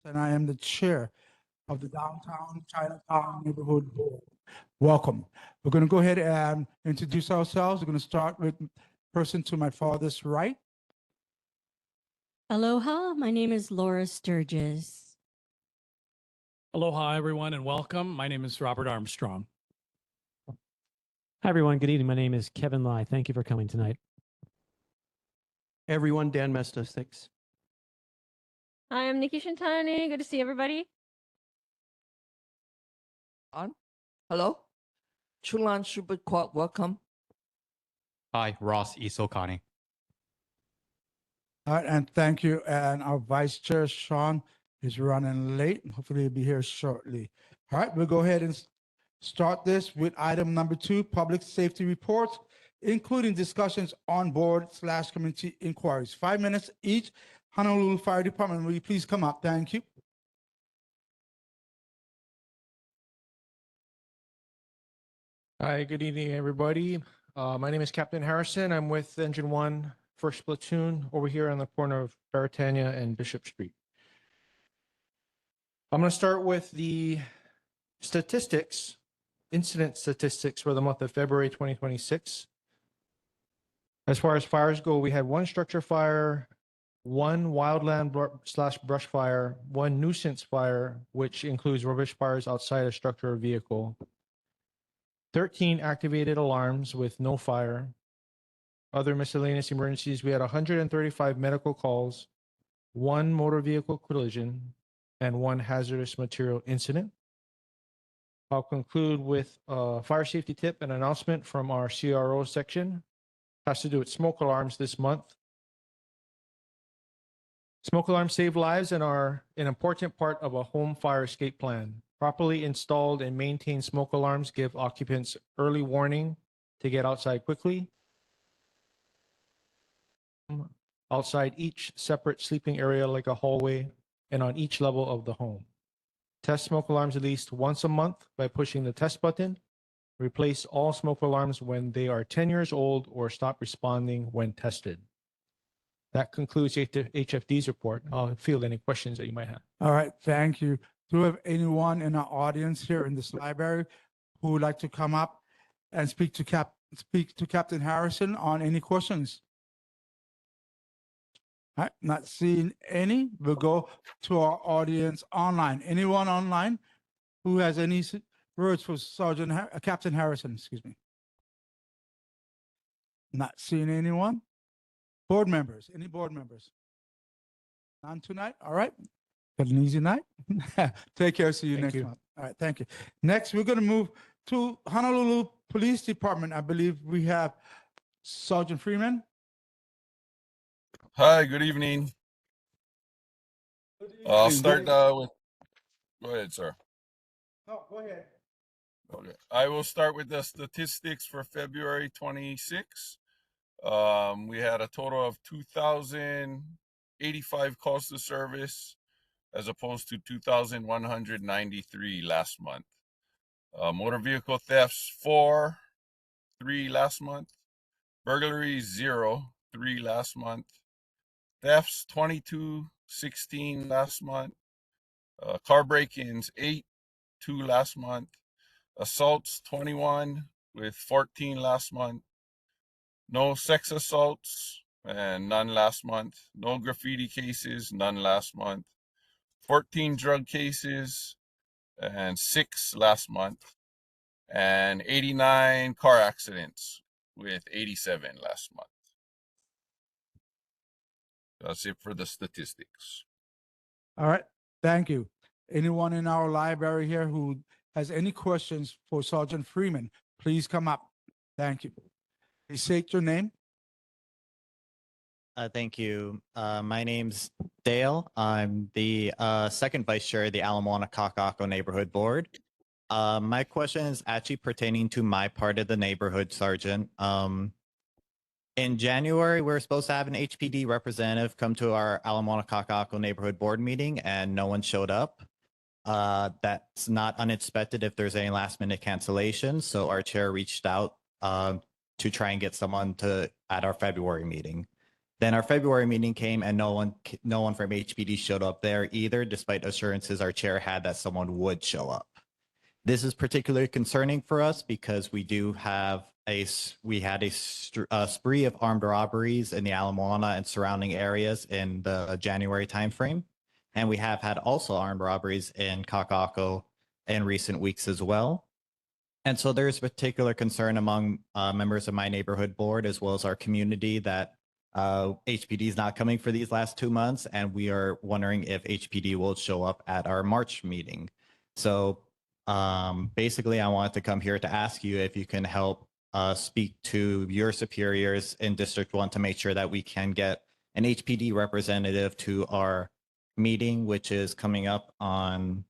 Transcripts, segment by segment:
and I am the chair of the Downtown Chinatown Neighborhood Board. Welcome. We're going to go ahead and introduce ourselves. We're going to start with person to my farthest right. Aloha, my name is Laura Sturgis. Aloha, everyone, and welcome. My name is Robert Armstrong. Hi, everyone. Good evening. My name is Kevin Lai. Thank you for coming tonight. Everyone, Dan Mesto, 6. Hi, I'm Nikki Shintani. Good to see everybody. On. Hello. Chulan Super Quad, welcome. Hi, Ross Isokani. All right, and thank you. And our vice chair, Sean, is running late. Hopefully he'll be here shortly. All right, we'll go ahead and start this with item number 2, public safety reports, including discussions on board/community inquiries. 5 minutes each. Honolulu Fire Department, will you please come up? Thank you. Hi, good evening, everybody. My name is Captain Harrison. I'm with Engine 1, 1st Platoon, over here on the corner of Baratania and Bishop Street. I'm going to start with the statistics, incident statistics for the month of February 2026. As far as fires go, we had 1 structure fire, 1 wildland/brush fire, 1 nuisance fire, which includes rubbish fires outside a structure or vehicle, 13 activated alarms with no fire. Other miscellaneous emergencies, we had 135 medical calls, 1 motor vehicle collision, and 1 hazardous material incident. I'll conclude with a fire safety tip and announcement from our CRO section. It has to do with smoke alarms this month. Smoke alarms save lives and are an important part of a home fire escape plan. Properly installed and maintained smoke alarms give occupants early warning to get outside quickly. Outside each separate sleeping area like a hallway and on each level of the home. Test smoke alarms at least once a month by pushing the test button. Replace all smoke alarms when they are 10 years old or stop responding when tested. That concludes HFD's report. I'll field any questions that you might have. All right, thank you. Do we have anyone in our audience here in this library who would like to come up and speak to Captain Harrison on any questions? All right, not seeing any. We'll go to our audience online. Anyone online who has any words for Captain Harrison, excuse me? Not seeing anyone. Board members, any board members? None tonight? All right. Got an easy night. Take care. See you next month. All right. Thank you. Next, we're going to move to Honolulu Police Department. I believe we have Sergeant Freeman. Hi, good evening. I'll start with, go ahead, sir. No, go ahead. Okay. I will start with the statistics for February 26. We had a total of 2,085 calls to service as opposed to 2,193 last month. Motor vehicle thefts 4, 3 last month. Burglaries 0, 3 last month. Thefts 22, 16 last month. Car break-ins 8, 2 last month. Assaults 21 with 14 last month. No sex assaults and none last month. No graffiti cases, none last month. 14 drug cases and 6 last month. And 89 car accidents with 87 last month. That's it for the statistics. All right. Thank you. Anyone in our library here who has any questions for Sergeant Freeman, please come up. Thank you. Please state your name. Thank you. My name's Dale. I'm the second vice chair of the Ala Moana Kaka'ako Neighborhood Board. My question is actually pertaining to my part of the neighborhood, Sergeant. In January, we were supposed to have an HPD representative come to our Ala Moana Kaka'ako Neighborhood Board meeting, and no one showed up. That's not unexpected if there's any last minute cancellations. So our chair reached out to try and get someone at our February meeting. Then our February meeting came and no one from HPD showed up there either, despite assurances our chair had that someone would show up. This is particularly concerning for us because we had a spree of armed robberies in the Ala Moana and surrounding areas in the January timeframe. And we have had also armed robberies in Kakako in recent weeks as well. And so there's particular concern among members of my neighborhood board as well as our community that HPD is not coming for these last 2 months, and we are wondering if HPD will show up at our March meeting. So basically, I wanted to come here to ask you if you can help speak to your superiors in District 1 to make sure that we can get an HPD representative to our meeting, which is coming up on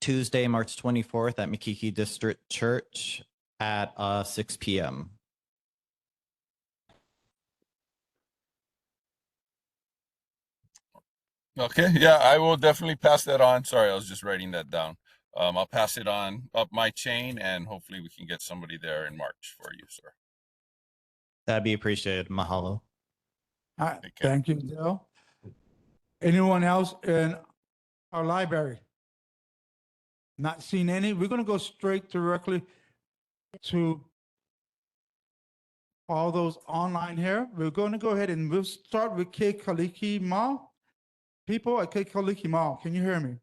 Tuesday, March 24th at Makiki District Church at 6 p.m. Okay, yeah, I will definitely pass that on. Sorry, I was just writing that down. I'll pass it on up my chain, and hopefully we can get somebody there in March for you, sir. That'd be appreciated. Mahalo. All right, Take care. thank you, Dale. Anyone else in our library? Not seeing any. We're going to go straight directly to all those online here. We're going to go ahead and we'll start with K Kaliki Mall. People at K Kaliki Mall, can you hear me?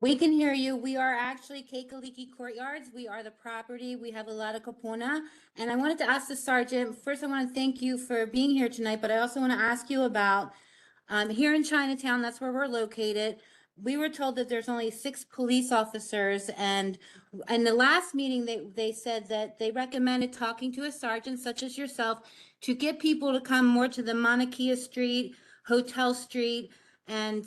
We can hear you. We are actually Kekaliki Courtyards. We are the property. We have a lot of kapuna. And I wanted to ask the sergeant, first I want to thank you for being here tonight, but I also want to ask you about here in Chinatown, that's where we're located. We were told that there's only 6 police officers, and in the last meeting, they said that they recommended talking to a sergeant such as yourself to get people to come more to the Mauna Kea Street, Hotel Street, and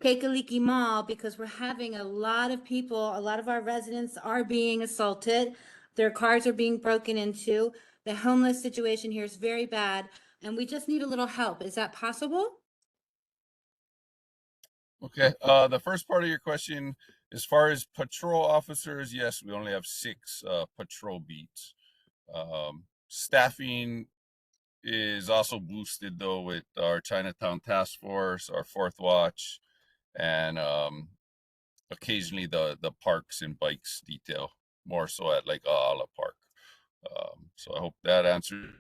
Kekaliki Mall, because we're having a lot of people, a lot of our residents are being assaulted. Their cars are being broken into. The homeless situation here is very bad, and we just need a little help. Is that possible? Okay, the first part of your question, as far as patrol officers, yes, we only have 6 patrol beats. Staffing is also boosted though with our Chinatown task force, our 4th watch, and occasionally the parks and bikes detail, more so at like Ala Park. So I hope that answers.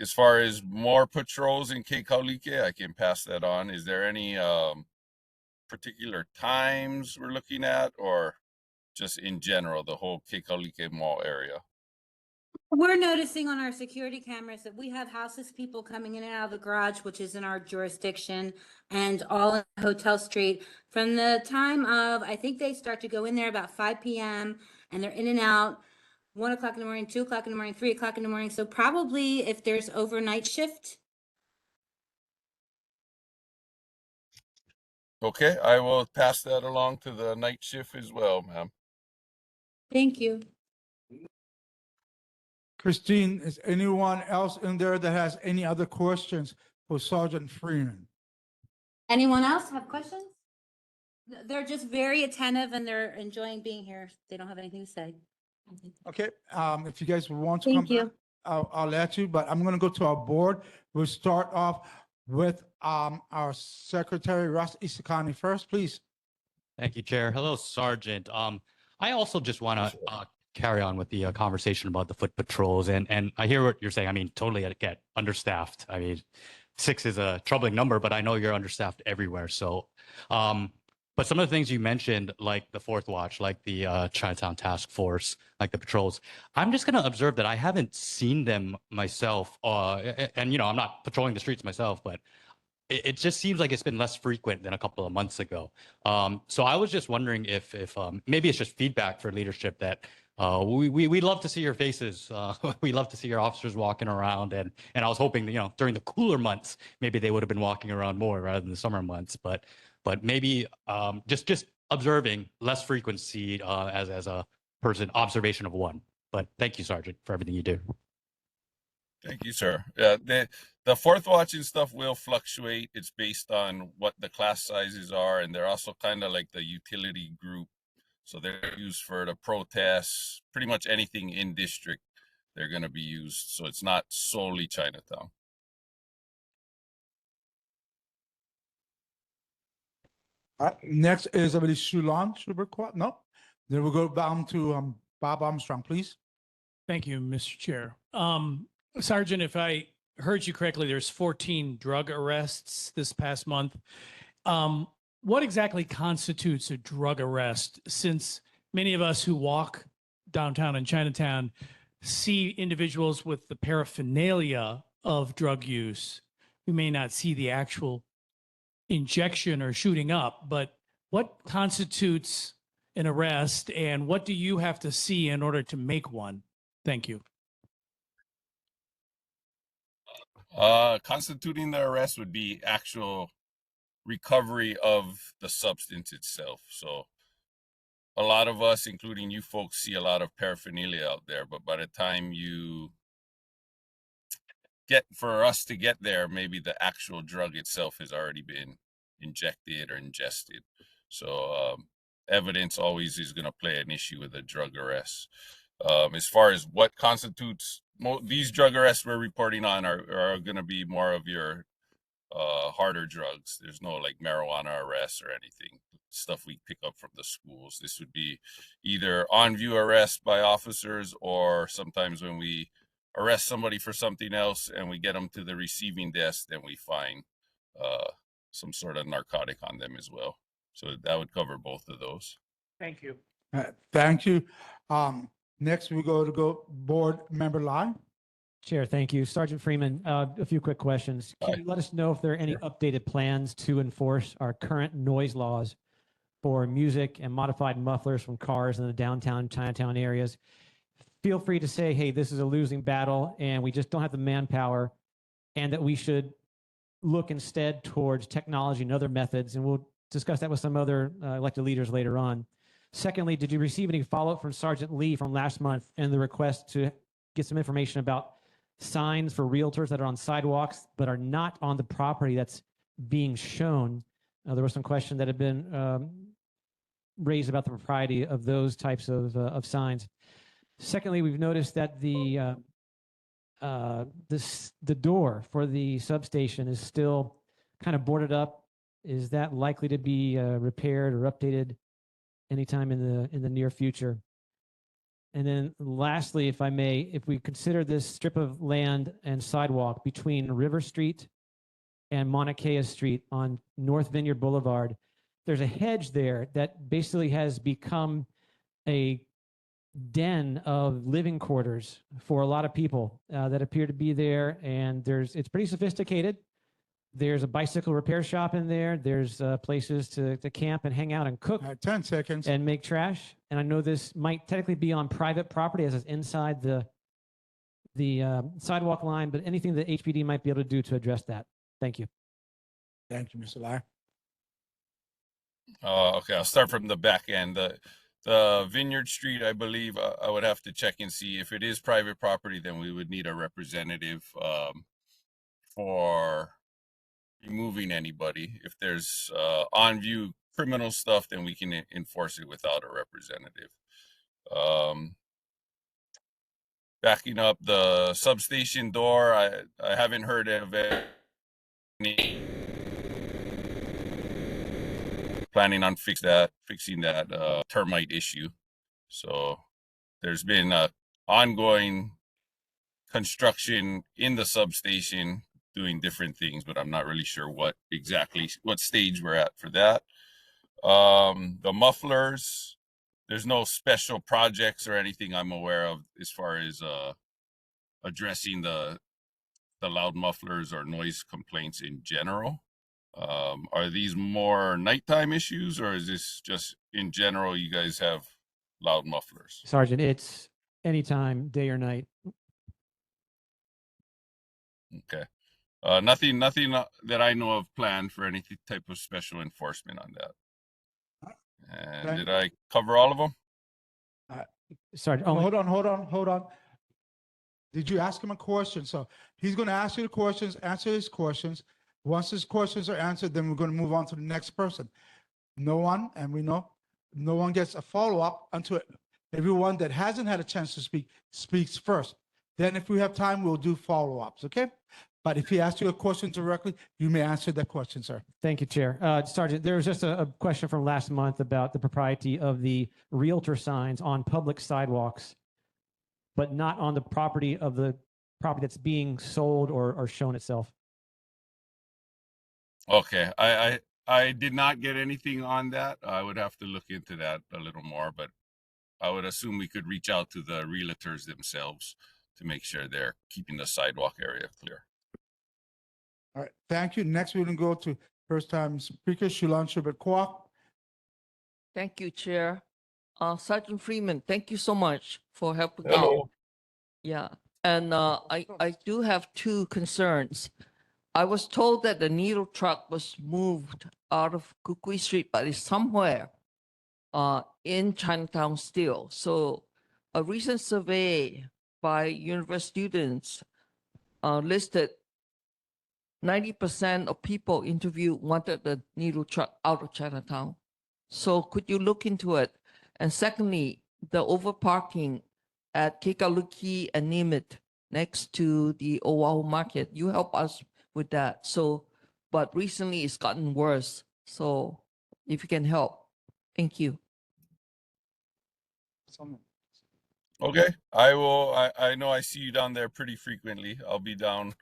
As far as more patrols in Kekalike, I can pass that on. Is there any particular times we're looking at, or just in general, the whole Kekalike Mall area? We're noticing on our security cameras that we have houseless people coming in and out of the garage, which is in our jurisdiction, and all in Hotel Street. From the time of, I think they start to go in there about 5 p.m. and they're in and out 1 o'clock in the morning, 2 o'clock in the morning, 3 o'clock in the morning. So probably if there's overnight shift. Okay, I will pass that along to the night shift as well, ma'am. Thank you. Christine, is anyone else in there that has any other questions for Sergeant Freeman? Anyone else have questions? They're just very attentive and they're enjoying being here. They don't have anything to say. Okay, if you guys want to come Thank you. back, I'll let you, but I'm going to go to our board. We'll start off with our Secretary, Ross Isakani first, please. Thank you, Chair. Hello, Sergeant. I also just want to carry on with the conversation about the foot patrols, and I hear what you're saying. I mean, totally get understaffed. I mean, 6 is a troubling number, but I know you're understaffed everywhere. So, but some of the things you mentioned, like the 4th watch, like the Chinatown task force, like the patrols, I'm just going to observe that I haven't seen them myself. And, you know, I'm not patrolling the streets myself, but it just seems like it's been less frequent than a couple of months ago. So I was just wondering if maybe it's just feedback for leadership that we love to see your faces. We love to see your officers walking around, and I was hoping that, you know, during the cooler months, maybe they would have been walking around more rather than the summer months. But maybe just observing less frequency as a person, observation of 1. But thank you, Sergeant, for everything you do. Thank you, sir. Yeah, the 4th watch and stuff will fluctuate. It's based on what the class sizes are, and they're also kind of like the utility group. So they're used for the protests, pretty much anything in district. they're going to be used. So it's not solely Chinatown. All right, next is, I believe, Shulan Shuberquat. No, then we'll go down to Bob Armstrong, please. Thank you, Mr. Chair. Sergeant, if I heard you correctly, there's 14 drug arrests this past month. What exactly constitutes a drug arrest? Since many of us who walk downtown in Chinatown see individuals with the paraphernalia of drug use, we may not see the actual injection or shooting up, but what constitutes an arrest and what do you have to see in order to make one? Thank you. Constituting the arrest would be actual recovery of the substance itself. So a lot of us, including you folks, see a lot of paraphernalia out there, but by the time you for us to get there, maybe the actual drug itself has already been injected or ingested. So evidence always is going to play an issue with a drug arrest. As far as what constitutes these drug arrests we're reporting on are going to be more of your harder drugs. There's no like marijuana arrests or anything, stuff we pick up from the schools. This would be either on view arrest by officers, or sometimes when we arrest somebody for something else and we get them to the receiving desk, then we find some sort of narcotic on them as well. So that would cover both of those. Thank you. Thank you. Next, we go to Board Member Lai. Chair, thank you. Sergeant Freeman, a few quick questions. Can you let us know if there are any updated plans to enforce our current noise laws for music and modified mufflers from cars in the downtown Chinatown areas? Feel free to say, hey, this is a losing battle and we just don't have the manpower, and that we should look instead towards technology and other methods. And we'll discuss that with some other elected leaders later on. Secondly, did you receive any follow-up from Sergeant Lee from last month and the request to get some information about signs for realtors that are on sidewalks but are not on the property that's being shown? There was some question that had been raised about the propriety of those types of signs. Secondly, we've noticed that the door for the substation is still kind of boarded up. Is that likely to be repaired or updated anytime in the near future? And then lastly, if I may, if we consider this strip of land and sidewalk between River Street and Mauna Kea Street on North Vineyard Boulevard, there's a hedge there that basically has become a den of living quarters for a lot of people that appear to be there. And it's pretty sophisticated. There's a bicycle repair shop in there. There's places to camp and hang out and cook. 10 seconds. And make trash. And I know this might technically be on private property as it's inside the sidewalk line, but anything that HPD might be able to do to address that. Thank you. Thank you, Mr. Lai. Okay, I'll start from the back end. The Vineyard Street, I believe I would have to check and see if it is private property, then we would need a representative for removing anybody. If there's on view criminal stuff, then we can enforce it without a representative. Backing up the substation door, I haven't heard of any planning on fixing that termite issue. So there's been ongoing construction in the substation doing different things, but I'm not really sure what stage we're at for that. The mufflers, there's no special projects or anything I'm aware of as far as addressing the loud mufflers or noise complaints in general. Are these more nighttime issues, or is this just in general you guys have loud mufflers? Sergeant, it's anytime, day or night. Okay. Nothing that I know of planned for any type of special enforcement on that. And did I cover all of them? Sergeant, Hold on. Did you ask him a question? So he's going to ask you the questions, answer his questions. Once his questions are answered, then we're going to move on to the next person. No one gets a follow-up until everyone that hasn't had a chance to speak speaks first. Then if we have time, we'll do follow-ups, okay? But if he asks you a question directly, you may answer that question, sir. Thank you, Chair. Sergeant, there was just a question from last month about the propriety of the realtor signs on public sidewalks, but not on the property that's being sold or shown itself. Okay, I did not get anything on that. I would have to look into that a little more, but I would assume we could reach out to the realtors themselves to make sure they're keeping the sidewalk area clear. All right, thank you. Next, we're gonna go to first-time speaker, Shulan Shubert-Kwok. Thank you, Chair. Sergeant Freeman, thank you so much for helping out. Yeah, and I do have two concerns. I was told that the needle truck was moved out of Kukui Street, but it's somewhere in Chinatown still. So a recent survey by university students listed 90% of people interviewed wanted the needle truck out of Chinatown. So could you look into it? And secondly, the overparking at Kekaluki and Nimitz next to the Oahu Market, you help us with that. So, but recently it's gotten worse. So if you can help, thank you. Okay, I will. I know I see you down there pretty frequently. I'll be down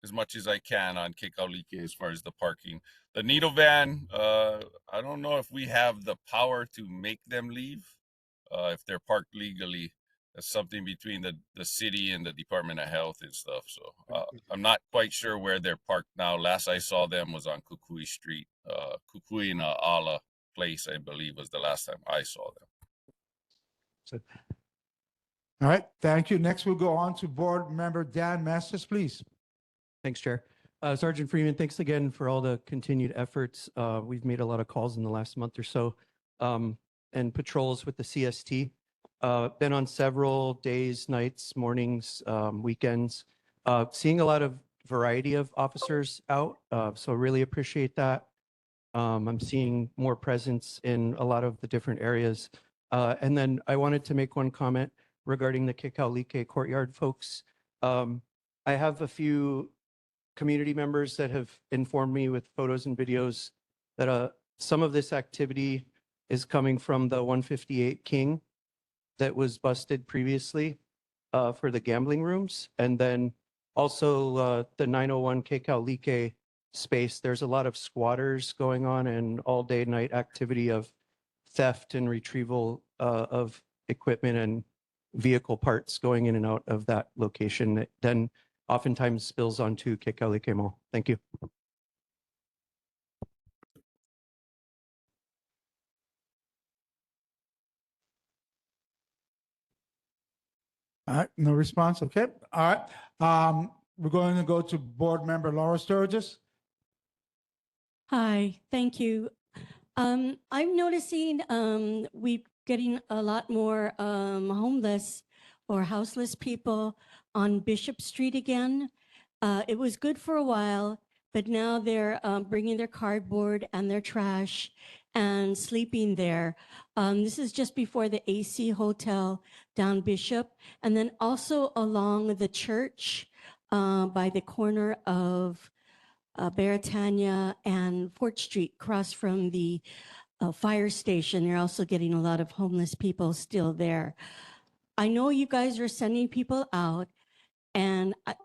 as much as I can on Kekaulike as far as the parking. The needle van, I don't know if we have the power to make them leave if they're parked legally. That's something between the city and the Department of Health and stuff. So I'm not quite sure where they're parked now. Last I saw them was on Kukui Street. Kukui and Ala Place, I believe, was the last time I saw them. All right, thank you. Next, we'll go on to Board Member Dan Masters, please. Thanks, Chair. Sergeant Freeman, thanks again for all the continued efforts. We've made a lot of calls in the last month or so and patrols with the CST. Been on several days, nights, mornings, weekends, seeing a lot of variety of officers out. So really appreciate that. I'm seeing more presence in a lot of the different areas. And then I wanted to make one comment regarding the Kekaulike Courtyard folks. I have a few community members that have informed me with photos and videos that some of this activity is coming from the 158 King that was busted previously for the gambling rooms. And then also the 901 Kekaulike space. There's a lot of squatters going on and all day night activity of theft and retrieval of equipment and vehicle parts going in and out of that location that then oftentimes spills onto Kekaulike Mall. Thank you. All right, no response, okay. All right, we're going to go to Board Member Laura Sturgis. Hi, thank you. I'm noticing we're getting a lot more homeless or houseless people on Bishop Street again. It was good for a while, but now they're bringing their cardboard and their trash and sleeping there. This is just before the AC Hotel down Bishop, and then also along the church by the corner of Baratania and Fort Street, across from the fire station. They're also getting a lot of homeless people still there. I know you guys are sending people out, and I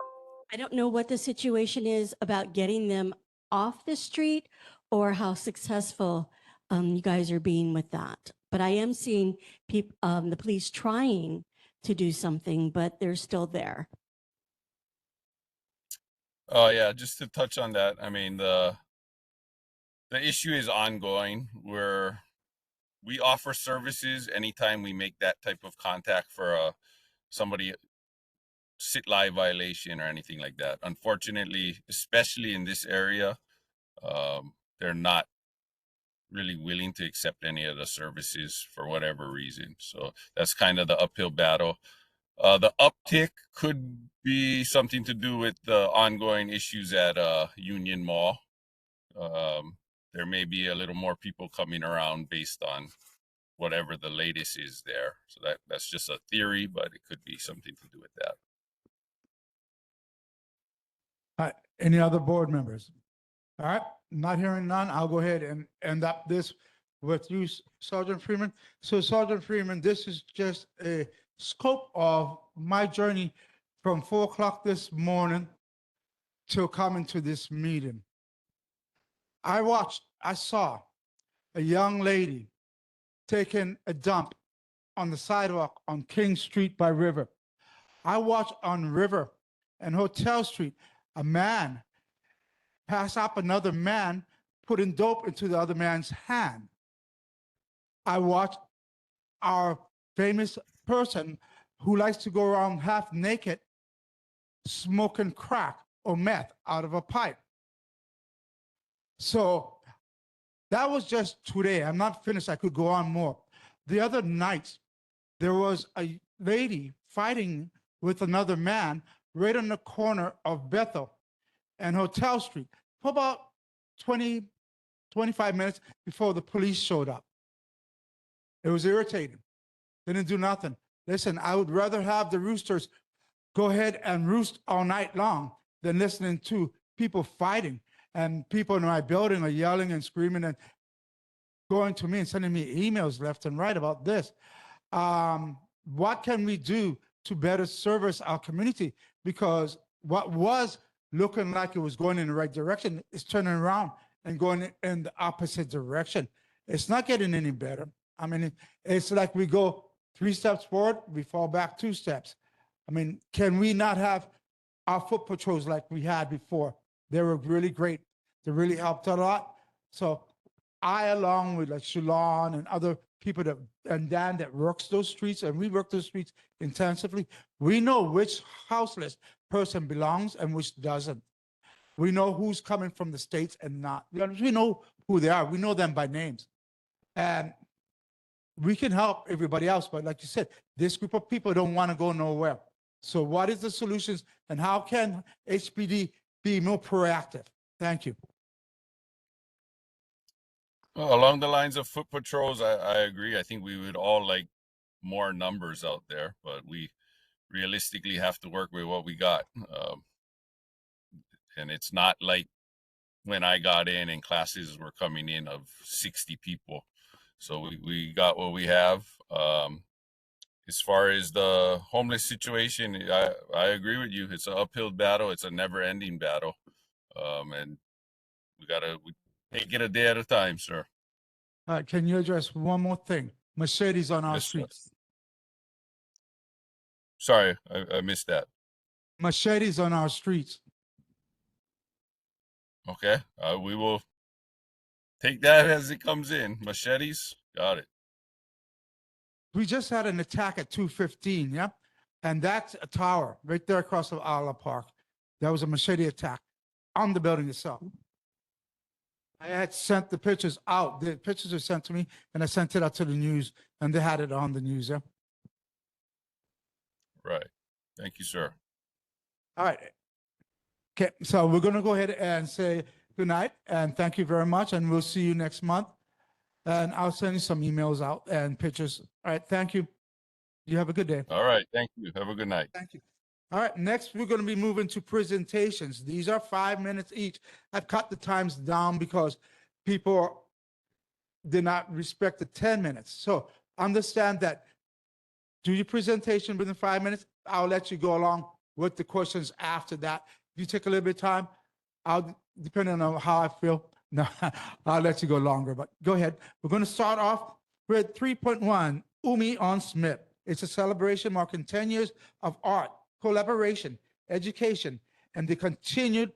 don't know what the situation is about getting them off the street or how successful you guys are being with that. But I am seeing people, the police trying to do something, but they're still there. Oh yeah, just to touch on that. I mean, the issue is ongoing. We offer services anytime we make that type of contact for somebody sit live violation or anything like that. Unfortunately, especially in this area, they're not really willing to accept any of the services for whatever reason. So that's kind of the uphill battle. The uptick could be something to do with the ongoing issues at Union Mall. There may be a little more people coming around based on whatever the latest is there. So that's just a theory, but it could be something to do with that. All right, any other board members? All right, not hearing none, I'll go ahead and end up this with you, Sergeant Freeman. So Sergeant Freeman, this is just a scope of my journey from 4 o'clock this morning till coming to this meeting. I saw a young lady taking a dump on the sidewalk on King Street by River. I watched on River and Hotel Street, a man pass up another man putting dope into the other man's hand. I watched our famous person who likes to go around half naked smoking crack or meth out of a pipe. So that was just today. I'm not finished. I could go on more. The other night, there was a lady fighting with another man right on the corner of Bethel and Hotel Street for about 20, 25 minutes before the police showed up. It was irritating. They didn't do nothing. Listen, I would rather have the roosters go ahead and roost all night long than listening to people fighting, and people in my building are yelling and screaming and going to me and sending me emails left and right about this. What can we do to better service our community? Because what was looking like it was going in the right direction is turning around and going in the opposite direction. It's not getting any better. I mean, it's like we go 3 steps forward, we fall back 2 steps. I mean, can we not have our foot patrols like we had before? They were really great. They really helped a lot. So I, along with like Shalon and other people and Dan that works those streets, and we work those streets intensively, we know which houseless person belongs and which doesn't. We know who's coming from the states and not. We know who they are. We know them by names. And we can help everybody else, but like you said, this group of people don't want to go nowhere. So what is the solutions and how can HPD be more proactive? Thank you. Well, along the lines of foot patrols, I agree. I think we would all like more numbers out there, but we realistically have to work with what we got. And it's not like when I got in and classes were coming in of 60 people. So we got what we have. As far as the homeless situation, I agree with you. It's an uphill battle. It's a never-ending battle. And we take it a day at a time, sir. All right, can you address one more thing? Machetes on our Yes, sir. streets. Sorry, I missed that. Machetes on our streets. Okay, we will take that as it comes in. Machetes, got it. We just had an attack at 215, yeah? And that's a tower right there across from Ala Park. That was a machete attack on the building itself. I had sent the pictures out. The pictures were sent to me, and I sent it out to the news, and they had it on the news, yeah? Right. Thank you, sir. All right. Okay, so we're going to go ahead and say good night, and thank you very much, and we'll see you next month. And I'll send you some emails out and pictures. All right, thank you. You have a good day. All right. Thank you. Have a good night. Thank you. All right, next we're going to be moving to presentations. These are 5 minutes each. I've cut the times down because people did not respect the 10 minutes. So understand that. Do your presentation within 5 minutes. I'll let you go along with the questions after that. If you take a little bit of time, depending on how I feel, no, I'll let you go longer, but go ahead. We're going to start off with 3.1, Umi on Smith. It's a celebration marking 10 years of art, collaboration, education, and the continued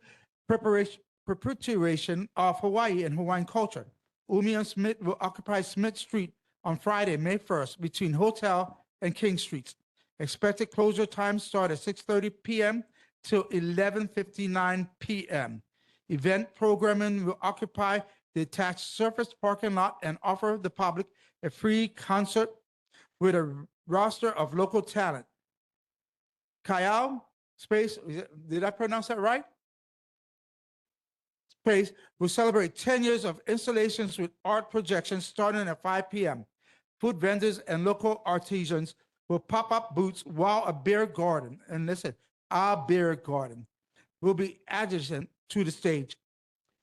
perpetuation of Hawaii and Hawaiian culture. Umi on Smith will occupy Smith Street on Friday, May 1st, between Hotel and King Streets. Expected closure time start at 6:30 p.m. till 11:59 p.m. Event programming will occupy the attached surface parking lot and offer the public a free concert with a roster of local talent. Kayal Space, did I pronounce that right? Space will celebrate 10 years of installations with art projections starting at 5 p.m. food vendors, and local artisans with pop-up booths, while a beer garden, and listen, our beer garden, will be adjacent to the stage.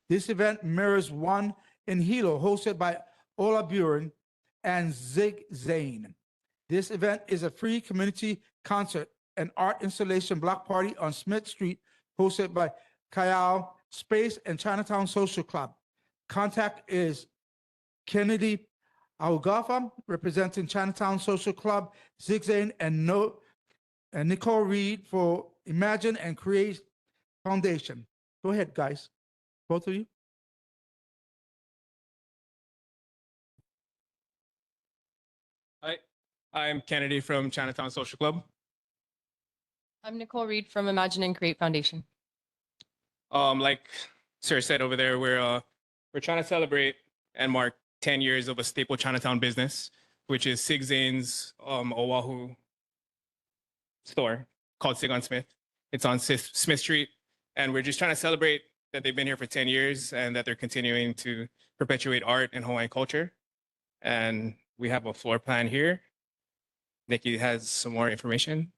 This event mirrors one in Hilo, hosted by Ola Buren and Zig Zane. This event is a free community concert and art installation block party on Smith Street, hosted by Kayal Space and Chinatown Social Club. Contact is Kennedy Augafa, representing Chinatown Social Club, Zig Zane, and Nicole Reed for Imagine and Create Foundation. Go ahead, guys, both of you. Hi, I'm Kennedy from Chinatown Social Club. I'm Nicole Reed from Imagine and Create Foundation. Like Sir said over there, we're trying to celebrate and mark 10 years of a staple Chinatown business, which is Sig Zane's Oahu store called Sig on Smith. It's on Smith Street, and we're just trying to celebrate that they've been here for 10 years and that they're continuing to perpetuate art and Hawaiian culture. And we have a floor plan here. Nikki has some more information.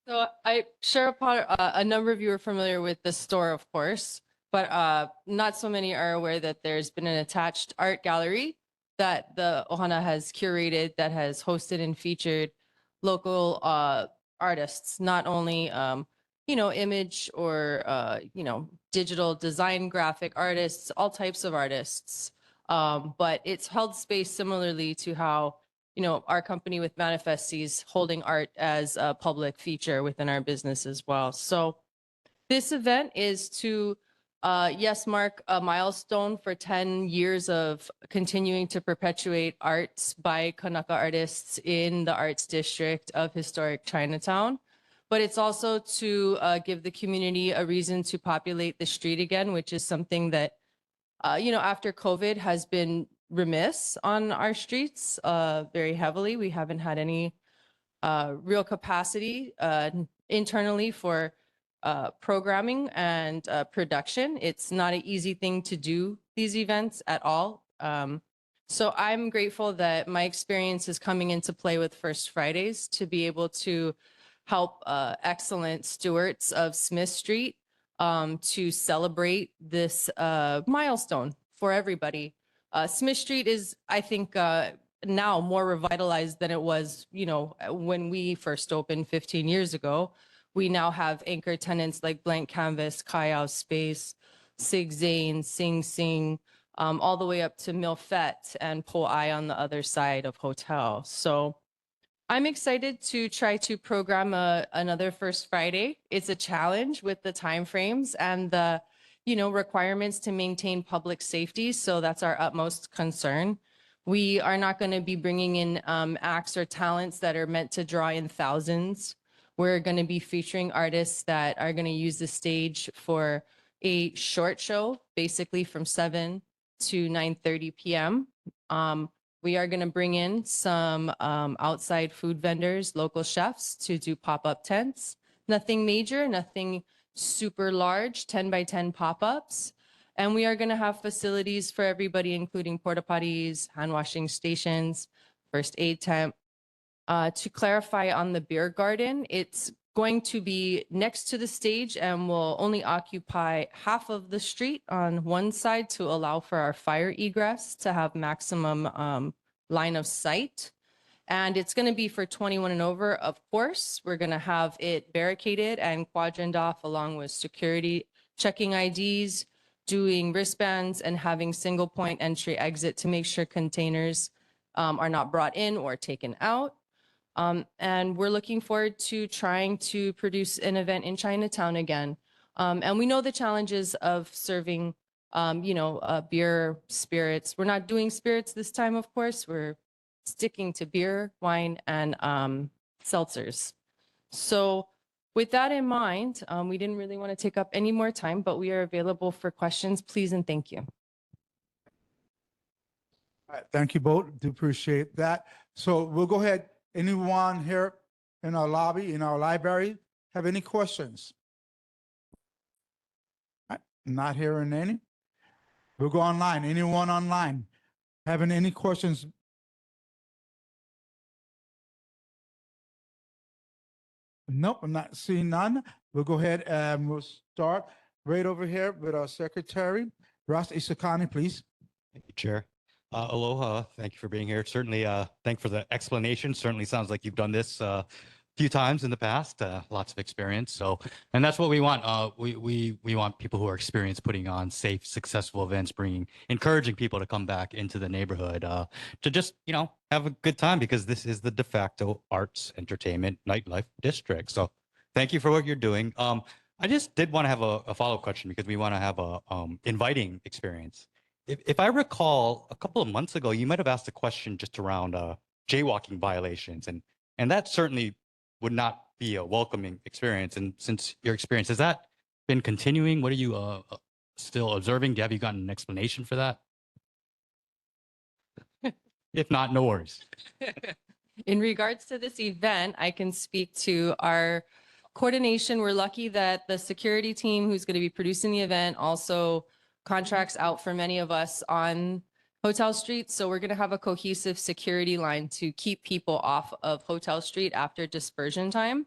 So I'm sure a number of you are familiar with the store, of course, but not so many are aware that there's been an attached art gallery that the Ohana has curated, that has hosted and featured local artists, not only image or digital design, graphic artists, all types of artists. But it's held space similarly to how our company with Manifest sees holding art as a public feature within our business as well. So this event is to, yes, mark a milestone for 10 years of continuing to perpetuate arts by Kanaka artists in the Arts District of historic Chinatown. But it's also to give the community a reason to populate the street again, which is something that, after COVID has been remiss on our streets very heavily. We haven't had any real capacity internally for programming and production. It's not an easy thing to do these events at all. So I'm grateful that my experience is coming into play with First Fridays to be able to help excellent stewards of Smith Street to celebrate this milestone for everybody. Smith Street is, I think, now more revitalized than it was, when we first opened 15 years ago. We now have anchor tenants like Blank Canvas, Kayao Space, Sig Zane, Sing Sing, all the way up to Milfette and Po Ai on the other side of hotel. So I'm excited to try to program another First Friday. It's a challenge with the timeframes and the requirements to maintain public safety. So that's our utmost concern. We are not going to be bringing in acts or talents that are meant to draw in thousands. We're going to be featuring artists that are going to use the stage for a short show, basically from 7 to 9:30 p.m. We are going to bring in some outside food vendors, local chefs to do pop-up tents. Nothing major, nothing super large, 10 by 10 pop-ups. And we are going to have facilities for everybody, including porta potties, hand washing stations, first aid tent. To clarify on the beer garden, it's going to be next to the stage and will only occupy half of the street on one side to allow for our fire egress to have maximum line of sight. And it's going to be for 21 and over, of course. We're going to have it barricaded and quadrant off along with security, checking IDs, doing wristbands, and having single point entry exit to make sure containers are not brought in or taken out. And we're looking forward to trying to produce an event in Chinatown again. And we know the challenges of serving, beer, spirits. We're not doing spirits this time, of course. We're sticking to beer, wine, and seltzers. So with that in mind, we didn't really want to take up any more time, but we are available for questions, please and thank you. All right, thank you both. Do appreciate that. So we'll go ahead. Anyone here in our lobby, in our library, have any questions? All right, not hearing any. We'll go online. Anyone online having any questions Nope, I'm not seeing none. We'll go ahead and we'll start right over here with our secretary, Ross Isakani, please. Thank you, Chair. Aloha. Thank you for being here. Certainly, thank you for the explanation. Certainly sounds like you've done this a few times in the past. Lots of experience. So, and that's what we want. We want people who are experienced putting on safe, successful events, encouraging people to come back into the neighborhood to just have a good time, because this is the de facto arts, entertainment, nightlife district. So, thank you for what you're doing. I just did want to have a follow-up question, because we want to have a inviting experience. If I recall, a couple of months ago, you might have asked a question just around jaywalking violations, and that certainly would not be a welcoming experience. And since your experience, has that been continuing? What are you still observing? Have you gotten an explanation for that? If not, no worries. In regards to this event, I can speak to our coordination. We're lucky that the security team who's going to be producing the event also contracts out for many of us on Hotel Street. So we're going to have a cohesive security line to keep people off of Hotel Street after dispersion time,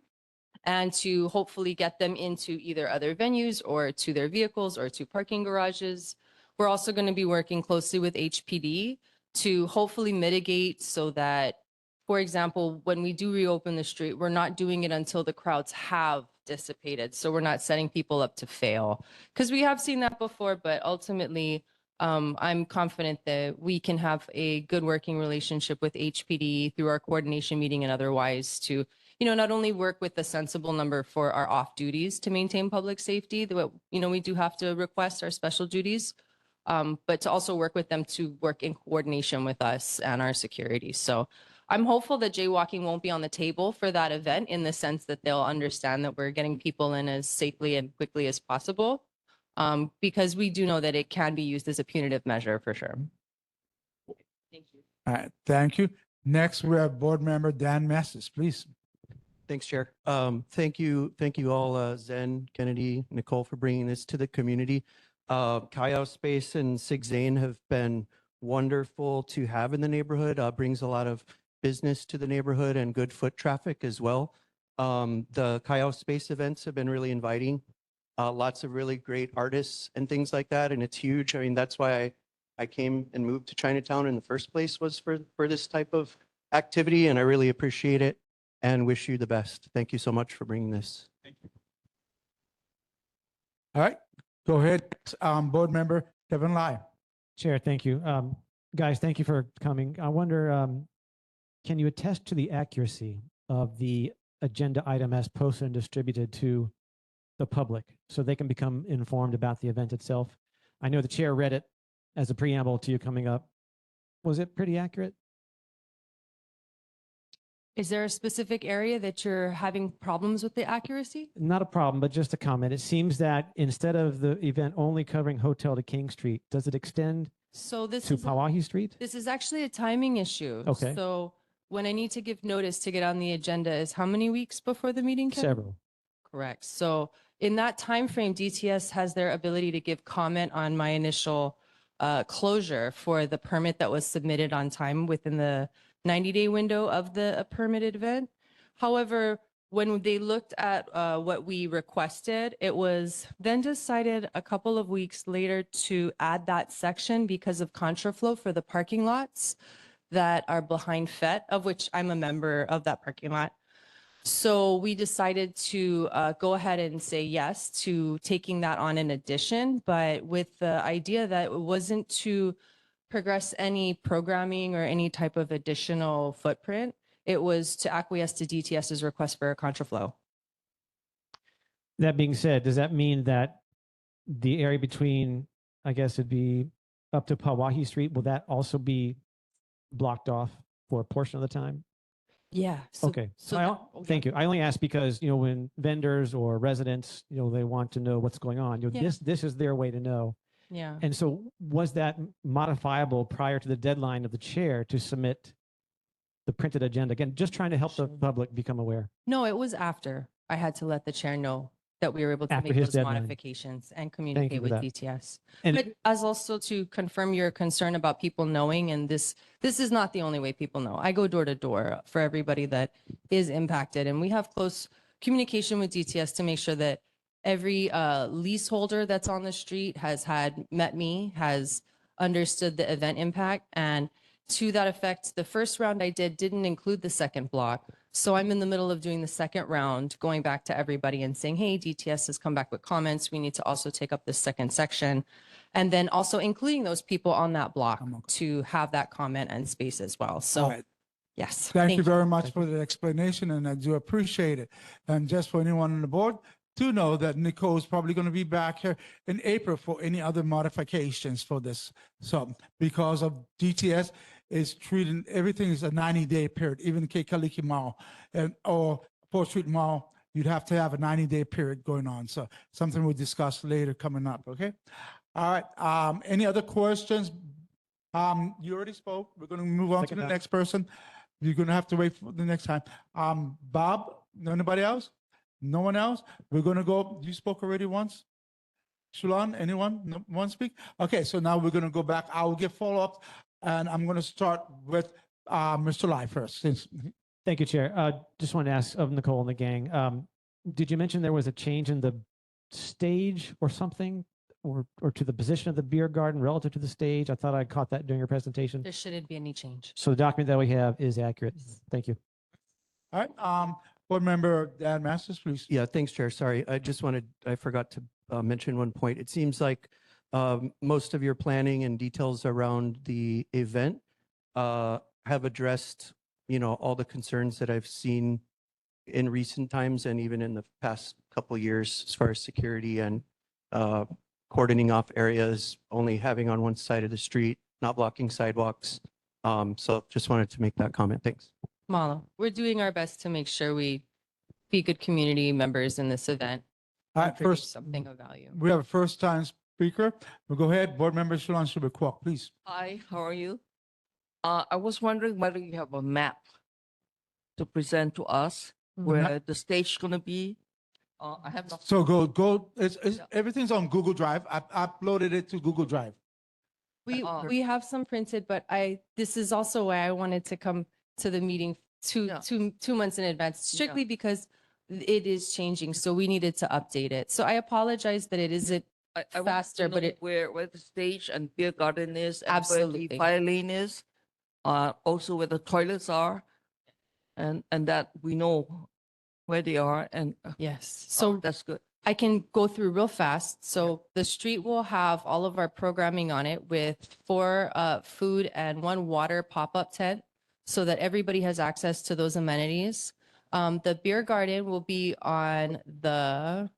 and to hopefully get them into either other venues or to their vehicles or to parking garages. We're also going to be working closely with HPD to hopefully mitigate so that, for example, when we do reopen the street, we're not doing it until the crowds have dissipated. So we're not setting people up to fail, because we have seen that before. But ultimately, I'm confident that we can have a good working relationship with HPD through our coordination meeting and otherwise to, not only work with the sensible number for our off duties to maintain public safety, we do have to request our special duties, but to also work with them to work in coordination with us and our security. So I'm hopeful that jaywalking won't be on the table for that event, in the sense that they'll understand that we're getting people in as safely and quickly as possible, because we do know that it can be used as a punitive measure for sure. Thank you. All right, thank you. Next, we have Board Member Dan Messes, please. Thanks, Chair. Thank you all, Zen, Kennedy, Nicole, for bringing this to the community. Kayao Space and Sig Zane have been wonderful to have in the neighborhood. Brings a lot of business to the neighborhood and good foot traffic as well. The Kayao Space events have been really inviting. Lots of really great artists and things like that, and it's huge. I mean, that's why I came and moved to Chinatown in the first place, was for this type of activity, and I really appreciate it and wish you the best. Thank you so much for bringing this. Thank you. All right, go ahead, Board Member Kevin Lai. Chair, thank you. Guys, thank you for coming. I wonder, can you attest to the accuracy of the agenda item as posted and distributed to the public so they can become informed about the event itself? I know the chair read it as a preamble to you coming up. Was it pretty accurate? Is there a specific area that you're having problems with the accuracy? Not a problem, but just a comment. It seems that instead of the event only covering Hotel to King Street, does it extend So this to is Pawahi Street? this is actually a timing issue. Okay. So when I need to give notice to get on the agenda is how many weeks before the meeting, Kevin? Several. Correct. So in that time frame, DTS has their ability to give comment on my initial closure for the permit that was submitted on time within the 90-day window of the permitted event. However, when they looked at what we requested, it was then decided a couple of weeks later to add that section because of contraflow for the parking lots that are behind FET, of which I'm a member of that parking lot. So we decided to go ahead and say yes to taking that on in addition, but with the idea that it wasn't to progress any programming or any type of additional footprint. It was to acquiesce to DTS's request for a contraflow. That being said, does that mean that the area between, I guess it'd be up to Pawahi Street, will that also be blocked off for a portion of the time? Yeah. Okay. Thank you. I only ask because, when vendors or residents, they want to know what's going on. Yeah. This is their way to know. Yeah. And so was that modifiable prior to the deadline of the chair to submit the printed agenda? Again, just trying to help the public become aware. No, it was after I had to let the chair know that we were able to After make his those deadline. modifications and you communicate for with that. DTS. And But as also to confirm your concern about people knowing, and this is not the only way people know. I go door to door for everybody that is impacted, and we have close communication with DTS to make sure that every leaseholder that's on the street has met me, has understood the event impact. And to that effect, the first round I didn't include the second block. So I'm in the middle of doing the second round, going back to everybody and saying, hey, DTS has come back with comments. We need to also take up this second section. And then also including those people on that block to have that comment and space as well. So All right. yes. Thank you very much for the explanation, and I do appreciate it. And just for anyone on the board to know that Nicole is probably going to be back here in April for any other modifications for this. So because of DTS is treating everything is a 90-day period, even Kekaliki Mall or 4th Street Mall, you'd have to have a 90-day period going on. So something we'll discuss later coming up. Okay. All right. Any other questions? You already spoke. We're going to move on to the next person. You're going to have to wait for the next time. Bob, anybody else? No one else? We're going to go. You spoke already once? Shulan, anyone? No one speak? Okay, so now we're going to go back. I will get follow-up, and I'm going to start with Mr. Lai first. Thank you, Chair. Just wanted to ask of Nicole and the gang, did you mention there was a change in the stage or something, or to the position of the beer garden relative to the stage? I thought I caught that during your presentation. There shouldn't be any change. So the document that we have is accurate. Thank you. All right. Board Member Dan Masters, please. Yeah, thanks, Chair. Sorry, I forgot to mention one point. It seems like most of your planning and details around the event have addressed, all the concerns that I've seen in recent times and even in the past couple of years as far as security and cordoning off areas, only having on one side of the street, not blocking sidewalks. So just wanted to make that comment. Thanks. Mala, we're doing our best to make sure we be good community members in this event. All and right, produce first, something of value. we have a first-time speaker. We'll go ahead. Board Member Shulan Subikwok, please. Hi, how are you? I was wondering whether you have a map to present to us where the stage is going to be. I have not. So go. Everything's on Google Drive. I uploaded it to Google Drive. We have some printed, but this is also why I wanted to come to the meeting two months in advance, strictly because it is changing. So we needed to update it. So I apologize that it isn't I want faster, to know but it where the stage and beer garden is, and where Absolutely. the fire lane is, also where the toilets are, and that we know where they are. And yes. So that's good. I can go through real fast. So the street will have all of our programming on it with 4 food and 1 water pop-up tent so that everybody has access to those amenities. The beer garden will be on the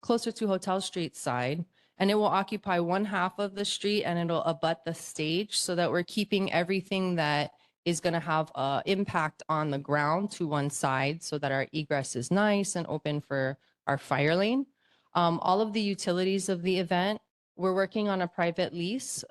closer to Hotel Street side, and it will occupy 1/2 of the street and it'll abut the stage so that we're keeping everything that is going to have an impact on the ground to one side so that our egress is nice and open for our fire lane. All of the utilities of the event, we're working on a private lease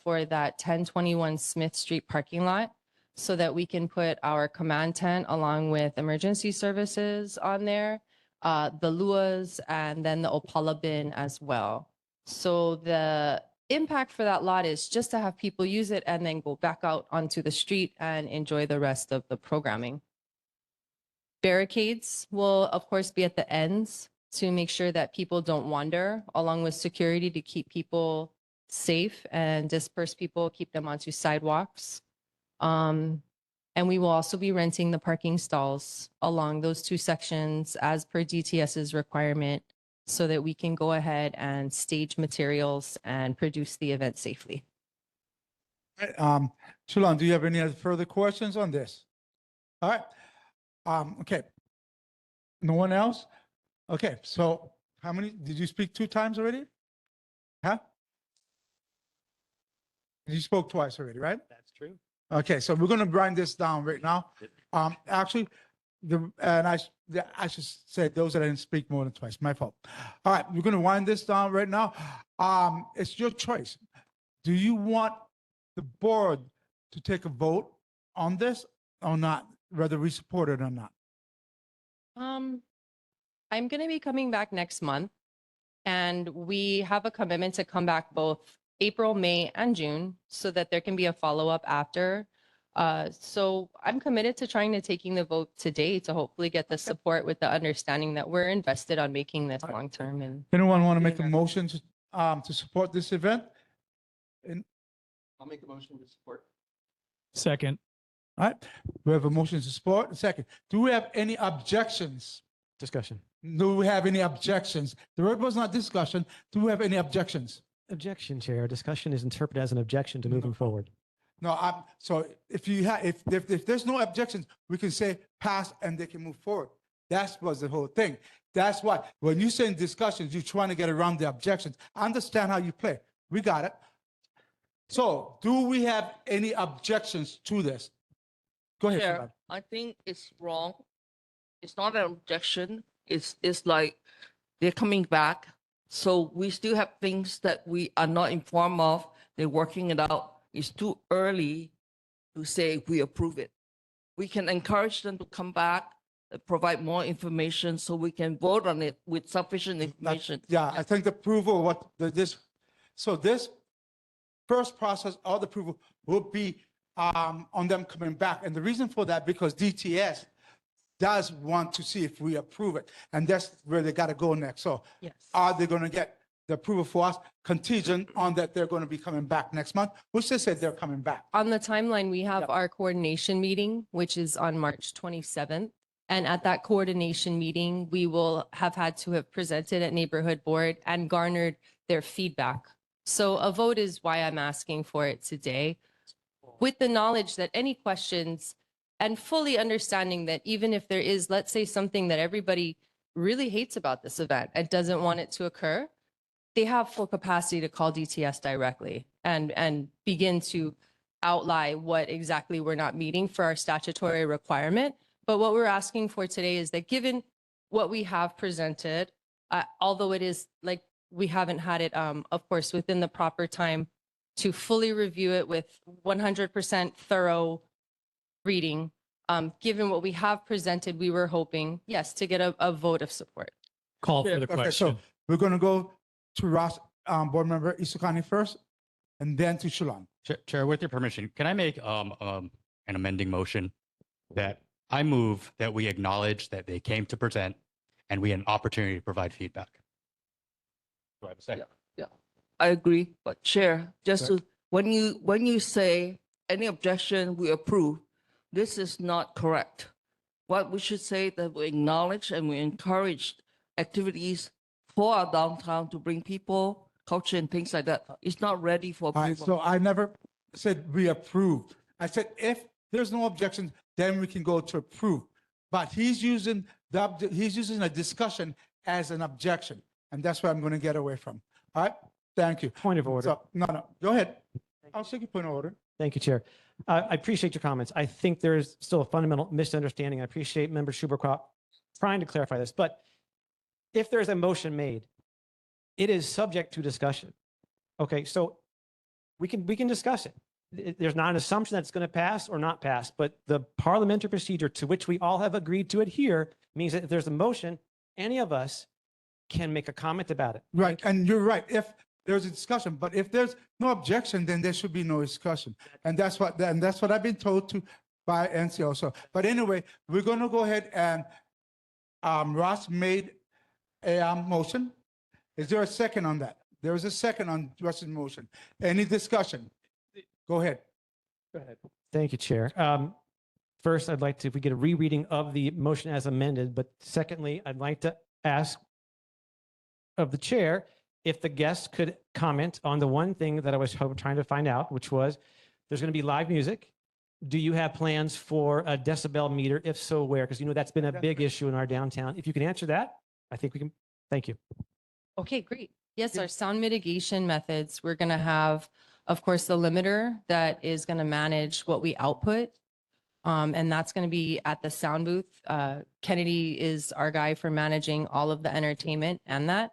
for that 1021 Smith Street parking lot so that we can put our command tent along with emergency services on there, the luas, and then the Opala bin as well. So the impact for that lot is just to have people use it and then go back out onto the street and enjoy the rest of the programming. Barricades will, of course, be at the ends to make sure that people don't wander, along with security to keep people safe and disperse people, keep them onto sidewalks. And we will also be renting the parking stalls along those 2 sections as per DTS's requirement so that we can go ahead and stage materials and produce the event safely. Shulan, do you have any other further questions on this? All right. Okay. No one else? Okay. So how many, did you speak 2 times already? Huh? You spoke twice already, right? That's true. Okay. So we're going to grind this down right now. Actually, I should say those that didn't speak more than twice. My fault. All right, we're going to wind this down right now. It's your choice. Do you want the board to take a vote on this or not, whether we support it or not? I'm going to be coming back next month, and we have a commitment to come back both April, May, and June so that there can be a follow-up after. So I'm committed to trying to taking the vote today to hopefully get the support with the understanding that we're invested on making this long term. And Anyone want to make a Doing our- motion to support this event? I'll make a motion to support. Second. All right, we have a motion to support. A second, do we have any objections? Discussion. Do we have any objections? The word was not discussion. Do we have any objections? Objection, Chair. Discussion is interpreted as an objection to moving forward. No, so if you have, if there's no objections, we can say pass and they can move forward. That was the whole thing. That's why when you say in discussions, you're trying to get around the objections. I understand how you play. We got it. So do we have any objections to this? Go ahead. Chair, Siobhan. I think it's wrong. It's not an objection. It's like they're coming back. So we still have things that we are not informed of. They're working it out. It's too early to say we approve it. We can encourage them to come back, provide more information so we can vote on it with sufficient information. Yeah, I think the approval, this first process of the approval will be on them coming back. And the reason for that, because DTS does want to see if we approve it. And that's where they got to go next. So Yes. are they going to get the approval for us contingent on that they're going to be coming back next month, which they said they're coming back? On the timeline, we have Yep. our coordination meeting, which is on March 27th. And at that coordination meeting, we will have had to have presented at neighborhood board and garnered their feedback. So a vote is why I'm asking for it today, with the knowledge that any questions and fully understanding that even if there is, let's say, something that everybody really hates about this event and doesn't want it to occur, they have full capacity to call DTS directly and begin to outline what exactly we're not meeting for our statutory requirement. But what we're asking for today is that given what we have presented, although it is like we haven't had it, of course, within the proper time to fully review it with 100% thorough reading, given what we have presented, we were hoping, yes, to get a vote of support. Call for the Okay, question. so we're going to go to Ross, board member Isukani first, and then to Shalon. Chair, with your permission, can I make an amending motion that I move that we acknowledge that they came to present and we had an opportunity to provide feedback? Do I have a second? Yeah, I agree. But Chair, just to, when you say any objection, we approve, this is not correct. What we should say that we acknowledge and we encourage activities for our downtown to bring people, culture and things like that. It's not ready for All right, approval. so I never said we approve. I said if there's no objection, then we can go to approve. But he's using a discussion as an objection, and that's what I'm going to get away from. All right, thank you. Point of order. So, no, go ahead. I'll take your point of order. Thank you, Chair. I appreciate your comments. I think there's still a fundamental misunderstanding. I appreciate Member Schuberkrop trying to clarify this, but if there's a motion made, it is subject to discussion. Okay, so we can discuss it. There's not an assumption that it's going to pass or not pass, but the parliamentary procedure to which we all have agreed to adhere means that if there's a motion, any of us can make a comment about it. Right, and you're right. If there's a discussion, but if there's no objection, then there should be no discussion. And that's what I've been told to by NC also. But anyway, we're going to go ahead and Ross made a motion. Is there a second on that? There is a second on Ross's motion. Any discussion? Go ahead. Go ahead. Thank you, Chair. First, I'd like to, if we get a rereading of the motion as amended, but secondly, I'd like to ask of the chair if the guests could comment on the one thing that I was trying to find out, which was there's going to be live music. Do you have plans for a decibel meter? If so, where? Because you know that's been a big issue in our downtown. If you can answer that, I think we can. Thank you. Okay, great. Yes, our sound mitigation methods, we're going to have, of course, the limiter that is going to manage what we output. And that's going to be at the sound booth. Kennedy is our guy for managing all of the entertainment and that.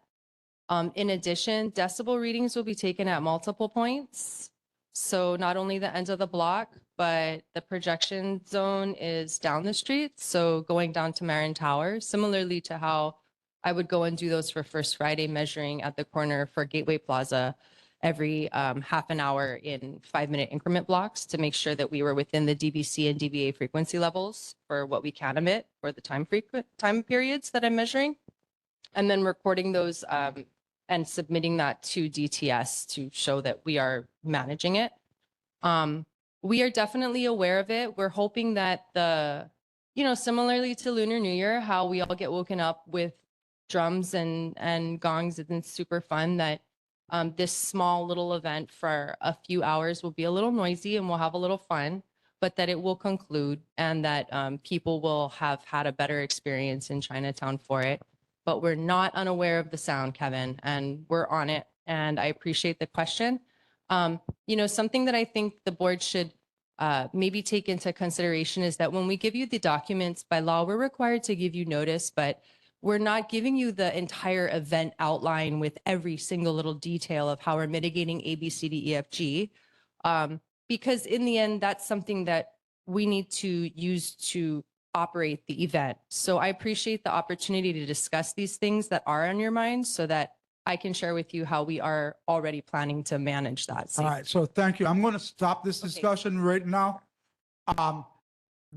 In addition, decibel readings will be taken at multiple points. So not only the end of the block, but the projection zone is down the street. So going down to Marin Tower, similarly to how I would go and do those for First Friday measuring at the corner for Gateway Plaza every half an hour in 5-minute increment blocks to make sure that we were within the DBC and DBA frequency levels for what we can emit for the time periods that I'm measuring. And then recording those and submitting that to DTS to show that we are managing it. We are definitely aware of it. We're hoping that similarly to Lunar New Year, how we all get woken up with drums and gongs, and it's super fun that this small little event for a few hours will be a little noisy and we'll have a little fun, but that it will conclude and that people will have had a better experience in Chinatown for it. But we're not unaware of the sound, Kevin, and we're on it. And I appreciate the question. Something that I think the board should maybe take into consideration is that when we give you the documents by law, we're required to give you notice, but we're not giving you the entire event outline with every single little detail of how we're mitigating A, B, C, D, E, F, G. Because in the end, that's something that we need to use to operate the event. So I appreciate the opportunity to discuss these things that are on your mind so that I can share with you how we are already planning to manage that. All right, so thank you. I'm going to stop this discussion right now.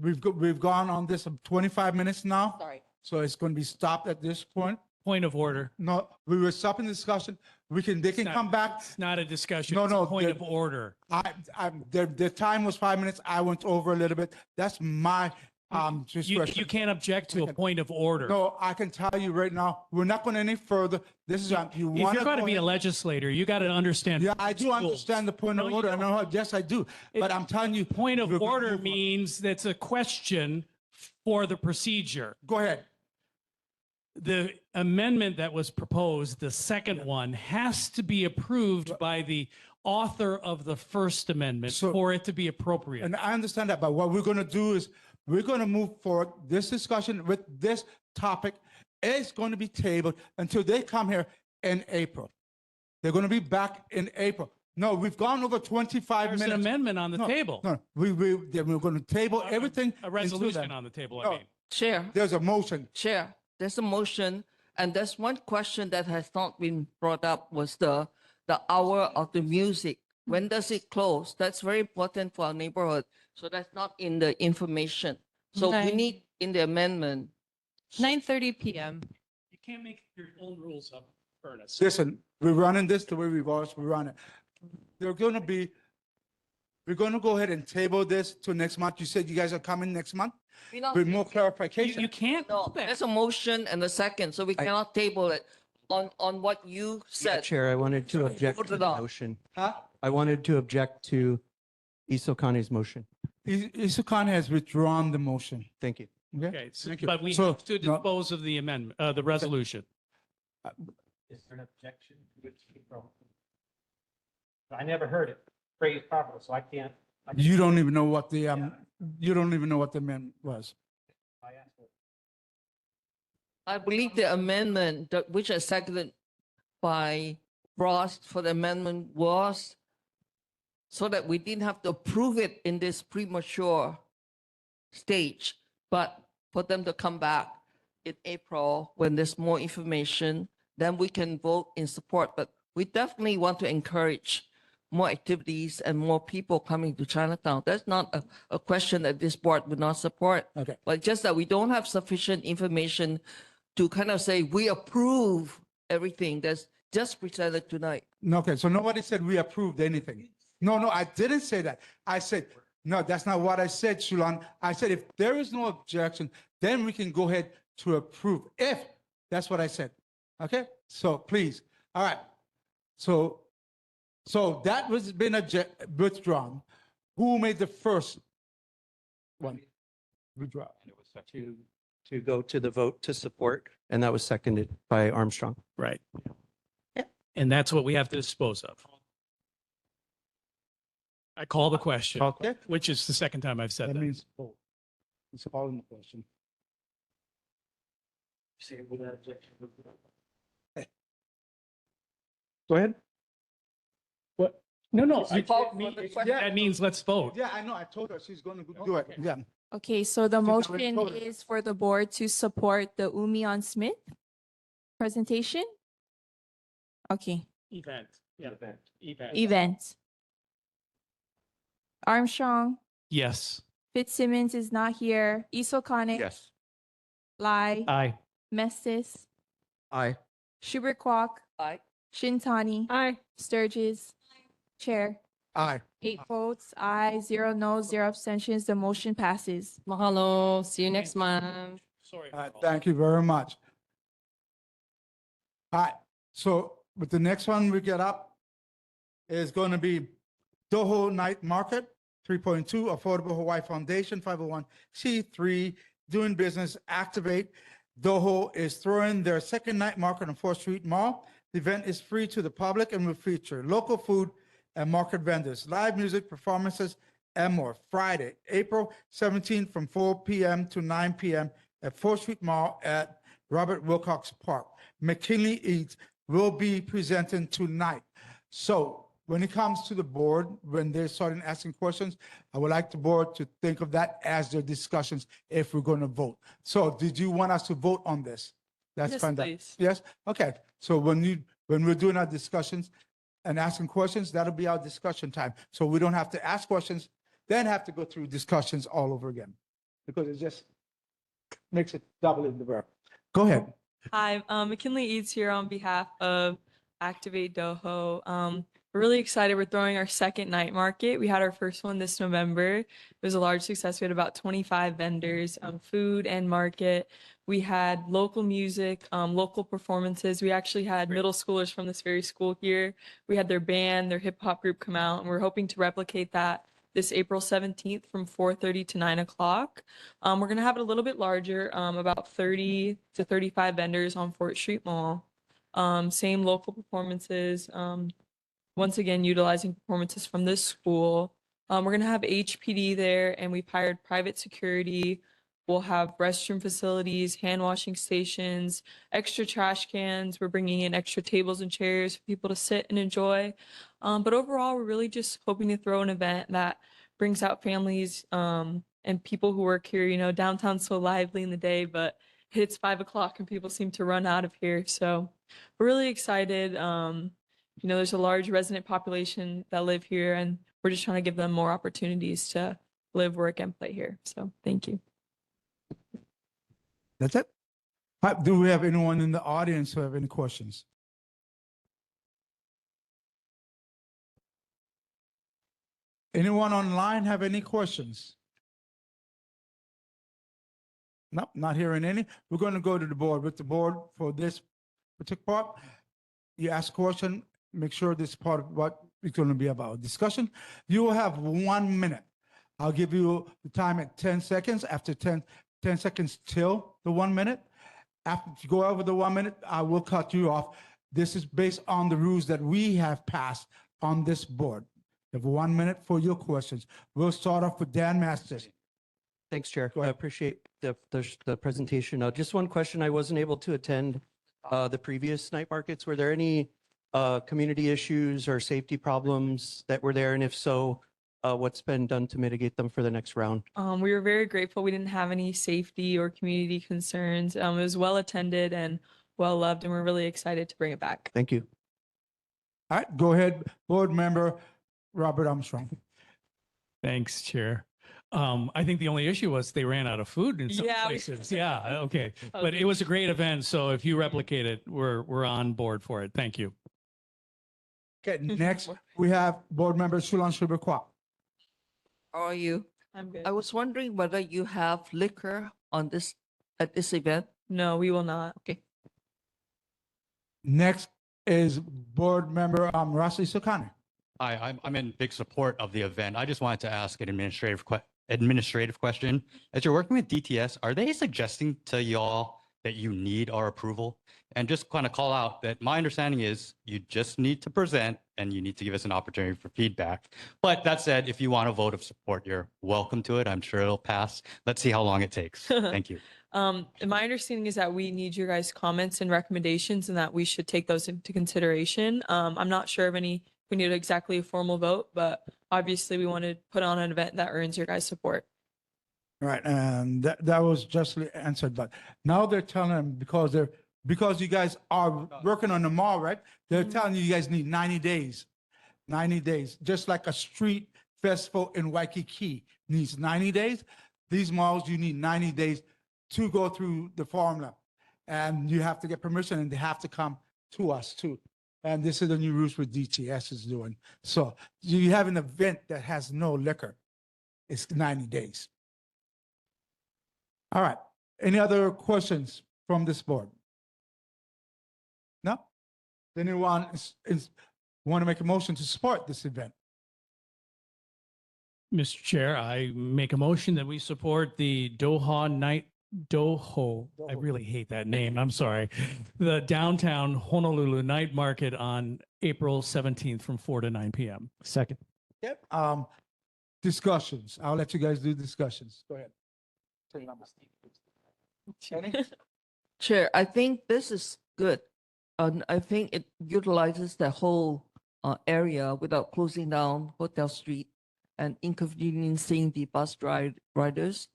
We've gone on this 25 minutes now. Sorry. So it's going to be stopped at this point. Point of order. No, we were stopping the discussion. They can come back. It's not a discussion. No, It's a no, point the- of order. The time was 5 minutes. I went over a little bit. That's my discretion. You can't object to a point of order. No, I can tell you right now, we're not going any further. This is, you If want you're going to be a ahead- legislator, you got to understand. Yeah, I do rules. understand the point No, of you order. I don't. know, yes, I do. But I'm telling you. Point of we're gonna order move on. means that's a question for the procedure. Go ahead. The amendment that was proposed, the second one, has to be approved by the author of the first amendment So- for it to be appropriate. And I understand that, but what we're going to do is we're going to move forward. This discussion with this topic is going to be tabled until they come here in April. They're going to be back in April. No, we've gone over 25 There's an minutes. amendment on the No, table. No, we're going to table everything. A until resolution then. on the table, No. I mean. Chair, There's a motion. Chair, there's a motion, and there's one question that has not been brought up was the hour of the music. When does it close? That's very important for our neighborhood. So that's not in the information. So we Nine. need in the amendment. 9:30 p.m. You can't make your own rules up, Ernest. Listen, we're running this the way we've always run it. We're going to go ahead and table this to next month. You said you guys are coming next month We're not- with more clarification. You can't No, do that. there's a motion and a second, so we cannot table it on what you said. Chair, I wanted to object Put to it the on. motion. Huh? I wanted to object to Isokane's motion. Isukane has withdrawn the motion. Thank you. Okay, Thank you. but we So, have to no- dispose of the amendment, the resolution. Is there an objection to it? I never heard it phrased properly, so I can't. You don't even know what the amendment was. I believe the amendment, which is seconded by Ross for the amendment was so that we didn't have to approve it in this premature stage, but for them to come back in April when there's more information, then we can vote in support. But we definitely want to encourage more activities and more people coming to Chinatown. That's not a question that this board would not support. Okay. But just that we don't have sufficient information to kind of say we approve everything that's just presented tonight. No, okay, so nobody said we approved anything. No, I didn't say that. I said, no, that's not what I said, Shulan. I said, if there is no objection, then we can go ahead to approve. If, that's what I said. Okay, so please, all right. So that was been withdrawn. Who made the first one? Withdraw. To go to the vote to support, and that was seconded by Armstrong. Right. And that's what we have to dispose of. I call the question, Okay. which is the second time I've said That that. means, it's all in the question. Go ahead. What? No, You called for the question. that means let's vote. Yeah, I know, I told her she's going to do it, yeah. Okay, so the She's already motion told us. is for the board to support the Umion Smith presentation? Okay, Event. Event. Armstrong, Yes. Fitzsimmons is not here. Isokane, Yes. Lai, Aye. Mestis, Aye. Schubert Quack, Aye. Shintani, Aye. Sturgis, Chair. Aye. 8 votes, aye, 0 no, 0 abstentions. The motion passes. Mahalo. See you next month. Sorry. All right, thank you very much. All right, so with the next one we get up is going to be Doho Night Market, 3.2 Affordable Hawaii Foundation, 501c3, doing business, activate. Doho is throwing their second night market on 4th Street Mall. The event is free to the public and will feature local food and market vendors, live music performances, and more. Friday, April 17th from 4 p.m. to 9 p.m. at 4th Street Mall at Robert Wilcox Park. McKinley Eats will be presenting tonight. So when it comes to the board, when they're starting asking questions, I would like the board to think of that as their discussions if we're going to vote. So did you want us to vote on this? That's Yes, fine. please. Yes? Okay. So when we're doing our discussions and asking questions, that'll be our discussion time. So we don't have to ask questions, then have to go through discussions all over again. Because it just makes it double in the verb. Go ahead. Hi, McKinley Eats here on behalf of Activate Doho. We're really excited. We're throwing our second night market. We had our first one this November. It was a large success. We had about 25 vendors, food and market. We had local music, local performances. We actually had middle schoolers from this very school here. We had their band, their hip hop group come out, and we're hoping to replicate that this April 17th from 4:30 to 9 o'clock. We're going to have it a little bit larger, about 30 to 35 vendors on 4th Street Mall. Same local performances, once again, utilizing performances from this school. We're going to have HPD there, and we've hired private security. We'll have restroom facilities, hand washing stations, extra trash cans. We're bringing in extra tables and chairs for people to sit and enjoy. But overall, we're really just hoping to throw an event that brings out families and people who work here. You know, downtown's so lively in the day, but it hits 5 o'clock and people seem to run out of here. So we're really excited. You know, there's a large resident population that live here, and we're just trying to give them more opportunities to live, work, and play here. So thank you. That's it. Do we have anyone in the audience who have any questions? Anyone online have any questions? Nope, not hearing any. We're going to go to the board. With the board for this particular part, you ask a question, make sure this is part of what it's going to be about. Discussion, you will have 1 minute. I'll give you the time at 10 seconds. After 10 seconds till the 1 minute. After you go over the 1 minute, I will cut you off. This is based on the rules that we have passed on this board. You have 1 minute for your questions. We'll start off with Dan Masters. Thanks, Chair. I appreciate the presentation. Just one question. I wasn't able to attend the previous night markets. Were there any community issues or safety problems that were there? And if so, what's been done to mitigate them for the next round? We were very grateful. We didn't have any safety or community concerns. It was well attended and well loved, and we're really excited to bring it back. Thank you. All right, go ahead, board member Robert Armstrong. Thanks, Chair. I think the only issue was they ran out of food in some Yeah, places. Yeah, okay. But it was a great event, so if you replicate it, we're on board for it. Thank you. Okay, next we have board member Shulan Shubakwa. How are you? I'm good. I was wondering whether you have liquor on this at this event. No, we will not. Okay. Next is board member Rasi Sukani. Hi, I'm in big support of the event. I just wanted to ask an administrative question. As you're working with DTS, are they suggesting to y'all that you need our approval? And just kind of call out that my understanding is you just need to present and you need to give us an opportunity for feedback. But that said, if you want a vote of support, you're welcome to it. I'm sure it'll pass. Let's see how long it takes. Thank you. And my understanding is that we need your guys' comments and recommendations and that we should take those into consideration. I'm not sure of any, we need exactly a formal vote, but obviously we want to put on an event that earns your guys' support. Right, and that was justly answered, but now they're telling them because they're because you guys are working on the mall, right? They're telling you guys need 90 days. 90 days, just like a street festival in Waikiki needs 90 days. These malls, you need 90 days to go through the formula. And you have to get permission and they have to come to us too. And this is the new rules with DTS is doing. So you have an event that has no liquor. It's 90 days. All right. Any other questions from this board? No? Anyone want to make a motion to support this event? Mr. Chair, I make a motion that we support the Doho. I really hate that name. I'm sorry. The downtown Honolulu night market on April 17th from 4 to 9 p.m. Second. Yep. Discussions. I'll let you guys do discussions. Go ahead. Kenny? Chair, I think this is good. I think it utilizes the whole area without closing down Hotel Street and inconveniencing the bus riders,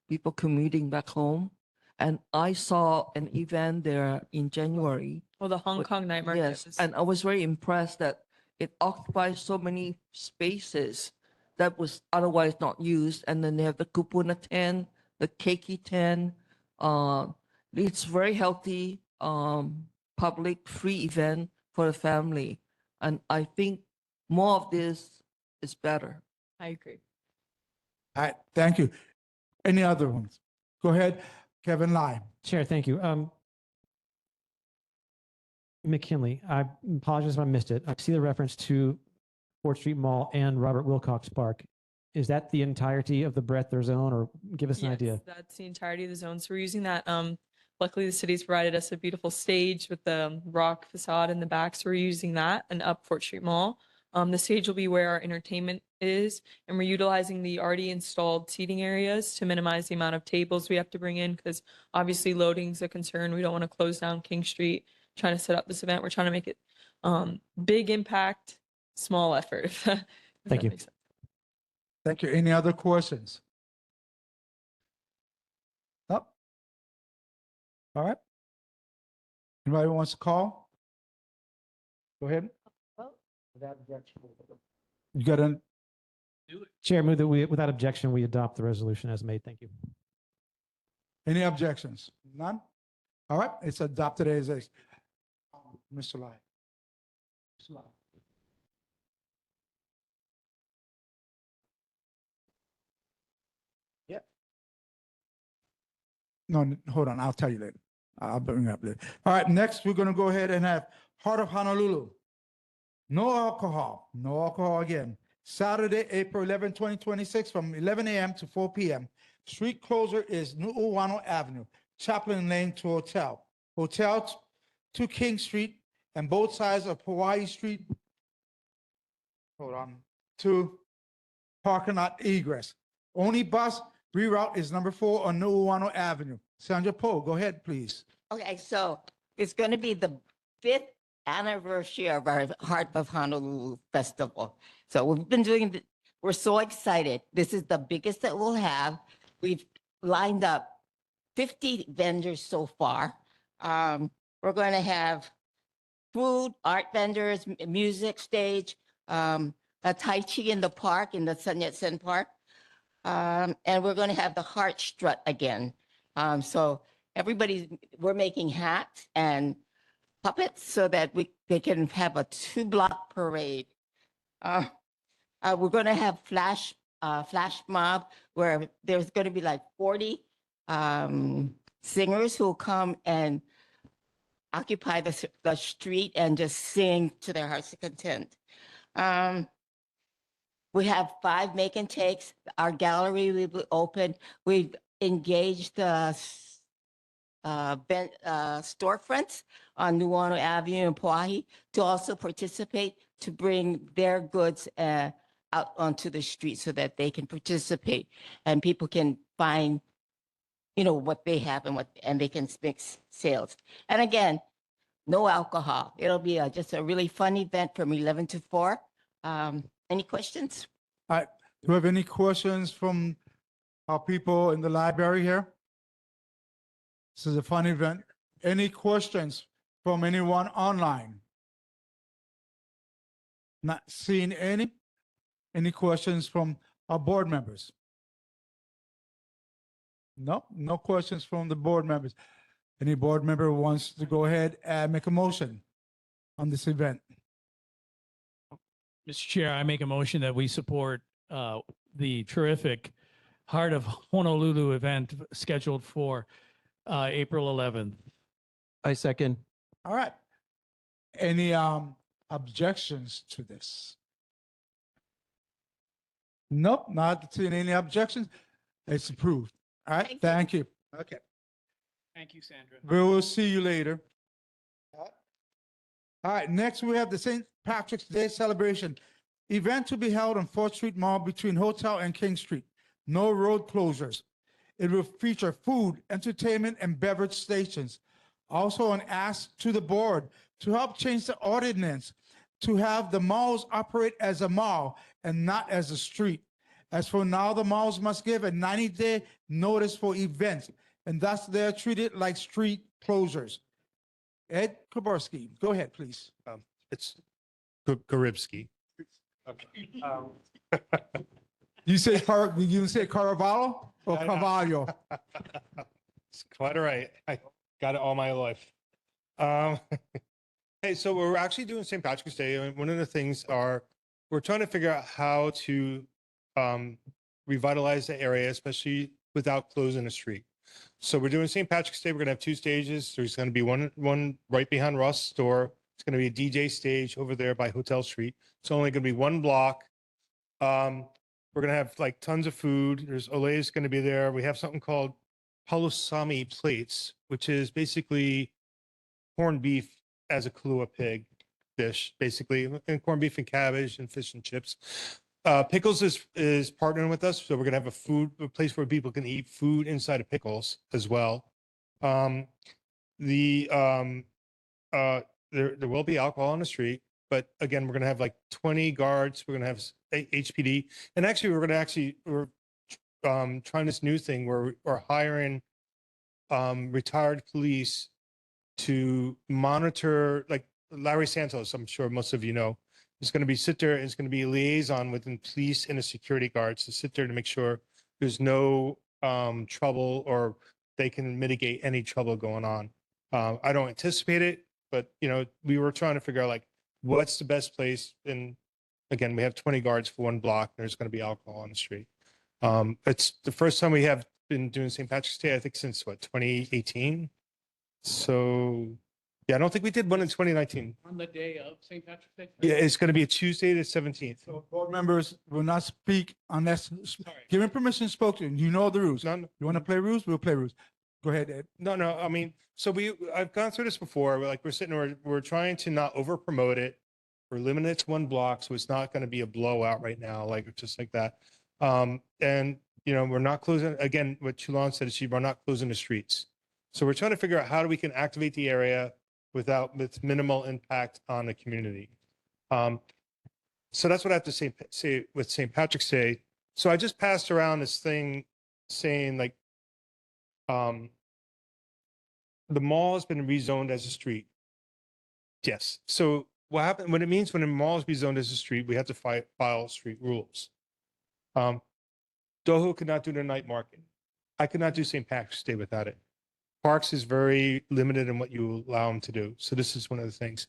people commuting back home. And I saw an event there in January. Well, the Hong Kong night market. Yes, was- and I was very impressed that it occupies so many spaces that was otherwise not used. And then they have the kupuna tent, the keiki tent. It's very healthy, public free event for the family. And I think more of this is better. I agree. All right. Thank you. Any other ones? Go ahead. Kevin Lai. Chair, thank you. McKinley, I apologize if I missed it. I see the reference to 4th Street Mall and Robert Wilcox Park. Is that the entirety of the breadth or zone, or give us an idea? That's the entirety of the zone. So we're using that. Luckily, the city's provided us a beautiful stage with the rock facade in the back. So we're using that and up 4th Street Mall. The stage will be where our entertainment is, and we're utilizing the already installed seating areas to minimize the amount of tables we have to bring in, because obviously loading is a concern. We don't want to close down King Street trying to set up this event. We're trying to make it big impact, small effort. if Thank that you. makes sense. Thank you. Any other questions? No? All right. Anybody wants to call? Go ahead. You got an Chair, move that we, without objection, we adopt the resolution as made. Thank you. any objections? None? All right, it's adopted as is. Mr. Lai. Mr. Lai. Yep. No, hold on. I'll tell you later. I'll bring it up later. All right, next we're going to go ahead and have Heart of Honolulu. No alcohol. No alcohol again. Saturday, April 11, 2026 from 11 a.m. to 4 p.m. Street closer is Nu'uano Avenue, Chaplain Lane to Hotel. Hotel to King Street and both sides of Hawaii Street. Hold on. To parking lot egress. Only bus reroute is number 4 on Nu'uano Avenue. Sandra Poe, go ahead, please. Okay, so it's going to be the 5th anniversary of our Heart of Honolulu Festival. So we've been doing, we're so excited. This is the biggest that we'll have. We've lined up 50 vendors so far. We're going to have food, art vendors, music stage, a Tai Chi in the park, in the Sun Yat-sen Park. And we're going to have the Heart Strut again. So we're making hats and puppets so that they can have a 2-block parade. We're going to have flash mob where there's going to be like 40 singers who will come and occupy the street and just sing to their heart's content. We have 5 make and takes. Our gallery will be open. We've engaged the storefronts on Nu'uano Avenue and Pauahi to also participate, to bring their goods out onto the street so that they can participate and people can find, what they have and they can make sales. And again, no alcohol. It'll be just a really fun event from 11 to 4. Any questions? All right, do we have any questions from our people in the library here? This is a fun event. Any questions from anyone online? Not seeing any. Any questions from our board members? No, no questions from the board members. Any board member wants to go ahead and make a motion on this event? Mr. Chair, I make a motion that we support the terrific Heart of Honolulu event scheduled for April 11th. I second. All right. Any objections to this? Nope, not seeing any objections. It's approved. All right, thank you. Okay, Thank you, Sandra. we will see you later. All right, next we have the St. Patrick's Day celebration. Event to be held on 4th Street Mall between Hotel and King Street. No road closures. It will feature food, entertainment, and beverage stations. Also an ask to the board to help change the ordinance to have the malls operate as a mall and not as a street. As for now, the malls must give a 90-day notice for events, and thus they're treated like street closures. Ed Koborski, go ahead, please. It's Karibski. Okay. You say Caravallo or Carvalho? It's quite all right. I got it all my life. Hey, so we're actually doing St. Patrick's Day, and one of the things we're trying to figure out how to revitalize the area, especially without closing the street. So we're doing St. Patrick's Day. We're gonna have 2 stages. There's gonna be one right behind Ross store. It's gonna be a DJ stage over there by Hotel Street. It's only gonna be 1 block. We're gonna have like tons of food. There's Olay's gonna be there. We have something called halosami plates, which is basically corned beef as a Kahlua pig dish, basically, and corned beef and cabbage and fish and chips. Pickles is partnering with us, so we're gonna have a place where people can eat food inside of Pickles as well. There will be alcohol on the street, but again, we're gonna have like 20 guards. We're gonna have HPD, and actually, we're trying this new thing where we're hiring retired police to monitor, like Larry Santos, I'm sure most of you know, is going to be sit there and it's going to be a liaison within police and the security guards to sit there to make sure there's no trouble or they can mitigate any trouble going on. I don't anticipate it, but we were trying to figure out like what's the best place. And again, we have 20 guards for 1 block. There's going to be alcohol on the street. It's the first time we have been doing St. Patrick's Day, I think since 2018. So yeah, I don't think we did one in 2019. On the day of St. Patrick's Day? Yeah, it's going to be a Tuesday the 17th. So board members will not speak unless given permission spoken. You know the rules. No, You want to play rules? We'll play rules. Go ahead, Ed. No, I mean, so I've gone through this before. We're sitting, we're trying to not over promote it. We're limited it to 1 block, so it's not going to be a blowout right now, like just like that. And we're not closing, again, what Chulon said is we're not closing the streets. So we're trying to figure out how we can activate the area with minimal impact on the community. So that's what I have to say with St. Patrick's Day. So I just passed around this thing saying like, the mall has been rezoned as a street. Yes. So what happened when a mall is rezoned as a street, we have to file street rules. Doho could not do the night market. I could not do St. Patrick's Day without it. Parks is very limited in what you allow them to do. So this is one of the things.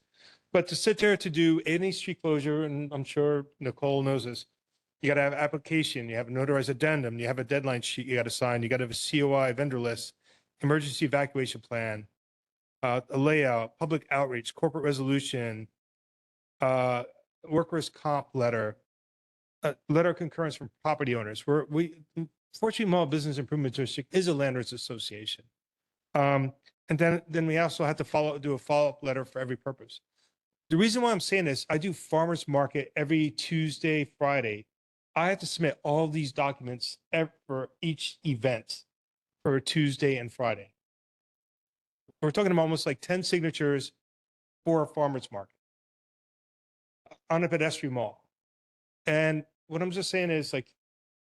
But to sit there to do any street closure, and I'm sure Nicole knows this, you got to have application, you have a notarized addendum, you have a deadline sheet you got to sign, you got to have a COI vendor list, emergency evacuation plan, a layout, public outreach, corporate resolution, workers' comp letter, letter of concurrence from property owners. Fortunately, Mall Business Improvement District is a landlords association. And then we also have to do a follow-up letter for every purpose. The reason why I'm saying this, I do farmers market every Tuesday, Friday. I have to submit all these documents for each event for Tuesday and Friday. We're talking about almost like 10 signatures for a farmers market on a pedestrian mall. And what I'm just saying is like,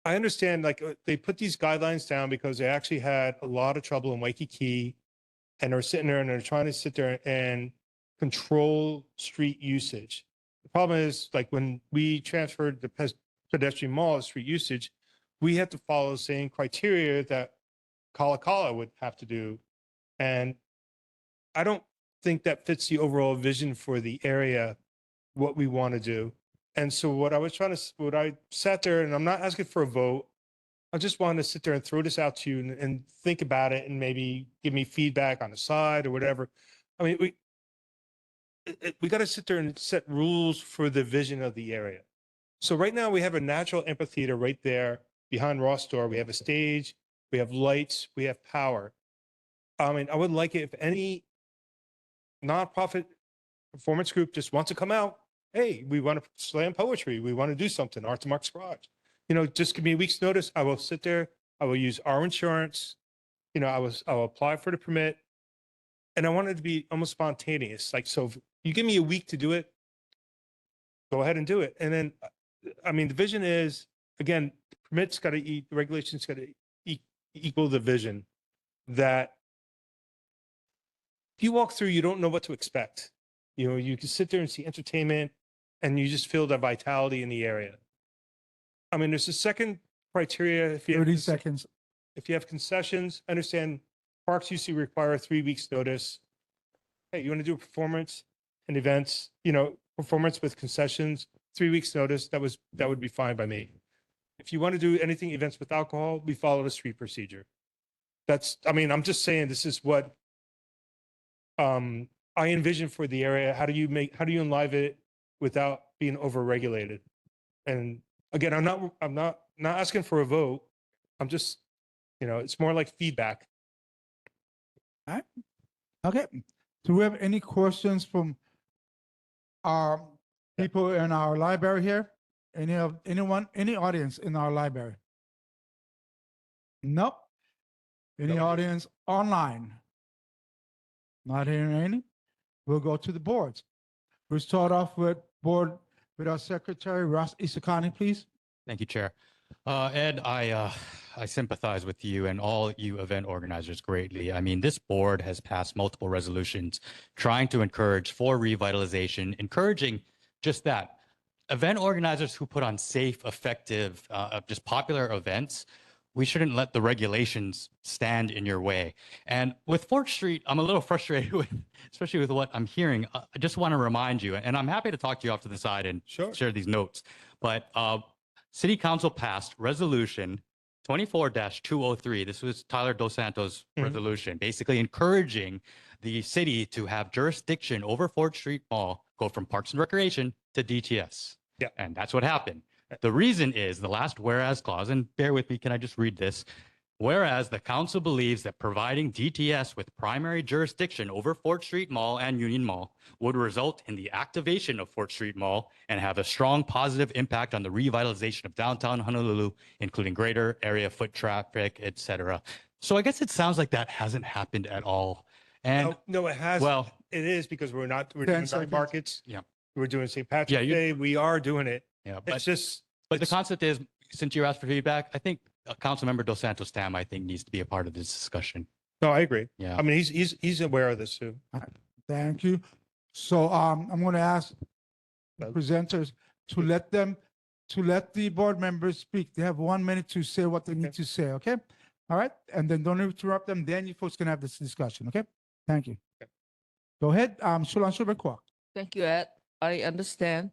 I understand like they put these guidelines down because they actually had a lot of trouble in Waikiki and they're sitting there and they're trying to sit there and control street usage. The problem is, like, when we transferred the pedestrian mall to street usage, we have to follow the same criteria that Kala would have to do. And I don't think that fits the overall vision for the area, what we want to do. And so what I sat there, and I'm not asking for a vote. I just wanted to sit there and throw this out to you and think about it and maybe give me feedback on the side or whatever. I mean, we got to sit there and set rules for the vision of the area. So right now we have a natural amphitheater right there behind Ross Store. We have a stage, we have lights, we have power. I mean, I would like it if any nonprofit performance group just wants to come out. Hey, we want to slam poetry. We want to do something. Art to Mark's Garage. You know, just give me a week's notice. I will sit there. I will use our insurance. You know, I'll apply for the permit. And I want it to be almost spontaneous. Like, so if you give me a week to do it, go ahead and do it. And then, I mean, the vision is, again, the permit's got to eat, the regulations got to equal the vision that if you walk through, you don't know what to expect. You know, you can sit there and see entertainment and you just feel the vitality in the area. I mean, there's a second criteria. If you 30 seconds. If you have concessions, understand parks usually require 3 weeks notice. Hey, you want to do a performance and events, you know, performance with concessions, 3 weeks notice, that would be fine by me. If you want to do anything events with alcohol, we follow the street procedure. I mean, I'm just saying this is what I envision for the area. How do you enliven it without being overregulated? And again, I'm not asking for a vote. I'm just, you know, it's more like feedback. All right. Okay. Do we have any questions from our people in our library here? Any audience in our library? Nope. Any audience online? Not hearing any? We'll go to the boards. We'll start off with our secretary, Ross Isakani, please. Thank you, Chair. Ed, I sympathize with you and all you event organizers greatly. I mean, this board has passed multiple resolutions trying to encourage for revitalization, encouraging just that. Event organizers who put on safe, effective, just popular events, we shouldn't let the regulations stand in your way. And with 4th Street, I'm a little frustrated with, especially with what I'm hearing. I just want to remind you, and I'm happy to talk to you off to the side and share these notes, but City Council passed resolution 24-203. This was Tyler Dos Santos' resolution, basically encouraging the city to have jurisdiction over 4th Street Mall, go from Parks and Recreation to DTS. Yeah. And that's what happened. The reason is the last whereas clause, and bear with me, can I just read this? Whereas the council believes that providing DTS with primary jurisdiction over 4th Street Mall and Union Mall would result in the activation of 4th Street Mall and have a strong positive impact on the revitalization of downtown Honolulu, including greater area foot traffic, etc. So I guess it sounds like that hasn't happened at all. And no, it has. Well, it is because we're doing night markets. Yeah. We're doing St. Patrick's Day. We are doing it. Yeah, it's just. But the concept is, since you asked for feedback, I think Councilmember Dos Santos Tam, I think, needs to be a part of this discussion. No, I agree. Yeah. I mean, he's aware of this too. Thank you. So I'm going to ask the presenters to let the board members speak. They have 1 minute to say what they need to say. Okay. All right. And then don't interrupt them. Then you folks can have this discussion. Okay. Thank you. Go ahead. Shulan Shubakwa. Thank you, Ed. I understand.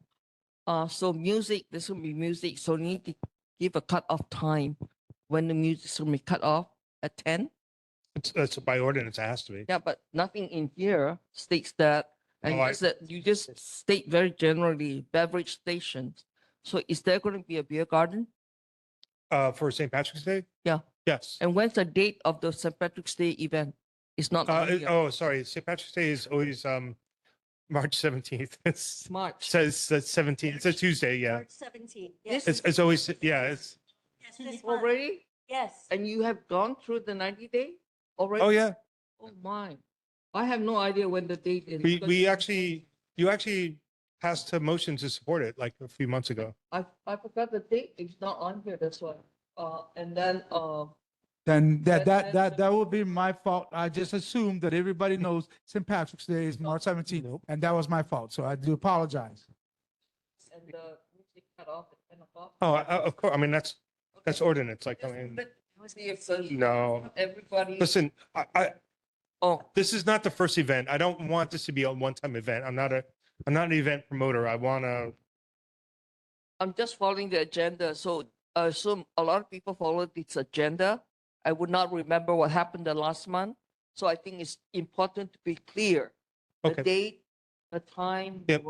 So music, this will be music. So you need to give a cut-off time when the music will be cut off at 10. It's by ordinance. It has to be. Yeah, but nothing in here states that. And Oh, you just state very generally beverage stations. So is there going to be a beer garden? For St. Patrick's Day? Yeah. Yes. And when's the date of the St. Patrick's Day event? It's not. on here. Oh, sorry. St. Patrick's Day is always March 17th. It's March. Says that's 17th. It's a Tuesday. Yeah. 17. It's always it's. Already? Yes. And you have gone through the 90 day already? Oh yeah. Oh my. I have no idea when the date is. because You actually passed a motion to support it like a few months ago. I forgot the date. It's not on here. That's why. And then Then that would be my fault. I just assumed that everybody knows St. Patrick's Day is March 17th, and that was my fault. So I do apologize. And the music cut off at 10 o'clock. Oh, of course. I mean, that's ordinance. Like, I mean, See if the- no. everybody. Listen, Oh, this is not the first event. I don't want this to be a one-time event. I'm not an event promoter. I want to. I'm just following the agenda. So I assume a lot of people followed this agenda. I would not remember what happened the last month. So I think it's important to be clear. The Okay. date, the time, Yep.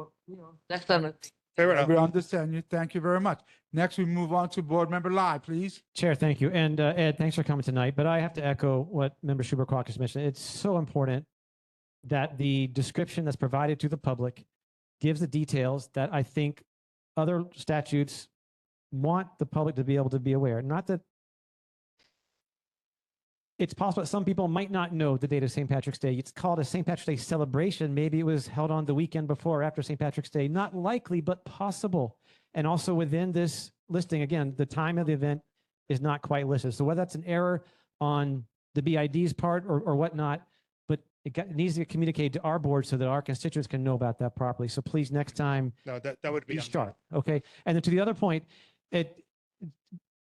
that kind of thing. Fair enough. We understand you. Thank you very much. Next, we move on to board member Lai, please. Chair, thank you. And Ed, thanks for coming tonight. But I have to echo what Member Schubert-Quack has mentioned. It's so important that the description that's provided to the public gives the details that I think other statutes want the public to be able to be aware. Not that it's possible that some people might not know the date of St. Patrick's Day. It's called a St. Patrick's Day celebration. Maybe it was held on the weekend before or after St. Patrick's Day. Not likely, but possible. And also within this listing, again, the time of the event is not quite listed. So whether that's an error on the BID's part or whatnot, but it needs to get communicated to our board so that our constituents can know about that properly. So please, next time, No, that would be. be sharp, okay? And then to the other point,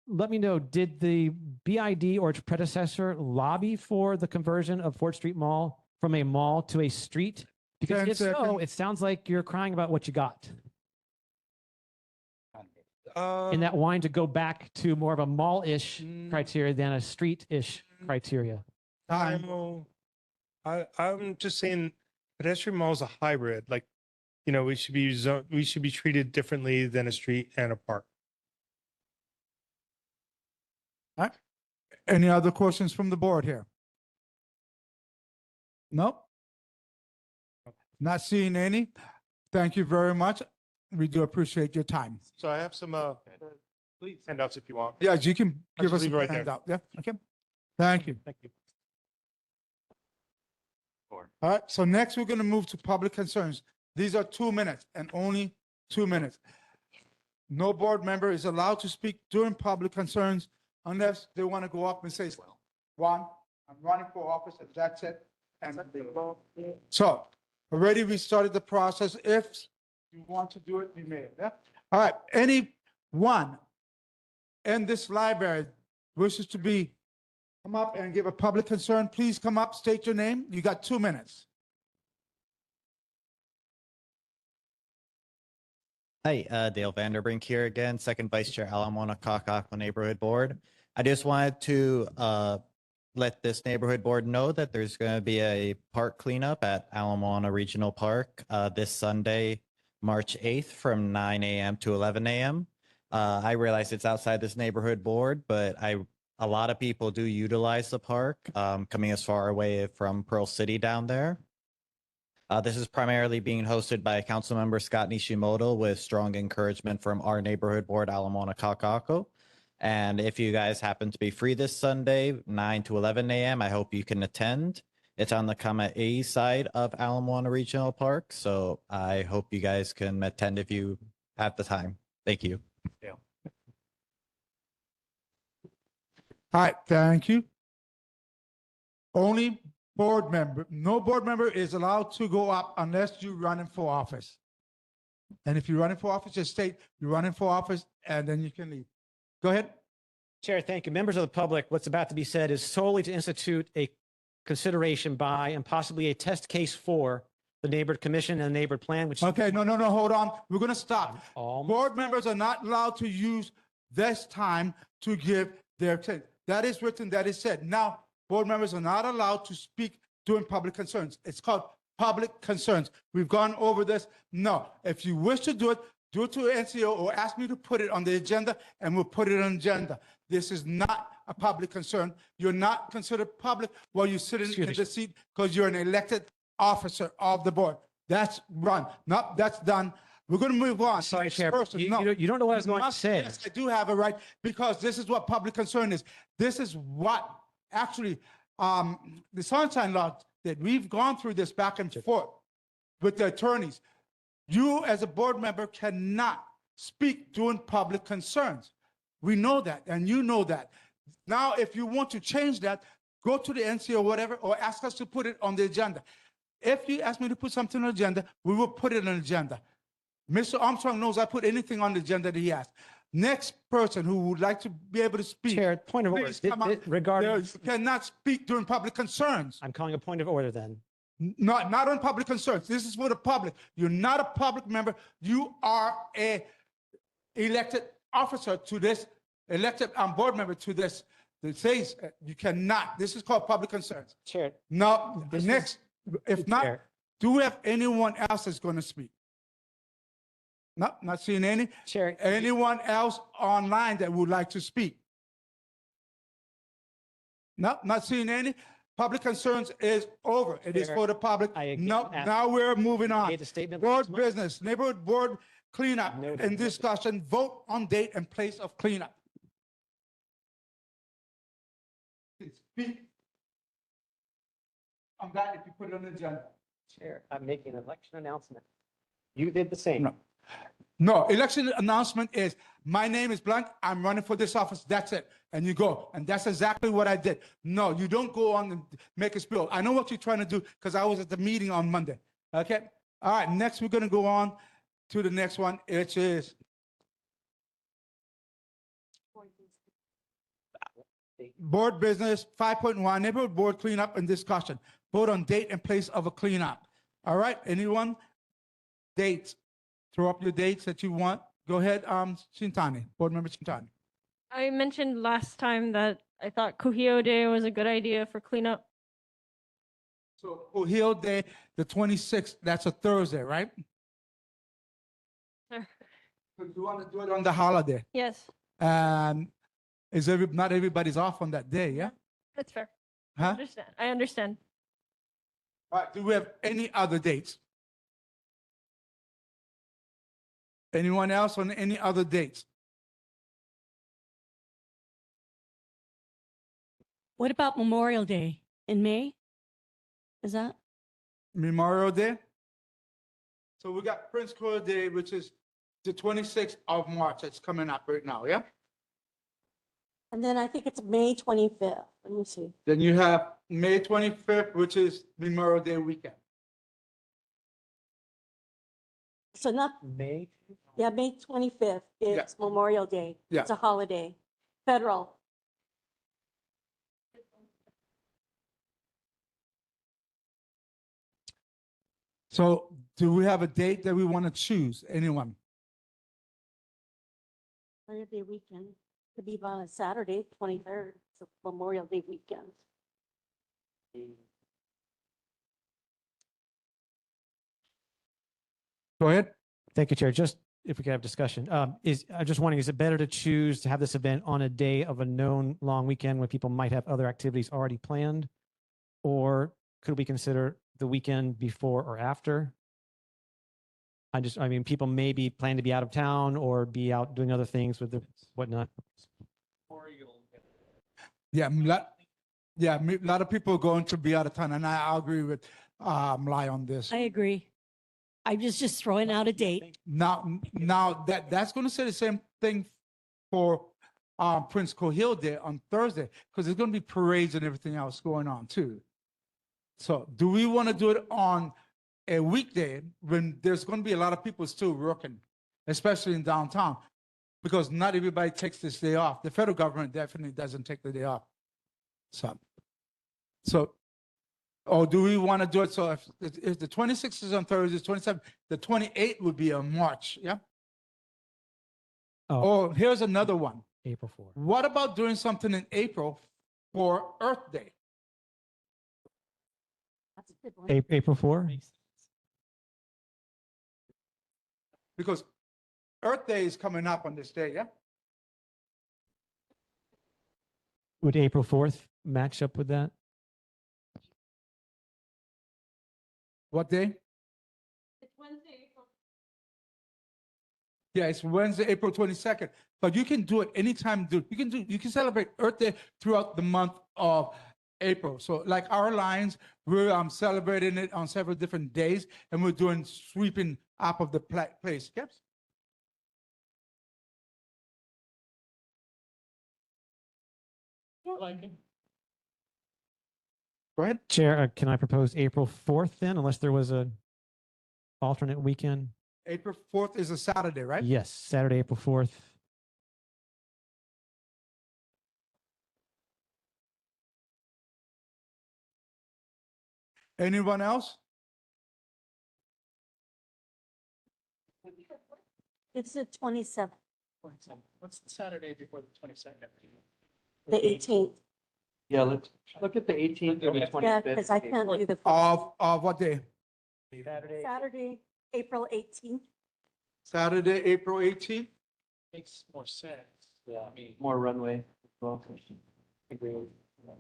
let me know, did the BID or its predecessor lobby for the conversion of Fort Street Mall from a mall to a street? Because 10 if so, seconds. it sounds like you're crying about what you got. And that wanting to go back to more of a mall-ish criteria than a street-ish criteria. No, I'm just saying pedestrian mall is a hybrid. Like, you know, we should be treated differently than a street and a park. All right. Any other questions from the board here? Nope. Not seeing any. Thank you very much. We do appreciate your time. So I have some handouts if you want. Yes, you can I'll give just us leave a it right there. handout. Yeah, okay. Thank you. Thank you. All right, so next we're going to move to public concerns. These are 2 minutes and only 2 minutes. No board member is allowed to speak during public concerns unless they want to go up and say, one, I'm running for office, and that's it. And so already we started the process. If you want to do it, you may. Yeah? All right, anyone in this library wishes to come up and give a public concern, please come up, state your name. You got 2 minutes. Hi, Dale Vanderbrink here again, second vice chair, Alamona Kakakwa Neighborhood Board. I just wanted to let this neighborhood board know that there's going to be a park cleanup at Alamona Regional Park this Sunday, March 8th from 9 a.m. to 11 a.m. I realize it's outside this neighborhood board, but a lot of people do utilize the park, coming as far away from Pearl City down there. This is primarily being hosted by Councilmember Scott Nishimoto with strong encouragement from our neighborhood board, Alamona Kakako. And if you guys happen to be free this Sunday, 9 to 11 a.m., I hope you can attend. It's on the Kama'i side of Alamona Regional Park. So I hope you guys can attend if you have the time. Thank you. All right, thank you. Only board member, no board member is allowed to go up unless you're running for office. And if you're running for office, just state you're running for office and then you can leave. Go ahead. Chair, thank you. Members of the public, what's about to be said is solely to institute a consideration by and possibly a test case for the neighborhood commission and the neighborhood plan, which. Okay, no, hold on. We're going to stop. Board members are not allowed to use this time to give their, that is written, that is said. Now, board members are not allowed to speak during public concerns. It's called public concerns. We've gone over this. No, if you wish to do it to NCO or ask me to put it on the agenda and we'll put it on the agenda. This is not a public concern. You're not considered public while you're sitting in the seat because you're an elected officer of the board. That's run. No, that's done. We're going to move on. Sorry, Next Chair. person. You No. don't know what I was going to Must- say. Yes, I do have a right because this is what public concern is. This is what actually the Sunshine Law that we've gone through this back and forth with the attorneys. You as a board member cannot speak during public concerns. We know that, and you know that. Now, if you want to change that, go to the NC or whatever, or ask us to put it on the agenda. If you ask me to put something on the agenda, we will put it on the agenda. Mr. Armstrong knows I put anything on the agenda that he has. Next person who would like to be able to speak. Chair, point of order. please come up. Regarding, You cannot speak during public concerns. I'm calling a point of order then. Not on public concerns. This is for the public. You're not a public member. You are a elected officer to this, elected board member to this. It says you cannot. This is called public concerns. Chair. No, next, if not, Chair. do we have anyone else that's going to speak? No, not seeing any. Chair. Anyone else online that would like to speak? No, not seeing any. Public concerns is over. It is Chair, for the public. No, now we're moving on. Made the statement Board last month. business, neighborhood board cleanup Noted. and discussion, vote on date and place of cleanup. Speak. I'm glad if you put it on the agenda. Chair, I'm making an election announcement. You did the same. No, election announcement is, my name is blank, I'm running for this office, that's it. And you go. And that's exactly what I did. No, you don't go on and make a spill. I know what you're trying to do because I was at the meeting on Monday. Okay? All right, next we're going to go on to the next one, which is board business 5.1, neighborhood board cleanup and discussion. Vote on date and place of a cleanup. All right, anyone? Dates. Throw up your dates that you want. Go ahead, Chintani, board member Chintani. I mentioned last time that I thought Kuhio Day was a good idea for cleanup. So Hill Day, the 26th, that's a Thursday, right? Sure. So you want to do it on the holiday? Yes, And not everybody's off on that day, yeah? that's fair. Huh? I understand. All right, do we have any other dates? Anyone else on any other dates? What about Memorial Day in May? Is that? Memorial Day? So we got Prince Court Day, which is the 26th of March. It's coming up right now, yeah? And then I think it's May 25th. Let me see. Then you have May 25th, which is Memorial Day weekend. So not, May. yeah, May 25th is Yeah. Memorial Day. Yeah. It's a holiday, federal. So do we have a date that we want to choose? Anyone? Memorial Day weekend. Could be on a Saturday, 23rd. It's a Memorial Day weekend. Go ahead. Thank you, Chair. Just if we could have discussion, I'm just wondering, is it better to choose to have this event on a day of a known long weekend when people might have other activities already planned? Or could we consider the weekend before or after? I mean, people may be planning to be out of town or be out doing other things with the whatnot. Yeah, a lot of people are going to be out of town, and I agree with Lai on this. I agree. I was just throwing out a date. Now that's going to say the same thing for Prince Cohill Day on Thursday, because there's going to be parades and everything else going on too. So do we want to do it on a weekday when there's going to be a lot of people still working, especially in downtown, because not everybody takes this day off. The federal government definitely doesn't take the day off. So, or do we want to do it? So if the 26th is on Thursday, 27th, the 28th would be on March. Yeah. Oh, here's another one. April 4th. What about doing something in April for Earth Day? That's a good one. April 4? Because Earth Day is coming up on this day, yeah? Would April 4th match up with that? What day? It's Wednesday, April. Yeah, it's Wednesday, April 22nd. But you can do it anytime. You can celebrate Earth Day throughout the month of April. So like our Lions, we're celebrating it on several different days, and we're doing sweeping up of the place. Yep. Go ahead. Chair, can I propose April 4th then, unless there was a alternate weekend? April 4th is a Saturday, right? Yes, Saturday, April 4th. Anyone else? It's the 27th, What's the Saturday before the 22nd? the 18th. Yeah, let's look at the 18th or the 25th. Yeah, because I can't do the Of what day? Saturday, April 18th. Saturday, April 18th? Makes more sense. Yeah, more runway. Well, agree. Let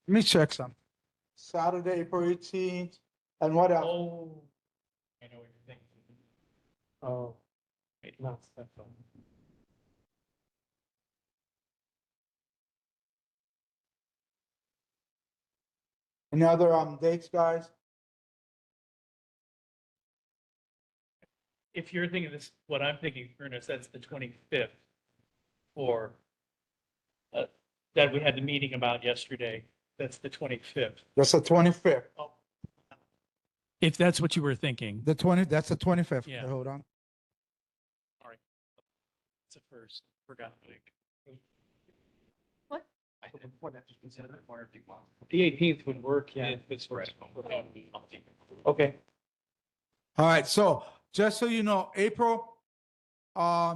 me check some. Saturday, April 18th. And what else? Oh, I know what you're thinking. Oh, Wait, no. Any other dates, guys? If you're thinking this, what I'm thinking, Ernest, that's the 25th or that we had the meeting about yesterday. That's the 25th. That's the 25th. If that's what you were thinking. That's the 25th. Yeah. Okay, hold on. Sorry. It's a first. Forgot. What? The 18th would work if it's right. Okay. All right, so just so you know,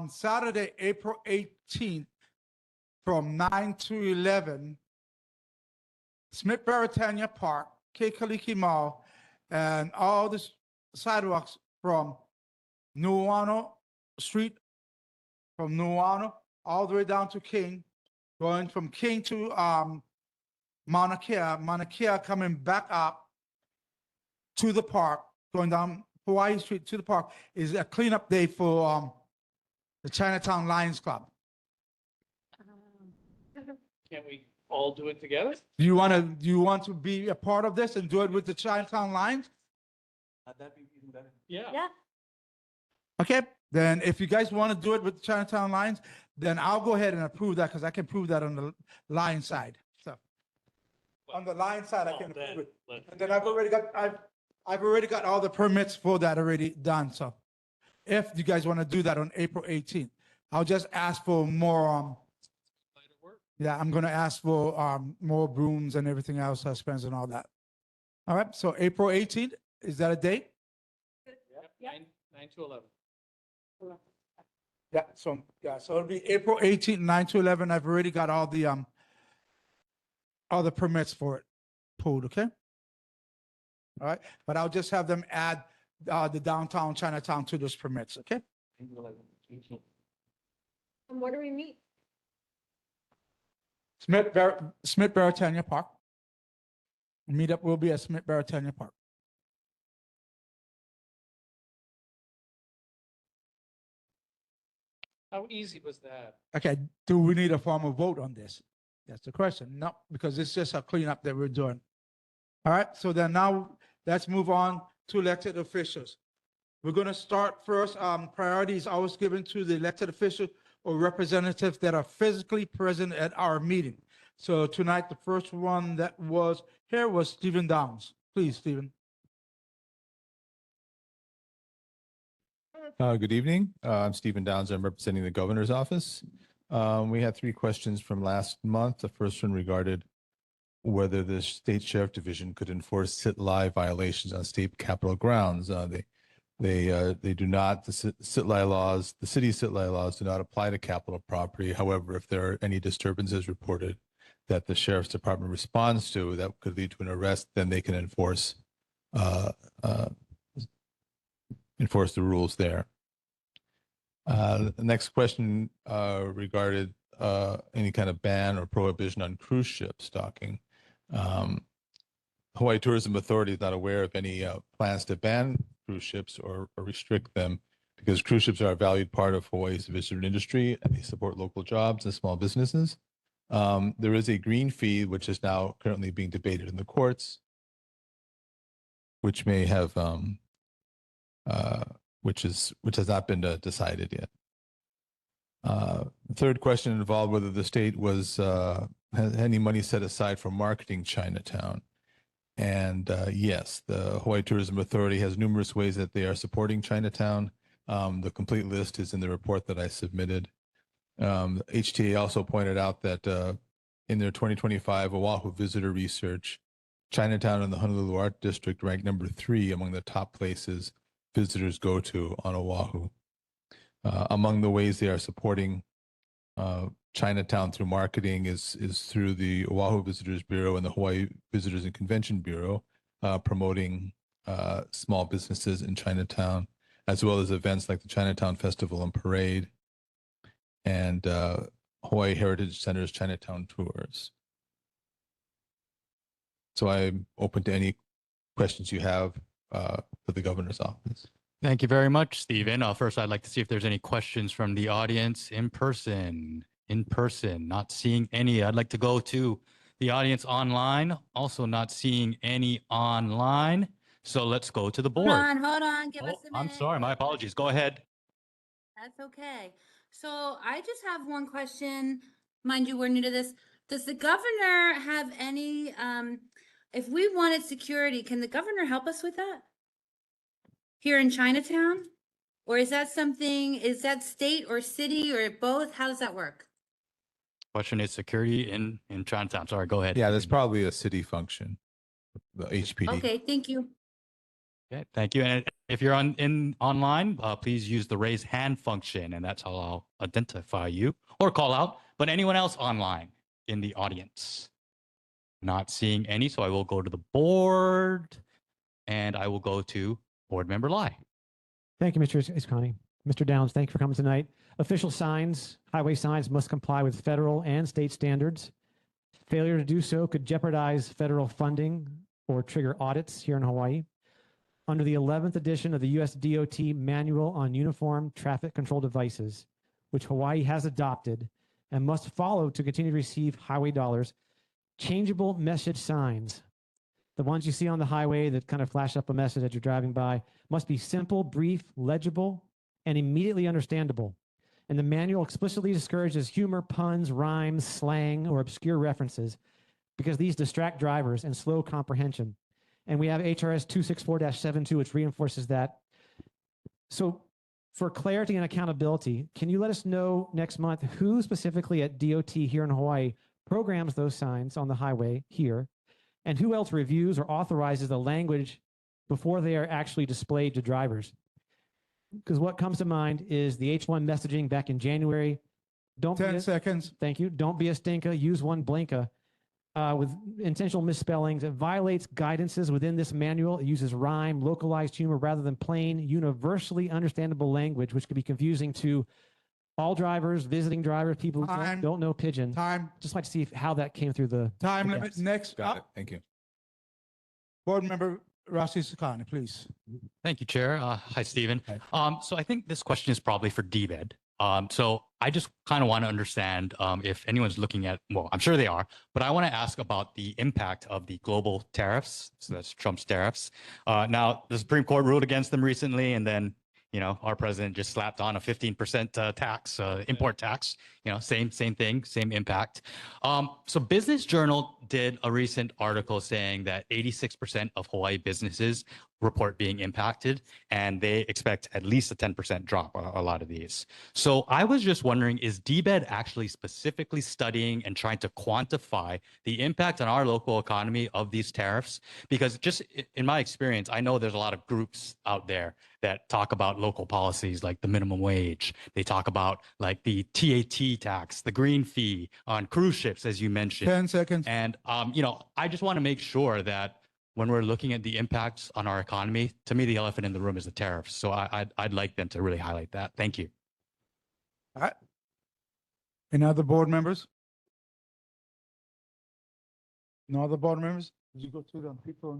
Saturday, April 18th, from 9 to 11, Smith Baratania Park, Kekaliki Mall, and all the sidewalks from Nuuanu Street, from Nuuanu all the way down to King, going from King to Mauna Kea coming back up to the park, going down Hawaii Street to the park, is a cleanup day for the Chinatown Lions Club. Can't we all do it together? Do you want to be a part of this and do it with the Chinatown Lions? That'd be even better. Yeah. Yeah. Okay, then if you guys want to do it with the Chinatown Lions, then I'll go ahead and approve that because I can prove that on the Lion side. So on the Lion side, I can approve it. And then I've already got all the permits for that already done. So if you guys want to do that on April 18th, I'll just ask for more. Yeah, I'm going to ask for more brooms and everything else, suspends and all that. All right, so April 18th, is that a date? Yeah. 9 to 11. Yeah, so it'll be April 18th, 9 to 11. I've already got all the permits for it pulled, okay? All right, but I'll just have them add the downtown Chinatown to those permits, okay? And where do we meet? Smith Baratania Park. Meetup will be at Smith Baratania Park. How easy was that? Okay, do we need a formal vote on this? That's the question. No, because it's just a cleanup that we're doing. All right, so then now let's move on to elected officials. We're going to start first. Priorities always given to the elected official or representatives that are physically present at our meeting. So tonight, the first one that was here was Stephen Downs. Please, Stephen. Good evening. I'm Stephen Downs. I'm representing the governor's office. We had 3 questions from last month. The first one regarded whether the state sheriff division could enforce sit-lie violations on state capitol grounds. They do not. The sit-lie laws, the city's sit-lie laws, do not apply to capitol property. However, if there are any disturbances reported that the sheriff's department responds to that could lead to an arrest, then they can enforce the rules there. The next question regarded any kind of ban or prohibition on cruise ships docking. Hawaii Tourism Authority is not aware of any plans to ban cruise ships or restrict them because cruise ships are a valued part of Hawaii's visitor industry and they support local jobs and small businesses. There is a green fee, which is now currently being debated in the courts, which may have which has not been decided yet. The third question involved whether the state was has any money set aside for marketing Chinatown. And yes, the Hawaii Tourism Authority has numerous ways that they are supporting Chinatown. The complete list is in the report that I submitted. HTA also pointed out that in their 2025 Oahu visitor research, Chinatown and the Honolulu Art District ranked number 3 among the top places visitors go to on Oahu. Among the ways they are supporting Chinatown through marketing is through the Oahu Visitors Bureau and the Hawaii Visitors and Convention Bureau, promoting small businesses in Chinatown, as well as events like the Chinatown Festival and Parade and Hawaii Heritage Center's Chinatown Tours. So I'm open to any questions you have for the governor's office. Thank you very much, Stephen. First, I'd like to see if there's any questions from the audience in person. Not seeing any. I'd like to go to the audience online. Also not seeing any online. So let's go to the board. Hold on, give us a minute. I'm sorry, my apologies. Go ahead. That's okay. So I just have one question. Mind you, we're new to this. Does the governor have any, if we wanted security, can the governor help us with that? Here in Chinatown? Or is that something, is that state or city or both? How does that work? Question is security in Chinatown. Sorry, go ahead. Yeah, that's probably a city function, the HPD. Okay, thank you. Okay, thank you. And if you're online, please use the raise hand function, and that's how I'll identify you or call out. But anyone else online in the audience? Not seeing any, so I will go to the board, and I will go to Board Member Lai. Thank you, Mr. Iscani. Mr. Downs, thank you for coming tonight. Official signs, highway signs must comply with federal and state standards. Failure to do so could jeopardize federal funding or trigger audits here in Hawaii. Under the 11th edition of the US DOT Manual on Uniform Traffic Control Devices, which Hawaii has adopted and must follow to continue to receive highway dollars, changeable message signs, the ones you see on the highway that kind of flash up a message as you're driving by, must be simple, brief, legible, and immediately understandable. And the manual explicitly discourages humor, puns, rhymes, slang, or obscure references because these distract drivers and slow comprehension. And we have HRS 264-72, which reinforces that. So for clarity and accountability, can you let us know next month who specifically at DOT here in Hawaii programs those signs on the highway here, and who else reviews or authorizes the language before they are actually displayed to drivers? Because what comes to mind is the H1 messaging back in January. 10 seconds. Thank you. Don't be a stinker. Use one blinker. With intentional misspellings. It violates guidances within this manual. It uses rhyme, localized humor, rather than plain, universally understandable language, which could be confusing to all drivers, visiting drivers, people who don't know Pidgin. Time. Just like to see how that came through the Time the limit. gaps. Next Got it. up, Thank you. Board Member Rossi Sakani, please. Thank you, Chair. Hi, Stephen. So I think this question is probably for DVED. So I just kind of want to understand if anyone's looking at, well, I'm sure they are, but I want to ask about the impact of the global tariffs. So that's Trump's tariffs. Now, the Supreme Court ruled against them recently, and then, you know, our president just slapped on a 15% tax, import tax, you know, same thing, same impact. So Business Journal did a recent article saying that 86% of Hawaii businesses report being impacted, and they expect at least a 10% drop on a lot of these. So I was just wondering, is DBED actually specifically studying and trying to quantify the impact on our local economy of these tariffs? Because just in my experience, I know there's a lot of groups out there that talk about local policies like the minimum wage. They talk about like the TAT tax, the green fee on cruise ships, as you mentioned. 10 seconds. And, you know, I just want to make sure that when we're looking at the impacts on our economy, to me, the elephant in the room is the tariffs. So I'd like them to really highlight that. Thank you. All right. Any other board members? No other board members? Did you go through the people?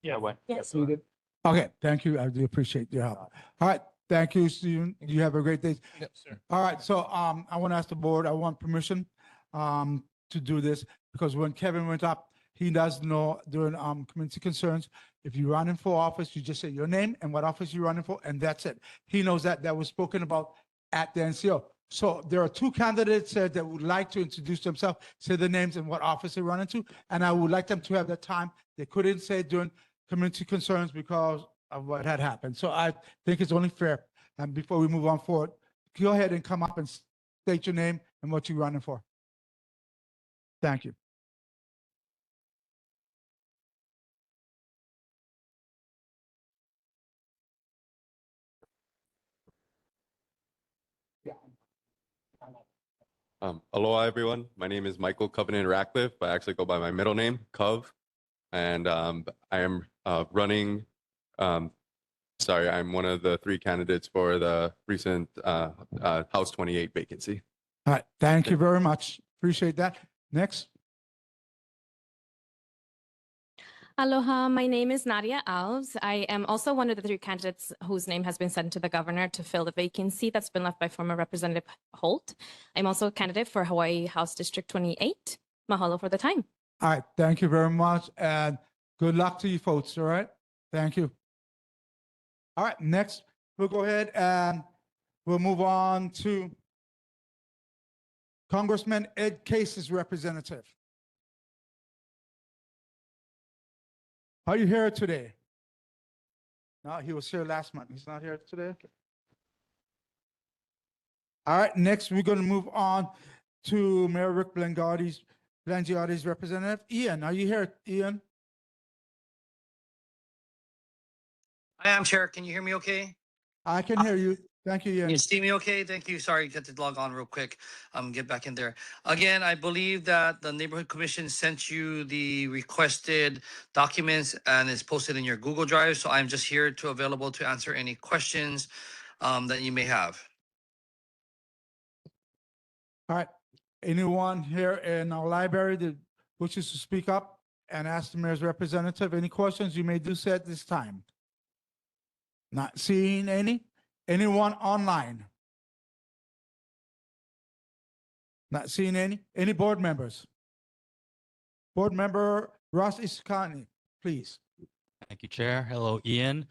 Yeah, I went. Yes. You did? Okay, thank you. I do appreciate your help. All right, thank you, Stephen. You have a great day. Yep, sir. All right, so I want to ask the board, I want permission to do this because when Kevin went up, he does know during community concerns, if you're running for office, you just say your name and what office you're running for, and that's it. He knows that was spoken about at the NCO. So there are two candidates that would like to introduce themselves, say their names and what office they run into. And I would like them to have that time. They couldn't say it during community concerns because of what had happened. So I think it's only fair. And before we move on forward, go ahead and come up and state your name and what you're running for. Thank you. Aloha, everyone. My name is Michael Covenant Ratcliffe. I actually go by my middle name, Cov. And I am running, I'm one of the three candidates for the recent House 28 vacancy. All right. Thank you very much. Appreciate that. Next. Aloha, my name is Nadia Alves. I am also one of the three candidates whose name has been sent to the governor to fill the vacancy that's been left by former Representative Holt. I'm also a candidate for Hawaii House District 28. Mahalo for the time. All right. Thank you very much. And good luck to you folks. All right. Thank you. All right. Next, we'll go ahead and we'll move on to Congressman Ed Case's representative. Are you here today? No, he was here last month. He's not here today. All right, next we're going to move on to Mayor Rick Blangiardi's representative. Ian, are you here, Ian? I am, Chair. Can you hear me okay? I can hear you. Thank you, Ian. Can you see me okay? Thank you. Sorry, get to log on real quick. Get back in there. Again, I believe that the Neighborhood Commission sent you the requested documents and it's posted in your Google Drive. So I'm just here to available to answer any questions that you may have. All right. Anyone here in our library that wishes to speak up and ask the mayor's representative any questions, you may do so at this time. Not seeing any. Anyone online? Not seeing any. Any board members? Board member Ross Isakani, please. Thank you, Chair. Hello, Ian.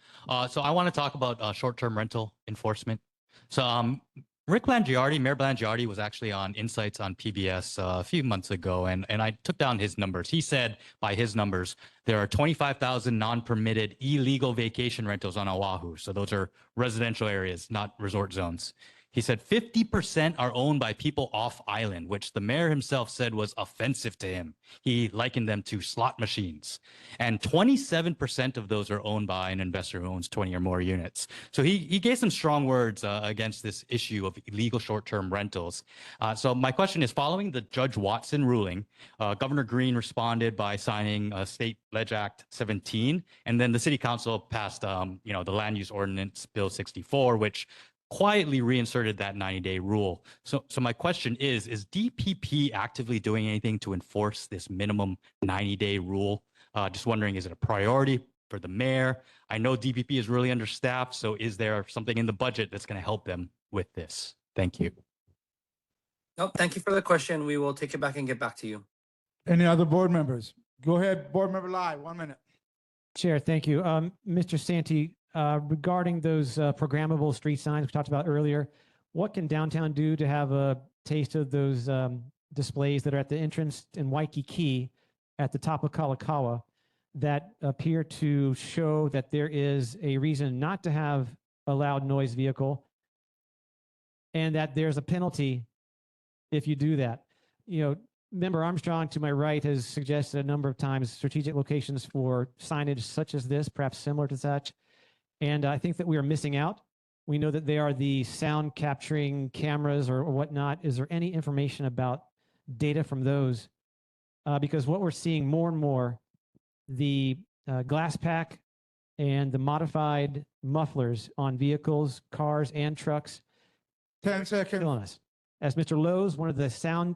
So I want to talk about short-term rental enforcement. So Mayor Blangiardi was actually on Insights on PBS a few months ago, and I took down his numbers. He said, by his numbers, there are 25,000 non-permitted illegal vacation rentals on Oahu. So those are residential areas, not resort zones. He said 50% are owned by people off island, which the mayor himself said was offensive to him. He likened them to slot machines. And 27% of those are owned by an investor who owns 20 or more units. So he gave some strong words against this issue of illegal short-term rentals. So my question is, following the Judge Watson ruling, Governor Green responded by signing State Ledge Act 17, and then the city council passed the Land Use Ordinance Bill 64, which quietly reinserted that 90-day rule. So my question is DPP actively doing anything to enforce this minimum 90-day rule? Just wondering, is it a priority for the mayor? I know DPP is really understaffed, so is there something in the budget that's going to help them with this? Thank you. No, thank you for the question. We will take it back and get back to you. Any other board members? Go ahead, board member Lai, 1 minute. Chair, thank you. Mr. Santee, regarding those programmable street signs we talked about earlier, what can downtown do to have a taste of those displays that are at the entrance in Waikiki at the top of Kalakaua that appear to show that there is a reason not to have a loud noise vehicle and that there's a penalty if you do that? Member Armstrong to my right has suggested a number of times strategic locations for signage such as this, perhaps similar to such. And I think that we are missing out. We know that they are the sound capturing cameras or whatnot. Is there any information about data from those? Because what we're seeing more and more, the glass pack and the modified mufflers on vehicles, cars, and trucks. 10 seconds. Killing us. As Mr. Lowe's, one of the sound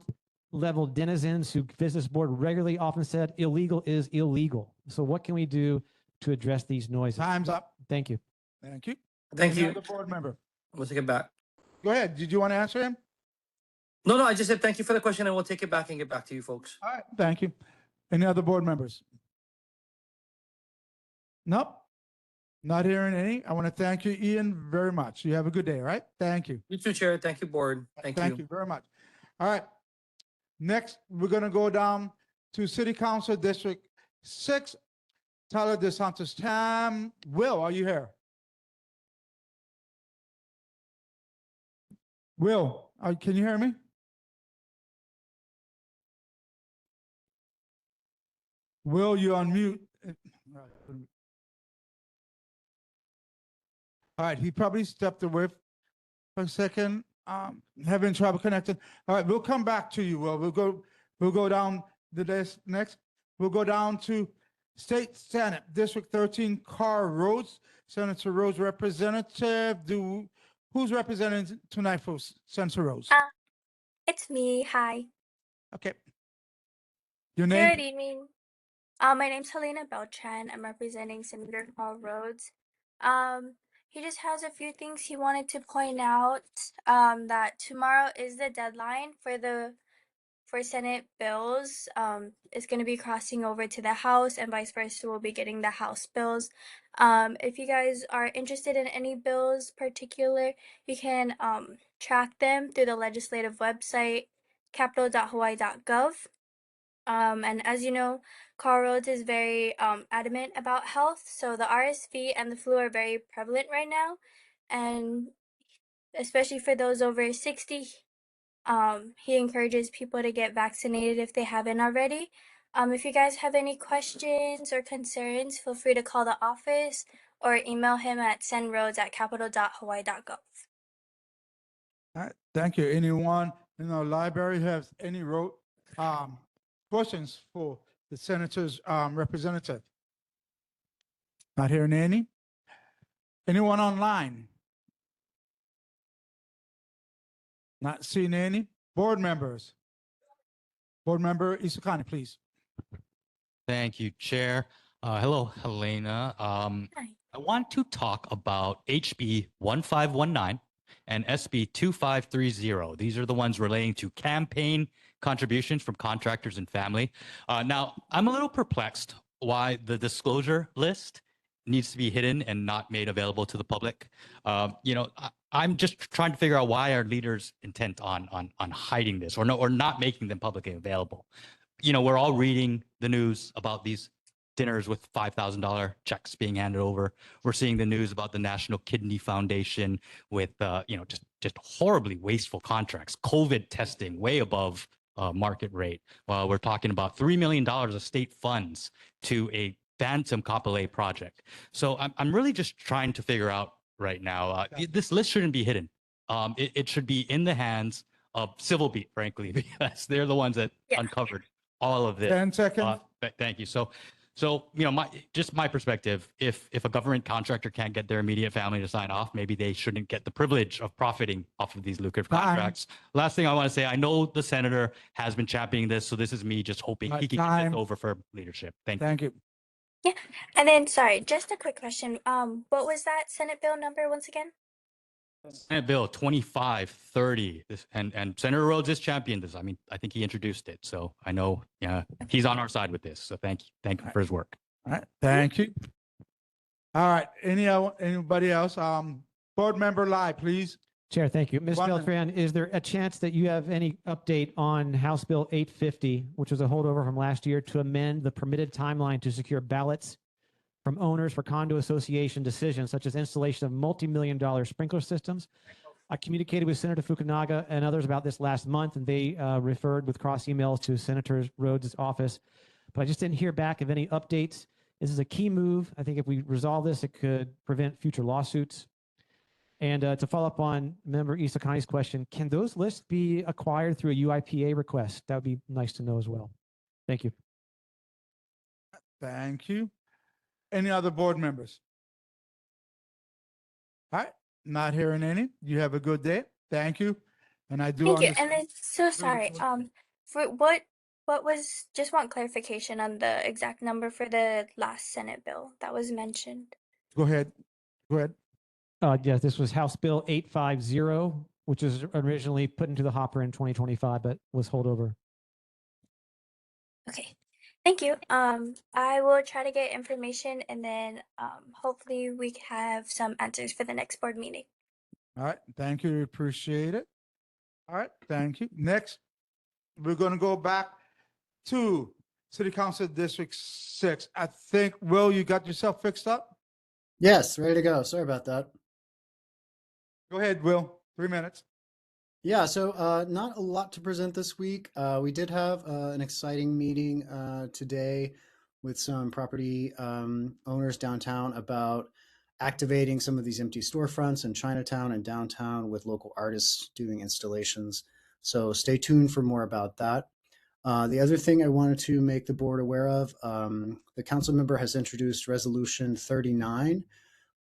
level denizens who visits board regularly, often said, illegal is illegal. So what can we do to address these noises? Time's up. Thank you. Thank you. Thank you. Another board member. We'll take it back. Go ahead. Did you want to answer him? No, I just said thank you for the question and we'll take it back and get back to you folks. All right. Thank you. Any other board members? Nope. Not hearing any. I want to thank you, Ian, very much. You have a good day, all right? Thank you. You too, Chair. Thank you, Board. Thank you very much. All right. Next, we're going to go down to City Council District 6. Tyler DeSantis Tam. Will, are you here? Will, can you hear me? Will, you on mute? All right, he probably stepped away for a second. Having trouble connecting. All right, we'll come back to you. Will, we'll go down the list next. We'll go down to State Senate District 13 Carr Rhodes. Senator Rhodes representative. Who's representing tonight for Senator Rhodes? It's me. Hi. Okay. Your name? Good evening. My name's Helena Beltran. I'm representing Senator Carl Rhodes. He just has a few things he wanted to point out. That tomorrow is the deadline for Senate bills. It's going to be crossing over to the House, and vice versa. We'll be getting the House bills. If you guys are interested in any bills particular, you can track them through the legislative website, capitol.hawaii.gov. And as you know, Carl Rhodes is very adamant about health. So the RSV and the flu are very prevalent right now. And especially for those over 60, he encourages people to get vaccinated if they haven't already. If you guys have any questions or concerns, feel free to call the office or email him at sendroads@capitol.hawaii.gov. All right, thank you. Anyone in the library has any questions for the senator's representative? Not hearing any. Anyone online? Not seeing any. Board members. Board member Isakani, please. Thank you, Chair. Hello, Helena. I want to talk about HB 1519 and SB 2530. These are the ones relating to campaign contributions from contractors and family. Now, I'm a little perplexed why the disclosure list needs to be hidden and not made available to the public. I'm just trying to figure out why our leaders intent on hiding this or not making them publicly available. We're all reading the news about these dinners with $5,000 checks being handed over. We're seeing the news about the National Kidney Foundation with, just horribly wasteful contracts, COVID testing way above market rate. We're talking about $3 million of state funds to a phantom Kapolei project. So I'm really just trying to figure out right now, this list shouldn't be hidden. It should be in the hands of Civil Beat, frankly, because they're the ones that uncovered all of this. 10 seconds. Thank you. So my perspective, if a government contractor can't get their immediate family to sign off, maybe they shouldn't get the privilege of profiting off of these lucrative contracts. Last thing I want to say, I know the senator has been championing this, so this is me just hoping he can get this over for leadership. Thank you. Yeah. And then, sorry, just a quick question. What was that Senate bill number once again? Senate Bill 2530, and Senator Rhodes is championed this. I mean, I think he introduced it, so I know he's on our side with this. So thank you for his work. All right, thank you. All right, anybody else? Board member Lai, please. Chair, thank you. Ms. 1 minute. Beltran, is there a chance that you have any update on House Bill 850, which was a holdover from last year, to amend the permitted timeline to secure ballots from owners for condo association decisions, such as installation of multi-million-dollar sprinkler systems? I communicated with Senator Fukunaga and others about this last month, and they referred with cross emails to Senator Rhodes' office, but I just didn't hear back of any updates. This is a key move. I think if we resolve this, it could prevent future lawsuits. And to follow up on Member Isakani's question, can those lists be acquired through a UIPA request? That would be nice to know as well. Thank you. Thank you. Any other board members? All right, not hearing any. You have a good day. Thank you. And I do Thank you. understand. And then, so sorry. For what was, just want clarification on the exact number for the last Senate bill that was mentioned. Go ahead. Go ahead. Yes, this was House Bill 850, which was originally put into the hopper in 2025, but was held over. Okay. Thank you. I will try to get information and then hopefully we have some answers for the next board meeting. All right, thank you, appreciate it. All right, thank you. Next, we're gonna go back to City Council District 6. I think, Will, you got yourself fixed up? Yes, ready to go. Sorry about that. Go ahead, Will, 3 minutes. Yeah, so not a lot to present this week. We did have an exciting meeting today with some property owners downtown about activating some of these empty storefronts in Chinatown and downtown with local artists doing installations. So stay tuned for more about that. The other thing I wanted to make the board aware of, the council member has introduced Resolution 39,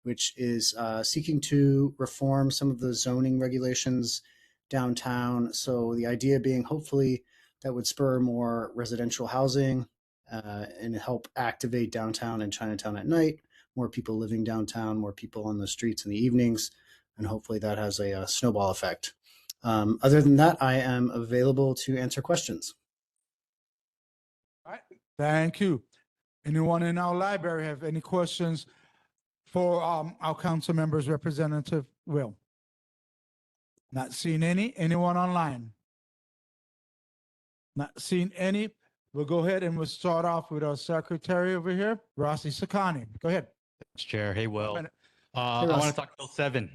which is seeking to reform some of the zoning regulations downtown. So the idea being hopefully that would spur more residential housing and help activate downtown and Chinatown at night, more people living downtown, more people on the streets in the evenings, and hopefully that has a snowball effect. Other than that, I am available to answer questions. All right, thank you. Anyone in our library have any questions for our council members representative Will? Not seeing any. Anyone online? Not seeing any. We'll go ahead and we'll start off with our secretary over here, Rossi Sakani. Go ahead. Chair. Hey, Will. minute. I want to talk Bill 7.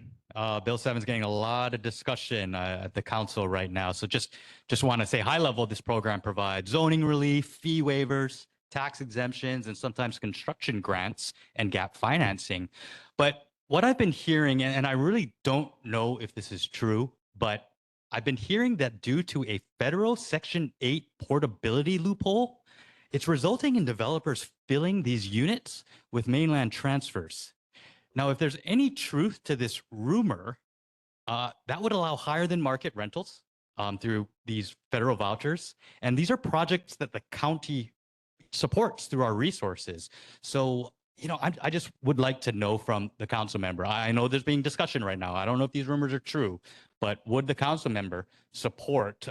Bill 7 is getting a lot of discussion at the council right now. So just want to say high level, this program provides zoning relief, fee waivers, tax exemptions, and sometimes construction grants and gap financing. But what I've been hearing, and I really don't know if this is true, but I've been hearing that due to a federal Section 8 portability loophole, it's resulting in developers filling these units with mainland transfers. Now, if there's any truth to this rumor, that would allow higher than market rentals through these federal vouchers. And these are projects that the county supports through our resources. So, I just would like to know from the council member. I know there's being discussion right now. I don't know if these rumors are true, but would the council member support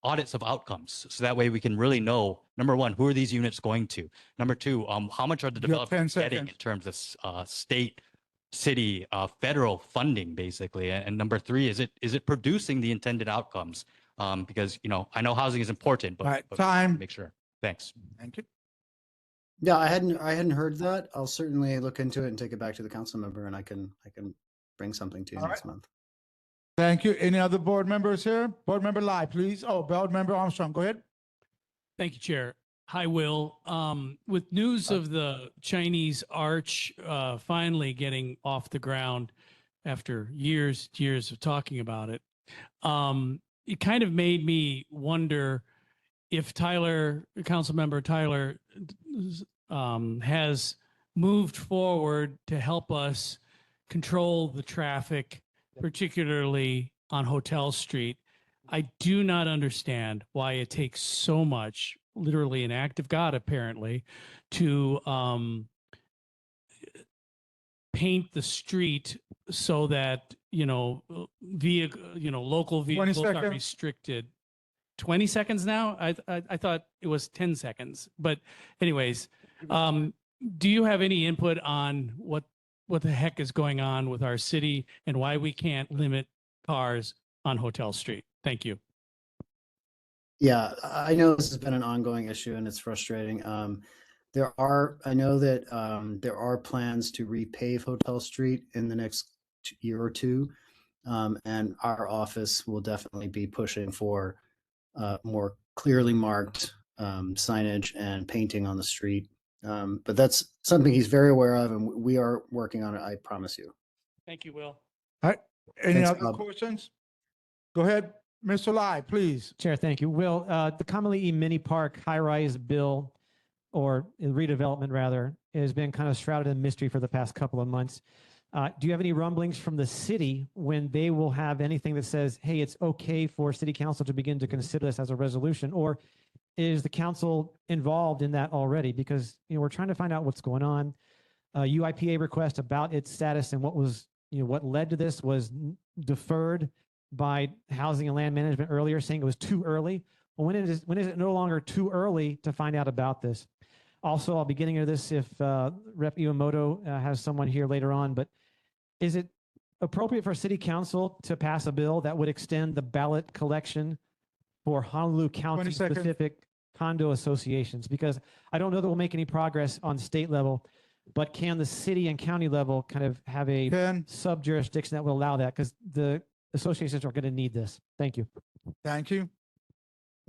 audits of outcomes, so that way we can really know, number one, who are these units going to? Number two, how much are the You have 10 developers getting seconds. in terms of state, city, federal funding, basically? And number three, is it producing the intended outcomes? Because I know housing is important, but, All right, but time. make sure. Thanks. Thank you. Yeah, I hadn't heard that. I'll certainly look into it and take it back to the council member, and I can bring something to you All next right. month. Thank you. Any other board members here? Board member Lai, please. Oh, board member Armstrong, go ahead. Thank you, Chair. Hi, Will. With news of the Chinese arch finally getting off the ground after years of talking about it, it kind of made me wonder if Councilmember Tyler, has moved forward to help us control the traffic, particularly on Hotel Street. I do not understand why it takes so much, literally an act of God, apparently, to paint the street so that local vehicles are seconds. restricted. 20 seconds now? I thought it was 10 seconds. But anyways, do you have any input on what the heck is going on with our city and why we can't limit cars on Hotel Street? Thank you. Yeah, I know this has been an ongoing issue and it's frustrating. I know that there are plans to repave Hotel Street in the next year or two. And our office will definitely be pushing for more clearly marked signage and painting on the street. But that's something he's very aware of, and we are working on it, I promise you. Thank you, Will. All right. Any Thanks, other Bob. questions? Go ahead, Mr. Lai, please. Chair, thank you. Will, the commonly E mini park high-rise bill, or redevelopment rather, has been kind of shrouded in mystery for the past couple of months. Do you have any rumblings from the city when they will have anything that says, hey, it's okay for city council to begin to consider this as a resolution? Or is the council involved in that already? Because we're trying to find out what's going on. UIPA request about its status and what led to this was deferred by Housing and Land Management earlier, saying it was too early. when is it no longer too early to find out about this? Also, I'll be getting into this if Rep. Iwamoto has someone here later on, but is it appropriate for City Council to pass a bill that would extend the ballot collection for Honolulu County 20 seconds. specific condo associations? Because I don't know that we'll make any progress on state level, but can the city and county level kind of have a sub jurisdiction that will allow that? Because the associations are going to need this. Thank you. Thank you.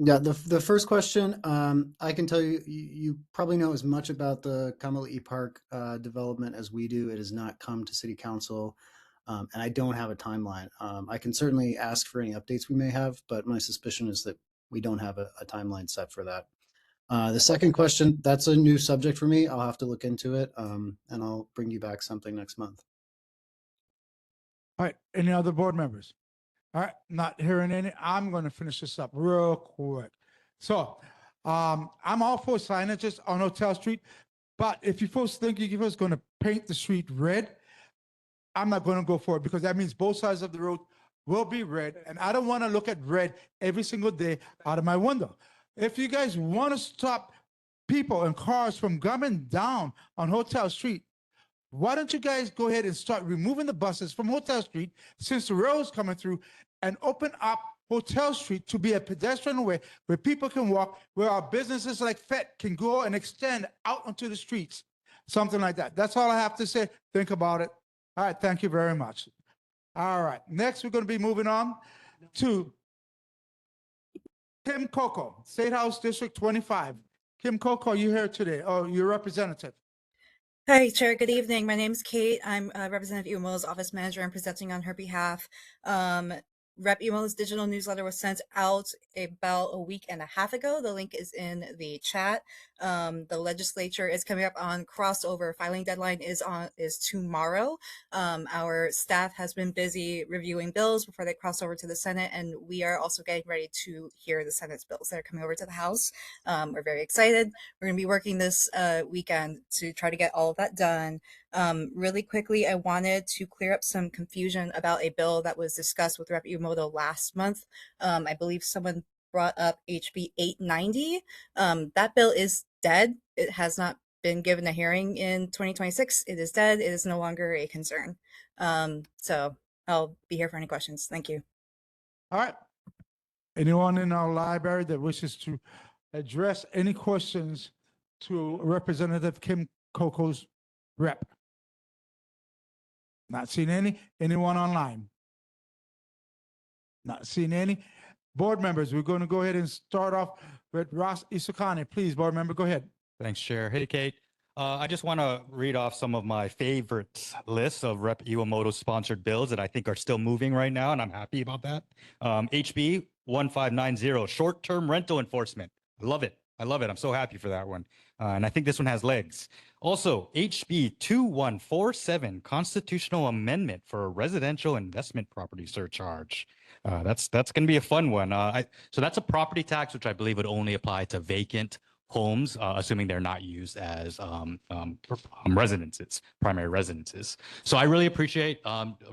Yeah, the first question, I can tell you, you probably know as much about the Kamali'i Park development as we do. It has not come to City Council, and I don't have a timeline. I can certainly ask for any updates we may have, but my suspicion is that we don't have a timeline set for that. The second question, that's a new subject for me. I'll have to look into it, and I'll bring you back something next month. All right. Any other board members? All right. Not hearing any. I'm going to finish this up real quick. So I'm all for signages on Hotel Street, but if you folks think you folks going to paint the street red, I'm not going to go for it because that means both sides of the road will be red, and I don't want to look at red every single day out of my window. If you guys want to stop people and cars from coming down on Hotel Street, why don't you guys go ahead and start removing the buses from Hotel Street since the road's coming through and open up Hotel Street to be a pedestrian way where people can walk, where our businesses like FET can go and extend out onto the streets, something like that. That's all I have to say. Think about it. All right. Thank you very much. All right. Next, we're going to be moving on to Kim Coco, State House District 25. Kim Coco, you here today? Oh, your representative. Hi, Chair. Good evening. My name's Kate. I'm Representative Iwamoto's office manager. I'm presenting on her behalf. Rep. Iwamoto's digital newsletter was sent out about a week and a half ago. The link is in the chat. The legislature is coming up on crossover. Filing deadline is tomorrow. Our staff has been busy reviewing bills before they cross over to the Senate, and we are also getting ready to hear the Senate's bills that are coming over to the House. We're very excited. We're going to be working this weekend to try to get all of that done. Really quickly, I wanted to clear up some confusion about a bill that was discussed with Rep. Iwamoto last month. I believe someone brought up HB 890. That bill is dead. It has not been given a hearing in 2026. It is dead. It is no longer a concern. So I'll be here for any questions. Thank you. All right. Anyone in our library that wishes to address any questions to Representative Kim Coco's rep? Not seeing any. Anyone online? Not seeing any. Board members, we're going to go ahead and start off with Ross Isokane. Please, board member, go ahead. Thanks, Chair. Hey, Kate. I just want to read off some of my favorites lists of Rep. Iwamoto sponsored bills that I think are still moving right now, and I'm happy about that. HB 1590, short-term rental enforcement. I love it. I love it. I'm so happy for that one. And I think this one has legs. Also, HB 2147, constitutional amendment for a residential investment property surcharge. That's going to be a fun one. So that's a property tax, which I believe would only apply to vacant homes, assuming they're not used as residences, primary residences. So I really appreciate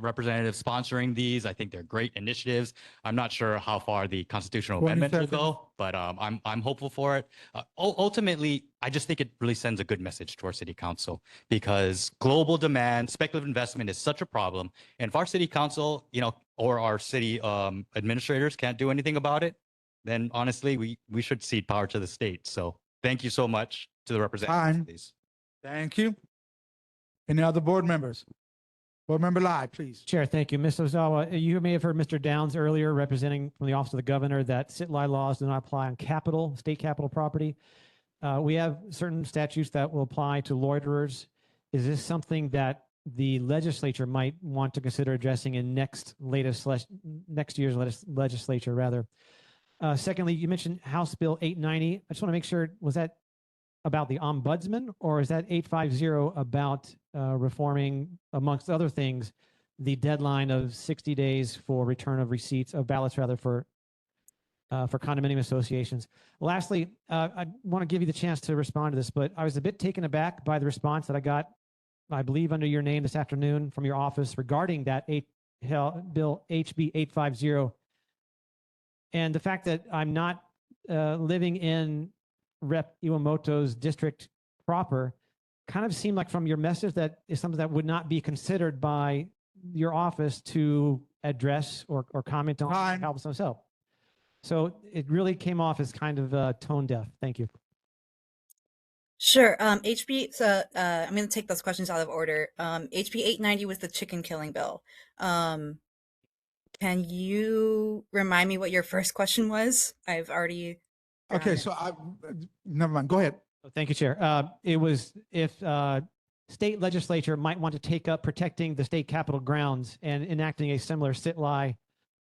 representatives sponsoring these. I think they're great initiatives. I'm not sure how far the constitutional amendment will go, but I'm hopeful for it. Ultimately, I just think it really sends a good message to our city council because global demand, speculative investment is such a problem. And if our city council, or our city administrators can't do anything about it, then honestly, we should cede power to the state. So thank you so much to the representatives. Thank you. Any other board members? Board member Lai, please. Chair, thank you. Ms. Ozawa, you may have heard Mr. Downs earlier representing from the Office of the Governor that sit-lie laws do not apply on state capital property. We have certain statutes that will apply to loiterers. Is this something that the legislature might want to consider addressing in next year's legislature rather? Secondly, you mentioned House Bill 890. I just want to make sure, was that about the ombudsman, or is that 850 about reforming, amongst other things, the deadline of 60 days for return of receipts of ballots rather for condominium associations? Lastly, I want to give you the chance to respond to this, but I was a bit taken aback by the response that I got, I believe under your name this afternoon from your office regarding that Bill HB 850. And the fact that I'm not living in Rep Iwamoto's district proper, kind of seemed like from your message that is something that would not be considered by your office to address or comment on Time. help themselves. So it really came off as kind of tone deaf. Thank you. Sure. HB, so I'm going to take those questions out of order. HB 890 was the chicken killing bill. Can you remind me what your first question was? I've already. Okay, so never mind. Go ahead. Thank you, Chair. It was if state legislature might want to take up protecting the state capitol grounds and enacting a similar sit-lie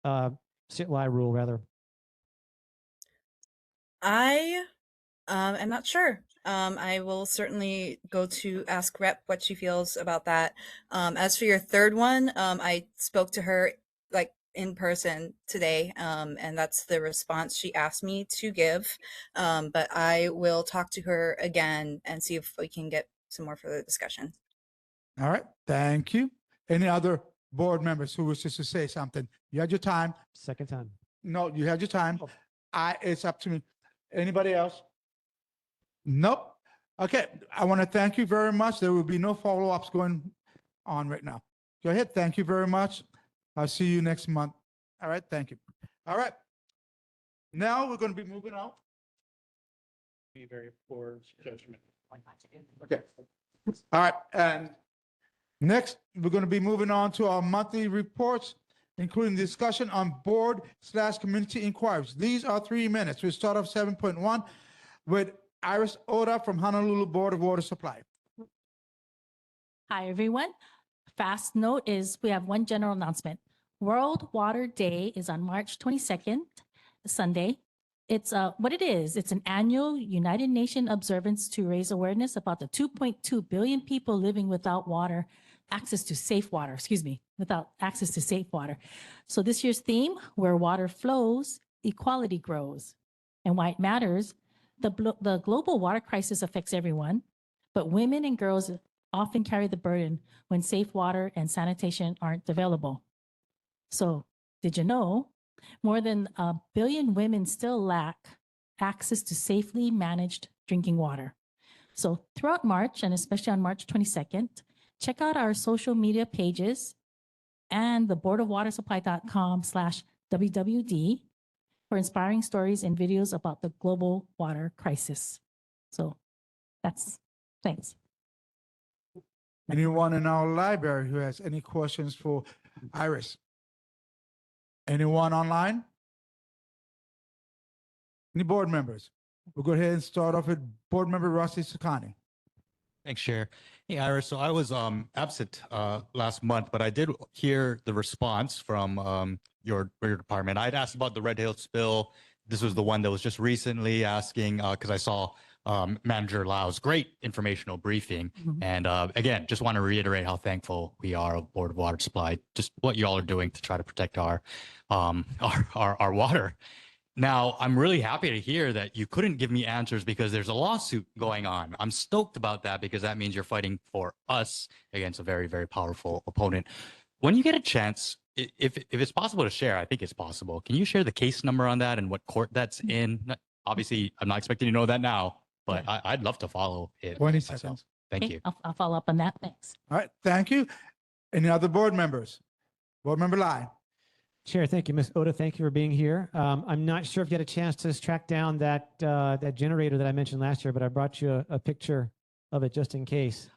rule, rather. I am not sure. I will certainly go to ask Rep what she feels about that. As for your third one, I spoke to her like in person today, and that's the response she asked me to give. But I will talk to her again and see if we can get some more further discussion. All right. Thank you. Any other board members who wishes to say something? You had your time. Second time. No, you had your time. It's up to me. Anybody else? Nope. Okay. I want to thank you very much. There will be no follow-ups going on right now. Go ahead. Thank you very much. I'll see you next month. All right. Thank you. All right. Now we're going to be moving on. Be very poor judgment. Okay. All right. And next, we're going to be moving on to our monthly reports, including discussion on board/community inquiries. These are 3 minutes. We'll start off 7.1 with Iris Oda from Honolulu Board of Water Supply. Hi, everyone. Fast note is we have one general announcement. World Water Day is on March 22nd, Sunday. It's what it is. It's an annual United Nations observance to raise awareness about the 2.2 billion people living without water, without access to safe water. So this year's theme, where water flows, equality grows. And why it matters, the global water crisis affects everyone, but women and girls often carry the burden when safe water and sanitation aren't available. So did you know more than 1 billion women still lack access to safely managed drinking water? So throughout March, and especially on March 22nd, check out our social media pages and the boardofwatersupply.com/WWD for inspiring stories and videos about the global water crisis. So thanks. Anyone in our library who has any questions for Iris? Anyone online? Any board members? We'll go ahead and start off with board member Rossi Sakani. Thanks, Chair. Hey, Iris. So I was absent last month, but I did hear the response from your department. I'd asked about the Red Hill spill. This was the one that was just recently asking because I saw Manager Lau's great informational briefing. And again, just want to reiterate how thankful we are of Board of Water Supply, just what you all are doing to try to protect our water. Now, I'm really happy to hear that you couldn't give me answers because there's a lawsuit going on. I'm stoked about that because that means you're fighting for us against a very, very powerful opponent. When you get a chance, if it's possible to share, I think it's possible. Can you share the case number on that and what court that's in? Obviously, I'm not expecting you to know that now, but I'd love to follow it. 20 seconds. Thank Okay, you. I'll follow up on that. Thanks. All right. Thank you. Any other board members? Board member Lai. Chair, thank you. Ms. Oda, thank you for being here. I'm not sure if you had a chance to track down that generator that I mentioned last year, but I brought you a picture of it just in case.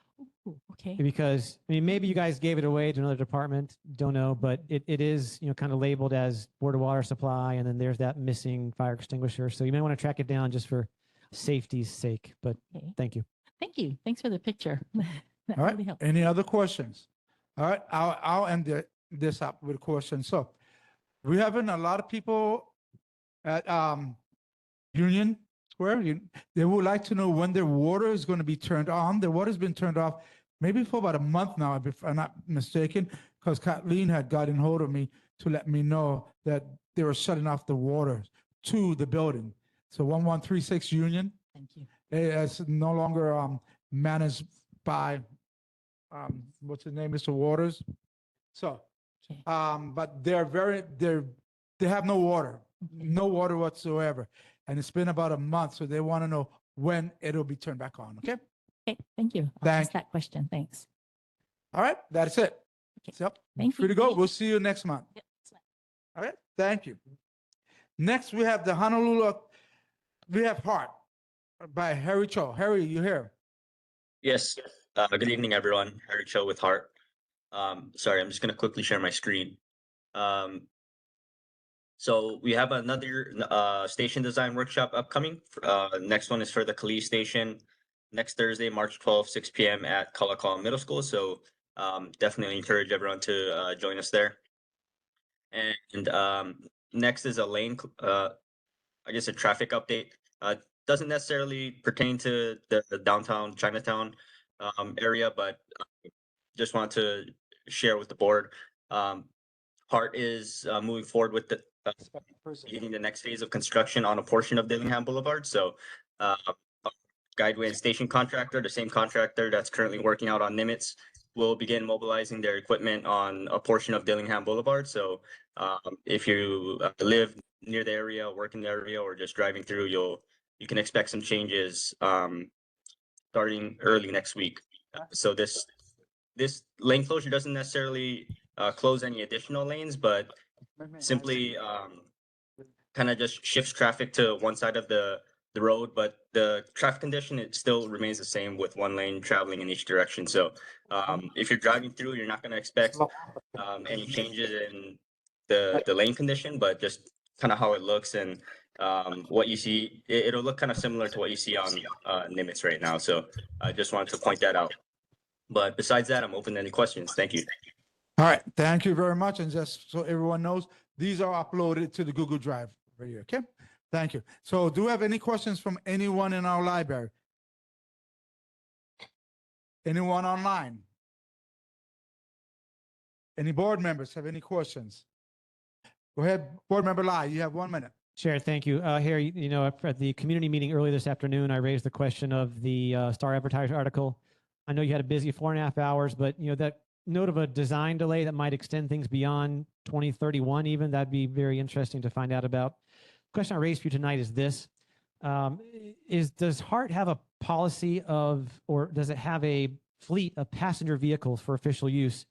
Ooh, okay. Because, I mean, maybe you guys gave it away to another department, don't know, but it is, kind of labeled as Board of Water Supply, and then there's that missing fire extinguisher. So you may want to track it down just for safety's sake, but thank you. Thank you. Thanks for the picture. That All right. really helped. Any other questions? All right. I'll end this up with a question. So we're having a lot of people at Union Square. They would like to know when their water is going to be turned on. Their water's been turned off maybe for about a month now, if I'm not mistaken, because Kathleen had gotten hold of me to let me know that they were shutting off the water to the building. So 1136 Union. Thank you. It's no longer managed by what's his name, Mr. Waters. So, but they have no water whatsoever. and it's been about a month, so they want to know when it'll be turned back on. Okay. Okay, thank you. I'll Thank ask that question. Thanks. All right, that's it. So, Thank free you. to go. We'll see you next month. All right, thank you. Next, we have the Honolulu. We have Heart by Harry Cho. Harry, you here? Yes. Good evening, everyone. Harry Cho with Heart. Sorry, I'm just going to quickly share my screen. So we have another station design workshop upcoming. Next one is for the Kalihi station next Thursday, March 12th, 6 p.m. at Kalakaua Middle School. So definitely encourage everyone to join us there. And next is a lane, I guess a traffic update. Doesn't necessarily pertain to the downtown Chinatown area, but just want to share with the board. Heart is moving forward with beginning the next phase of construction on a portion of Dillingham Boulevard. So Guideway and station contractor, the same contractor that's currently working out on Nimitz, will begin mobilizing their equipment on a portion of Dillingham Boulevard. So if you live near the area, work in the area, or just driving through, you can expect some changes starting early next week. So this lane closure doesn't necessarily close any additional lanes, but simply kind of just shifts traffic to one side of the road, but the traffic condition, it still remains the same with one lane traveling in each direction. So if you're driving through, you're not going to expect any changes in the lane condition, but just kind of how it looks and what you see. It'll look kind of similar to what you see on Nimitz right now. So I just wanted to point that out. But besides that, I'm open to any questions. Thank you. All right, thank you very much. And just so everyone knows, these are uploaded to the Google Drive right here. Okay, thank you. So do we have any questions from anyone in our library? Anyone online? Any board members have any questions? Go ahead, board member Lai, you have 1 minute. Chair, thank you. Harry, you know, at the community meeting earlier this afternoon, I raised the question of the Star Advertiser article. I know you had a busy 4.5 hours, but you know, that note of a design delay that might extend things beyond 2031 even, that'd be very interesting to find out about. The question I raised for you tonight is this. Does HART have a policy of, or does it have a fleet of passenger vehicles for official use,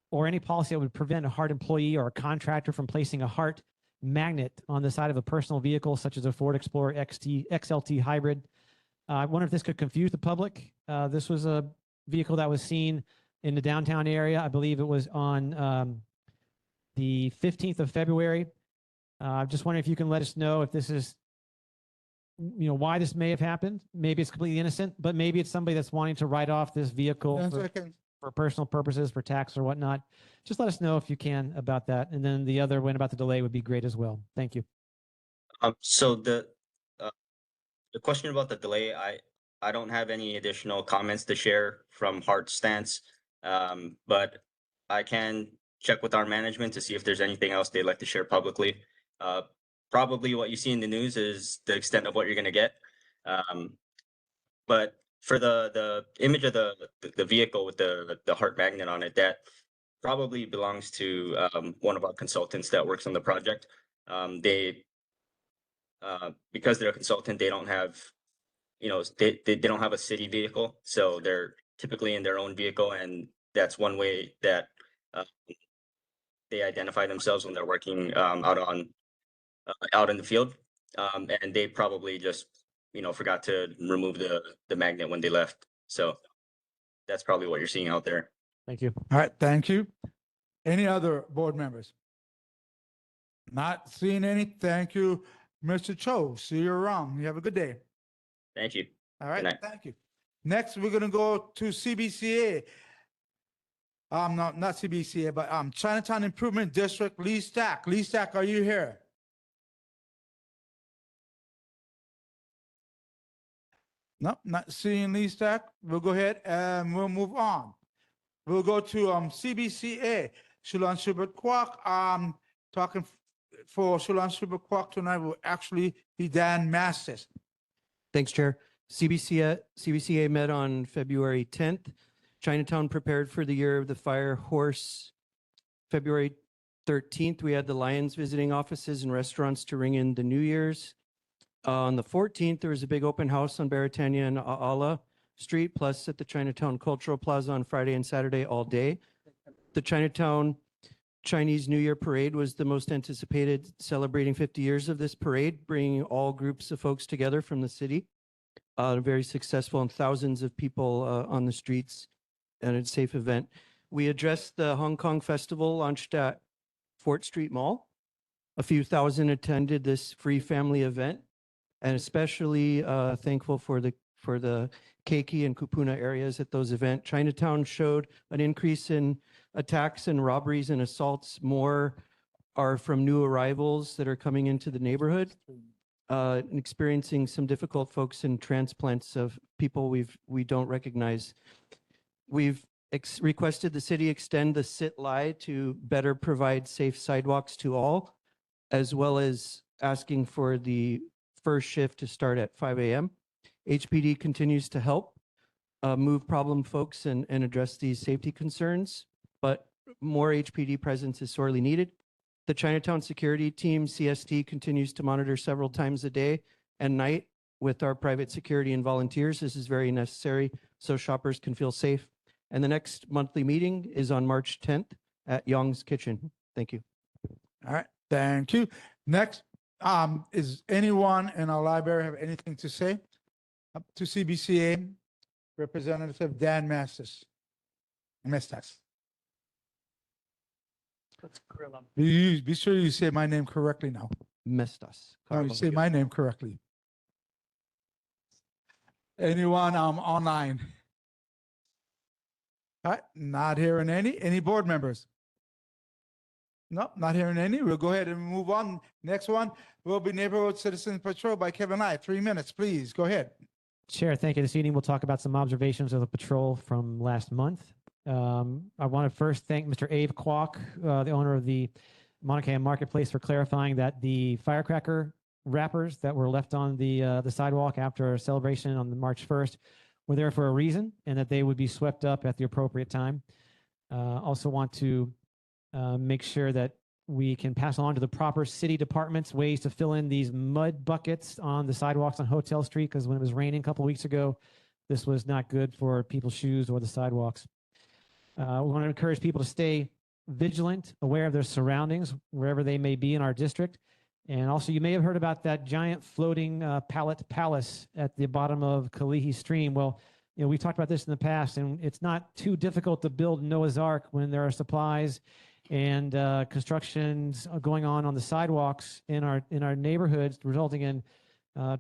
or any policy that would prevent a HART employee or a contractor from placing a HART magnet on the side of a personal vehicle, such as a Ford Explorer XLT hybrid? I wonder if this could confuse the public. This was a vehicle that was seen in the downtown area. I believe it was on the 15th of February. I'm just wondering if you can let us know if this is, you know, why this may have happened. Maybe it's completely innocent, but maybe it's somebody that's wanting to write off this vehicle for personal purposes, for tax or whatnot. Just let us know if you can about that. And then the other one about the delay would be great as well. Thank you. So the question about the delay, I don't have any additional comments to share from Hart's stance, but I can check with our management to see if there's anything else they'd like to share publicly. Probably what you see in the news is the extent of what you're going to get. But for the image of the vehicle with the HART magnet on it, that probably belongs to one of our consultants that works on the project. Because they're a consultant, they don't have, you know, they don't have a city vehicle, so they're typically in their own vehicle, and that's one way that they identify themselves when they're working out in the field. And they probably just, you know, forgot to remove the magnet when they left. So that's probably what you're seeing out there. Thank you. All right, thank you. Any other board members? Not seeing any. Thank you, Mr. Cho. See you around. You have a good day. Thank you. All right, Good night. thank you. Next, we're gonna go to CBCA. No, not CBCA, but Chinatown Improvement District, Lee Stack. Lee Stack, are you here? No, not seeing Lee Stack. We'll go ahead and we'll move on. We'll go to CBCA, Shulan Schubert Kwok. Talking for Shulan Schubert Kwok tonight will actually be Dan Mastis. Thanks, Chair. CBCA met on February 10th. Chinatown prepared for the Year of the Fire Horse. February 13th, we had the Lions visiting offices and restaurants to ring in the New Year's. On the 14th, there was a big open house on Baratania and Ala Street, plus at the Chinatown Cultural Plaza on Friday and Saturday all day. The Chinatown Chinese New Year Parade was the most anticipated, celebrating 50 years of this parade, bringing all groups of folks together from the city. Very successful and thousands of people on the streets, and a safe event. We addressed the Hong Kong Festival launched at Fort Street Mall. A few thousand attended this free family event, and especially thankful for the Keiki and Kupuna areas at those events. Chinatown showed an increase in attacks and robberies and assaults. More are from new arrivals that are coming into the neighborhood, and experiencing some difficult folks in transplants of people we don't recognize. We've requested the city extend the sit-lie to better provide safe sidewalks to all, as well as asking for the first shift to start at 5 a.m. HPD continues to help move problem folks and address these safety concerns, but more HPD presence is sorely needed. The Chinatown security team, CST, continues to monitor several times a day and night with our private security and volunteers. This is very necessary so shoppers can feel safe. And the next monthly meeting is on March 10th at Yong's Kitchen. Thank you. All right, thank you. Next, is anyone in our library have anything to say? Up to CBCA, Representative Dan Mestas. Let's grill him. Be sure you say my name correctly now. Mestas. No, you say my name correctly. Anyone online? All right, not hearing any. Any board members? Nope, not hearing any. We'll go ahead and move on. Next one will be Neighborhood Citizen Patrol by Kevin Lai. 3 minutes, please. Go ahead. Chair, thank you. This evening, we'll talk about some observations of the patrol from last month. I want to first thank Mr. Abe Kwok, the owner of the Mauna Kea Marketplace, for clarifying that the firecracker wrappers that were left on the sidewalk after our celebration on the March 1st were there for a reason, and that they would be swept up at the appropriate time. Also want to make sure that we can pass on to the proper city departments ways to fill in these mud buckets on the sidewalks on Hotel Street, because when it was raining a couple weeks ago, this was not good for people's shoes or the sidewalks. We want to encourage people to stay vigilant, aware of their surroundings, wherever they may be in our district. And also, you may have heard about that giant floating pallet palace at the bottom of Kalihi Stream. Well, you know, we talked about this in the past, and it's not too difficult to build Noah's Ark when there are supplies and constructions going on the sidewalks in our neighborhoods, resulting in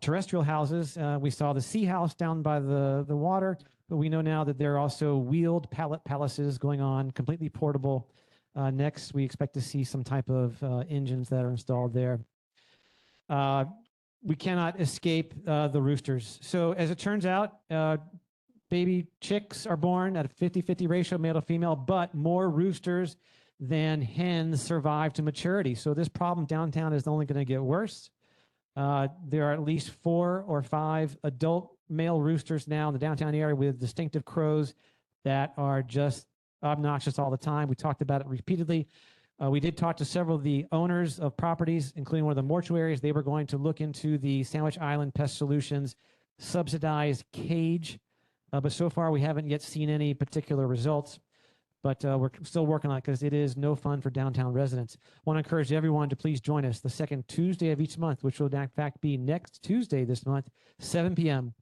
terrestrial houses. We saw the Sea House down by the water, but we know now that there are also wheeled pallet palaces going on, completely portable. Next, we expect to see some type of engines that are installed there. We cannot escape the roosters. So as it turns out, baby chicks are born at a 50-50 ratio, male to female, but more roosters than hens survive to maturity. So this problem downtown is only going to get worse. There are at least 4 or 5 adult male roosters now in the downtown area with distinctive crows that are just obnoxious all the time. We talked about it repeatedly. We did talk to several of the owners of properties, including one of the mortuaries. They were going to look into the Sandwich Island Pest Solutions subsidized cage, but so far we haven't yet seen any particular results. But we're still working on it because it is no fun for downtown residents. I want to encourage everyone to please join us the second Tuesday of each month, which will in fact be next Tuesday this month, 7 p.m.,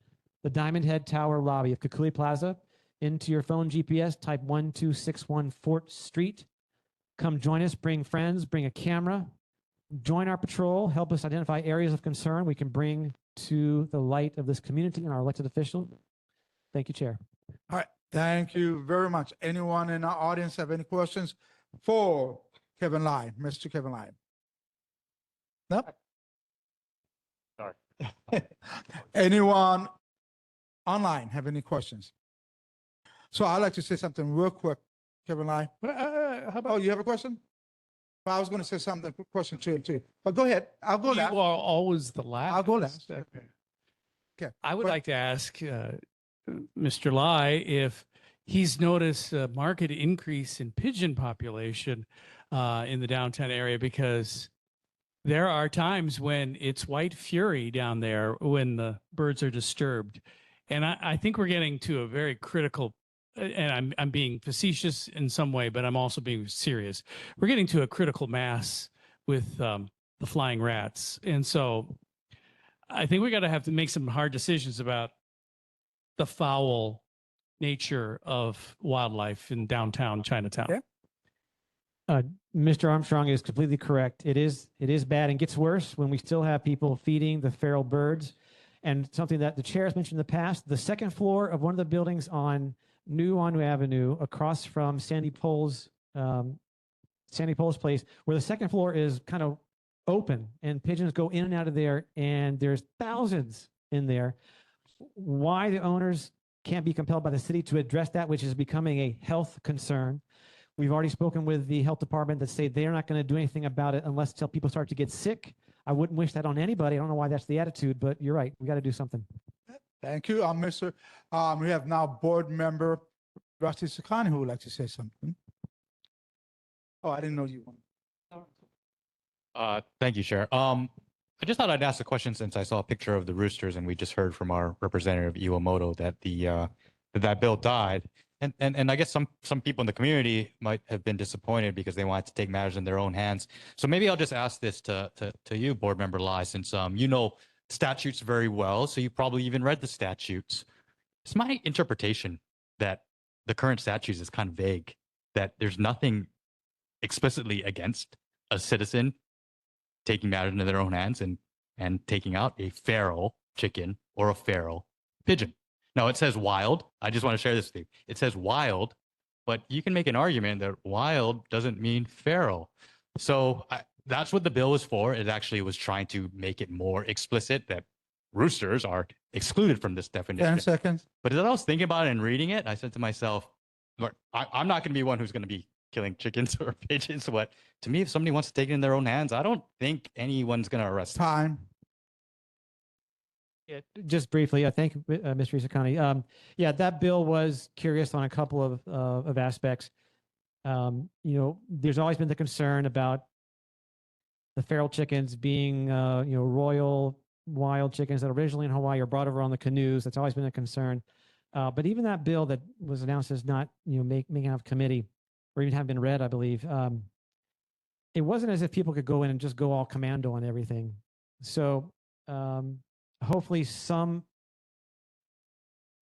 the Diamond Head Tower lobby of Kukui Plaza. Into your phone GPS, type 1261 Fort Street. Come join us, bring friends, bring a camera, join our patrol, help us identify areas of concern we can bring to the light of this community and our elected officials. Thank you, Chair. All right, thank you very much. Anyone in our audience have any questions for Kevin Lai, Mr. Kevin Lai? No? Sorry. Anyone online have any questions? So I'd like to say something real quick, Kevin Lai. How about you have a question? Well, I was going to say something, question to you. But go ahead. I'll go last. You are always the last. I'll go last. Okay. I would like to ask Mr. Lai if he's noticed a market increase in pigeon population in the downtown area, because there are times when it's white fury down there when the birds are disturbed. And I think we're getting to a very critical, and I'm being facetious in some way, but I'm also being serious. We're getting to a critical mass with the flying rats. And so I think we got to have to make some hard decisions about the foul nature of wildlife in downtown Chinatown. Mr. Armstrong is completely correct. It is bad and gets worse when we still have people feeding the feral birds. And something that the chair has mentioned in the past, the second floor of one of the buildings on New Anu Avenue, across from Sandy Pole's place, where the second floor is kind of open and pigeons go in and out of there, and there's thousands in there. Why the owners can't be compelled by the city to address that, which is becoming a health concern. We've already spoken with the health department that say they're not going to do anything about it unless till people start to get sick. I wouldn't wish that on anybody. I don't know why that's the attitude, but you're right. We got to do something. Thank you, Mr. We have now board member Rusty Sakani who would like to say something. Oh, I didn't know you wanted. Thank you, Chair. I just thought I'd ask a question since I saw a picture of the roosters and we just heard from our representative Iwamoto that that bill died. And I guess some people in the community might have been disappointed because they wanted to take matters in their own hands. So maybe I'll just ask this to you, Board Member Lai, since you know statutes very well, so you probably even read the statutes. It's my interpretation that the current statutes is kind of vague, that there's nothing explicitly against a citizen taking matters into their own hands and taking out a feral chicken or a feral pigeon. Now, it says wild. I just want to share this with you. It says wild, but you can make an argument that wild doesn't mean feral. So that's what the bill was for. It actually was trying to make it more explicit that roosters are excluded from this definition. 10 seconds. But as I was thinking about it and reading it, I said to myself, look, I'm not going to be one who's going to be killing chickens or pigeons. But to me, if somebody wants to take it in their own hands, I don't think anyone's going to arrest them. Time. Yeah, just briefly, I thank Mr. Isakani. Yeah, that bill was curious on a couple of aspects. You know, there's always been the concern about the feral chickens being, you know, royal wild chickens that are originally in Hawaii are brought over on the canoes. That's always been a concern. But even that bill that was announced as not, you know, making out of committee, or even have been read, I believe, it wasn't as if people could go in and just go all commando on everything. So hopefully some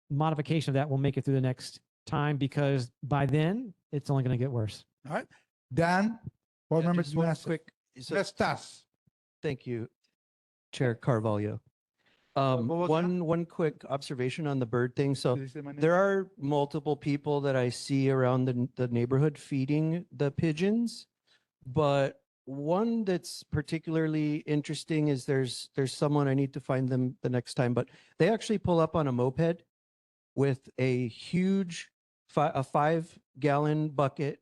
modification of that will make it through the next time, because by then it's only going to get worse. All right. Dan, board member just one Smith. quick. Estas. Thank you, Chair Carvalho. what was One quick observation on the bird thing. So Did he say my name? there are multiple people that I see around the neighborhood feeding the pigeons, but one that's particularly interesting is there's someone, I need to find them the next time, but they actually pull up on a moped with a huge a 5-gallon bucket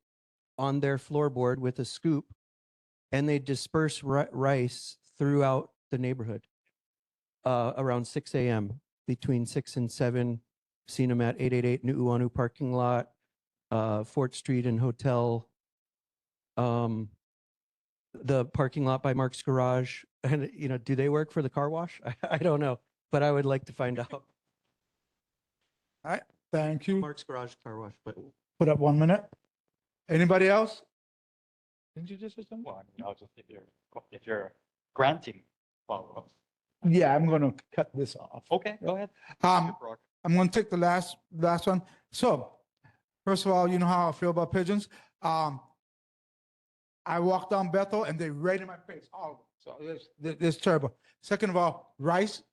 on their floorboard with a scoop, and they disperse rice throughout the neighborhood around 6 a.m. between 6 and 7. Seen them at 888 Nu'uanu parking lot, Fort Street and Hotel, the parking lot by Mark's Garage. And, you know, do they work for the car wash? I don't know, but I would like to find out. All right. Thank you. Mark's Garage car wash, but Put up 1 minute. Anybody else? Didn't you just say something? Well, I mean, I'll just if you're granting follow-up. Yeah, I'm going to cut this off. Okay, go ahead. I'm going to take the last one. So, first of all, you know how I feel about pigeons. I walked down Bethel and they right in my face, all of them. So it's terrible. Second of all, rice.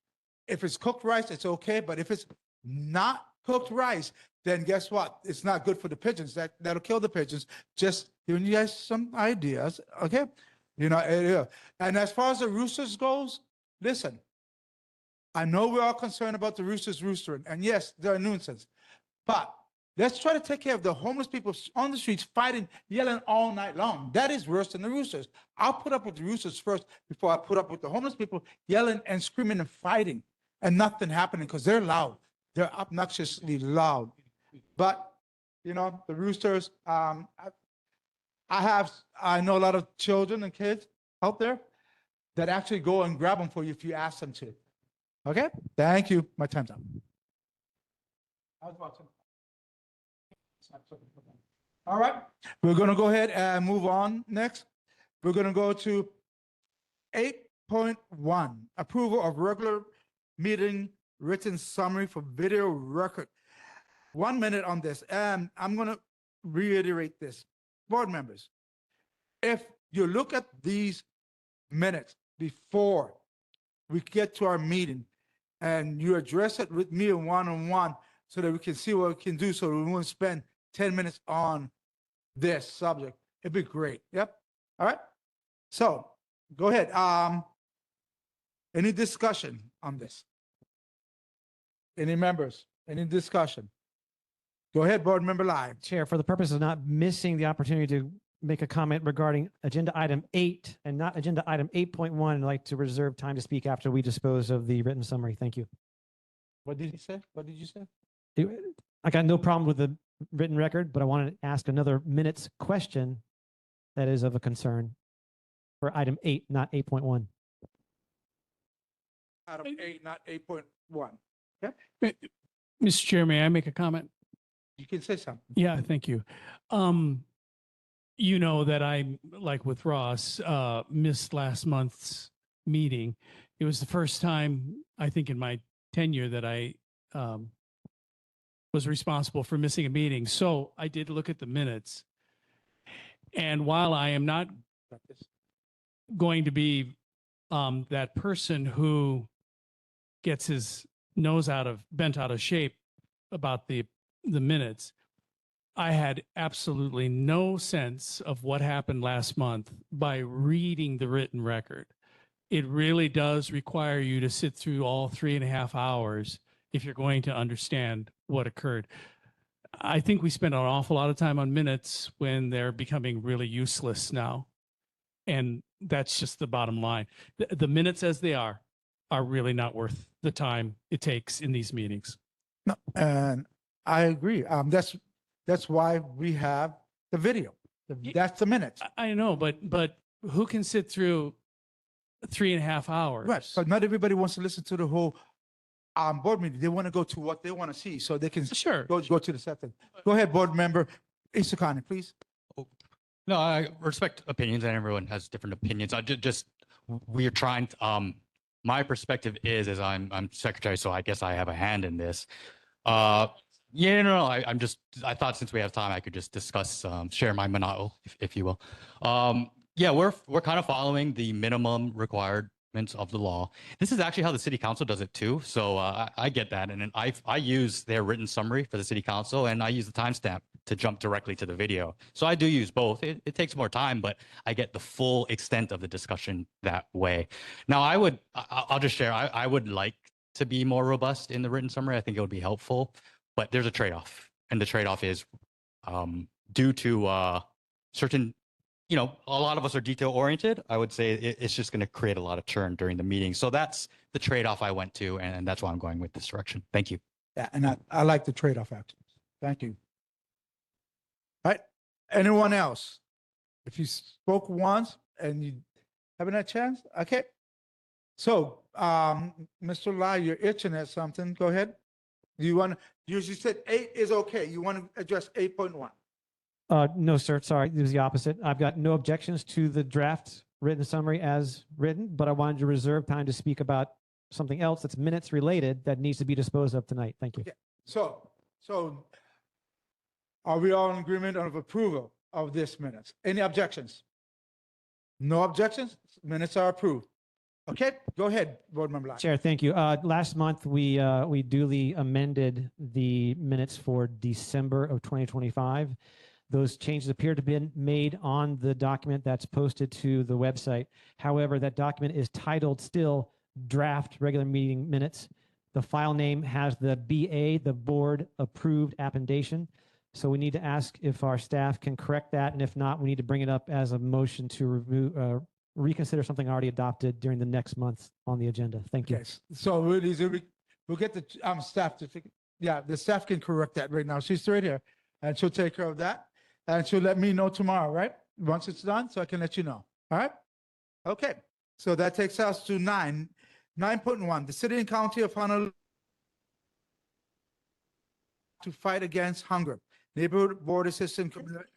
If it's cooked rice, it's okay. But if it's not cooked rice, then guess what? It's not good for the pigeons. That'll kill the pigeons. Just giving you guys some ideas, okay? You know, and as far as the roosters goes, listen, I know we're all concerned about the roosters roostering, and yes, they're a nuisance, but let's try to take care of the homeless people on the streets fighting, yelling all night long. That is worse than the roosters. I'll put up with the roosters first before I put up with the homeless people yelling and screaming and fighting and nothing happening because they're loud. They're obnoxiously loud. But, you know, the roosters, I know a lot of children and kids out there. that actually go and grab them for you if you ask them to. Okay? Thank you. My time's up. All right. We're going to go ahead and move on next. We're going to go to 8.1, approval of regular meeting written summary for video record. 1 minute on this. And I'm going to reiterate this. Board members, if you look at these minutes before we get to our meeting and you address it with me one-on-one so that we can see what we can do so we won't spend 10 minutes on this subject, it'd be great. Yep. All right. So go ahead. Any discussion on this? Any members? Any discussion? Go ahead, Board Member Lai. Chair, for the purpose of not missing the opportunity to make a comment regarding agenda item 8 and not agenda item 8.1, I'd like to reserve time to speak after we dispose of the written summary. Thank you. What did he say? What did you say? I got no problem with the written record, but I wanted to ask another minutes question that is of a concern for item 8, not 8.1. Item 8, not 8.1. Yep. Mr. Chair, may I make a comment? You can say something. Yeah, thank you. You know that I, like with Ross, missed last month's meeting. It was the first time, I think, in my tenure that I was responsible for missing a meeting. So I did look at the minutes. And while I am not going to be that person who gets his nose bent out of shape about the minutes, I had absolutely no sense of what happened last month by reading the written record. It really does require you to sit through all 3.5 hours if you're going to understand what occurred. I think we spend an awful lot of time on minutes when they're becoming really useless now. And that's just the bottom line. The minutes as they are really not worth the time it takes in these meetings. No, and I agree. That's why we have the video. That's the minutes. I know, but who can sit through 3.5 hours? Right. But not everybody wants to listen to the whole board meeting. They want to go to what they want to see so they can go to the setting. Go ahead, board member Isakani, please. No, I respect opinions, and everyone has different opinions. I just we're trying to, my perspective is I'm secretary, so I guess I have a hand in this. Yeah, no, I thought since we have time, I could just discuss, share my manao, if you will. Yeah, we're kind of following the minimum requirements of the law. This is actually how the city council does it too. So I get that. And then I use their written summary for the city council, and I use the timestamp to jump directly to the video. So I do use both. It takes more time, but I get the full extent of the discussion that way. Now I'll just share, I would like to be more robust in the written summary. I think it would be helpful. But there's a trade-off, and the trade-off is due to certain, a lot of us are detail-oriented. I would say it's just going to create a lot of churn during the meeting. So that's the trade-off I went to, and that's why I'm going with this direction. Thank you. Yeah, and I like the trade-off actions. Thank you. All right. Anyone else? If you spoke once and you haven't had a chance, okay. So, Mr. Lai, you're itching at something. Go ahead. Do you want to? You said 8 is okay. You want to address 8.1? No, sir. Sorry, it was the opposite. I've got no objections to the draft written summary as written, but I wanted to reserve time to speak about something else that's minutes related that needs to be disposed of tonight. Thank you. Yeah. So are we all in agreement of approval of this minutes? Any objections? No objections? Minutes are approved. Okay, go ahead, Board Member Lai. Chair, thank you. Last month, we duly amended the minutes for December of 2025. Those changes appear to have been made on the document that's posted to the website. However, that document is titled still Draft Regular Meeting Minutes. The file name has the BA, the Board Approved Appendation. So we need to ask if our staff can correct that, and if not, we need to bring it up as a motion to remove, reconsider something already adopted during the next month on the agenda. Thank you. Okay, so we'll get the staff to figure. Yeah, the staff can correct that right now. She's right here, and she'll take care of that, and she'll let me know tomorrow, right? Once it's done, so I can let you know. All right? Okay. So that takes us to 9.1. The city and county of Honolulu to fight against hunger. Neighborhood Board Assistant Commissioner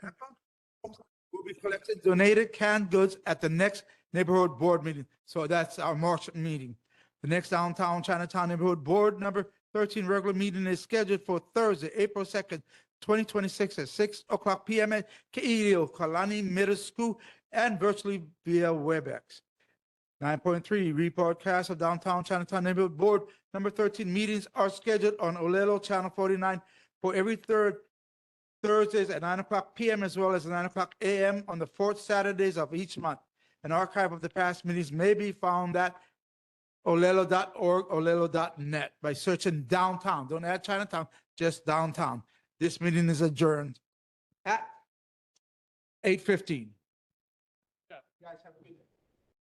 will be collecting donated canned goods at the next neighborhood board meeting. So that's our March meeting. The next downtown Chinatown Neighborhood Board number 13 regular meeting is scheduled for Thursday, April 2nd, 2026 at 6:00 p.m. at Ke'ilio Kalani Middle School and virtually via WebEx. 9.3, rebroadcast of Downtown Chinatown Neighborhood Board number 13 meetings are scheduled on Olelo Channel 49 for every third Thursdays at 9:00 p.m. as well as 9:00 a.m. on the fourth Saturdays of each month. An archive of the past meetings may be found at olelo.org, olelo.net by searching downtown. Don't add Chinatown, just downtown. This meeting is adjourned at 8:15. Guys, have a good day.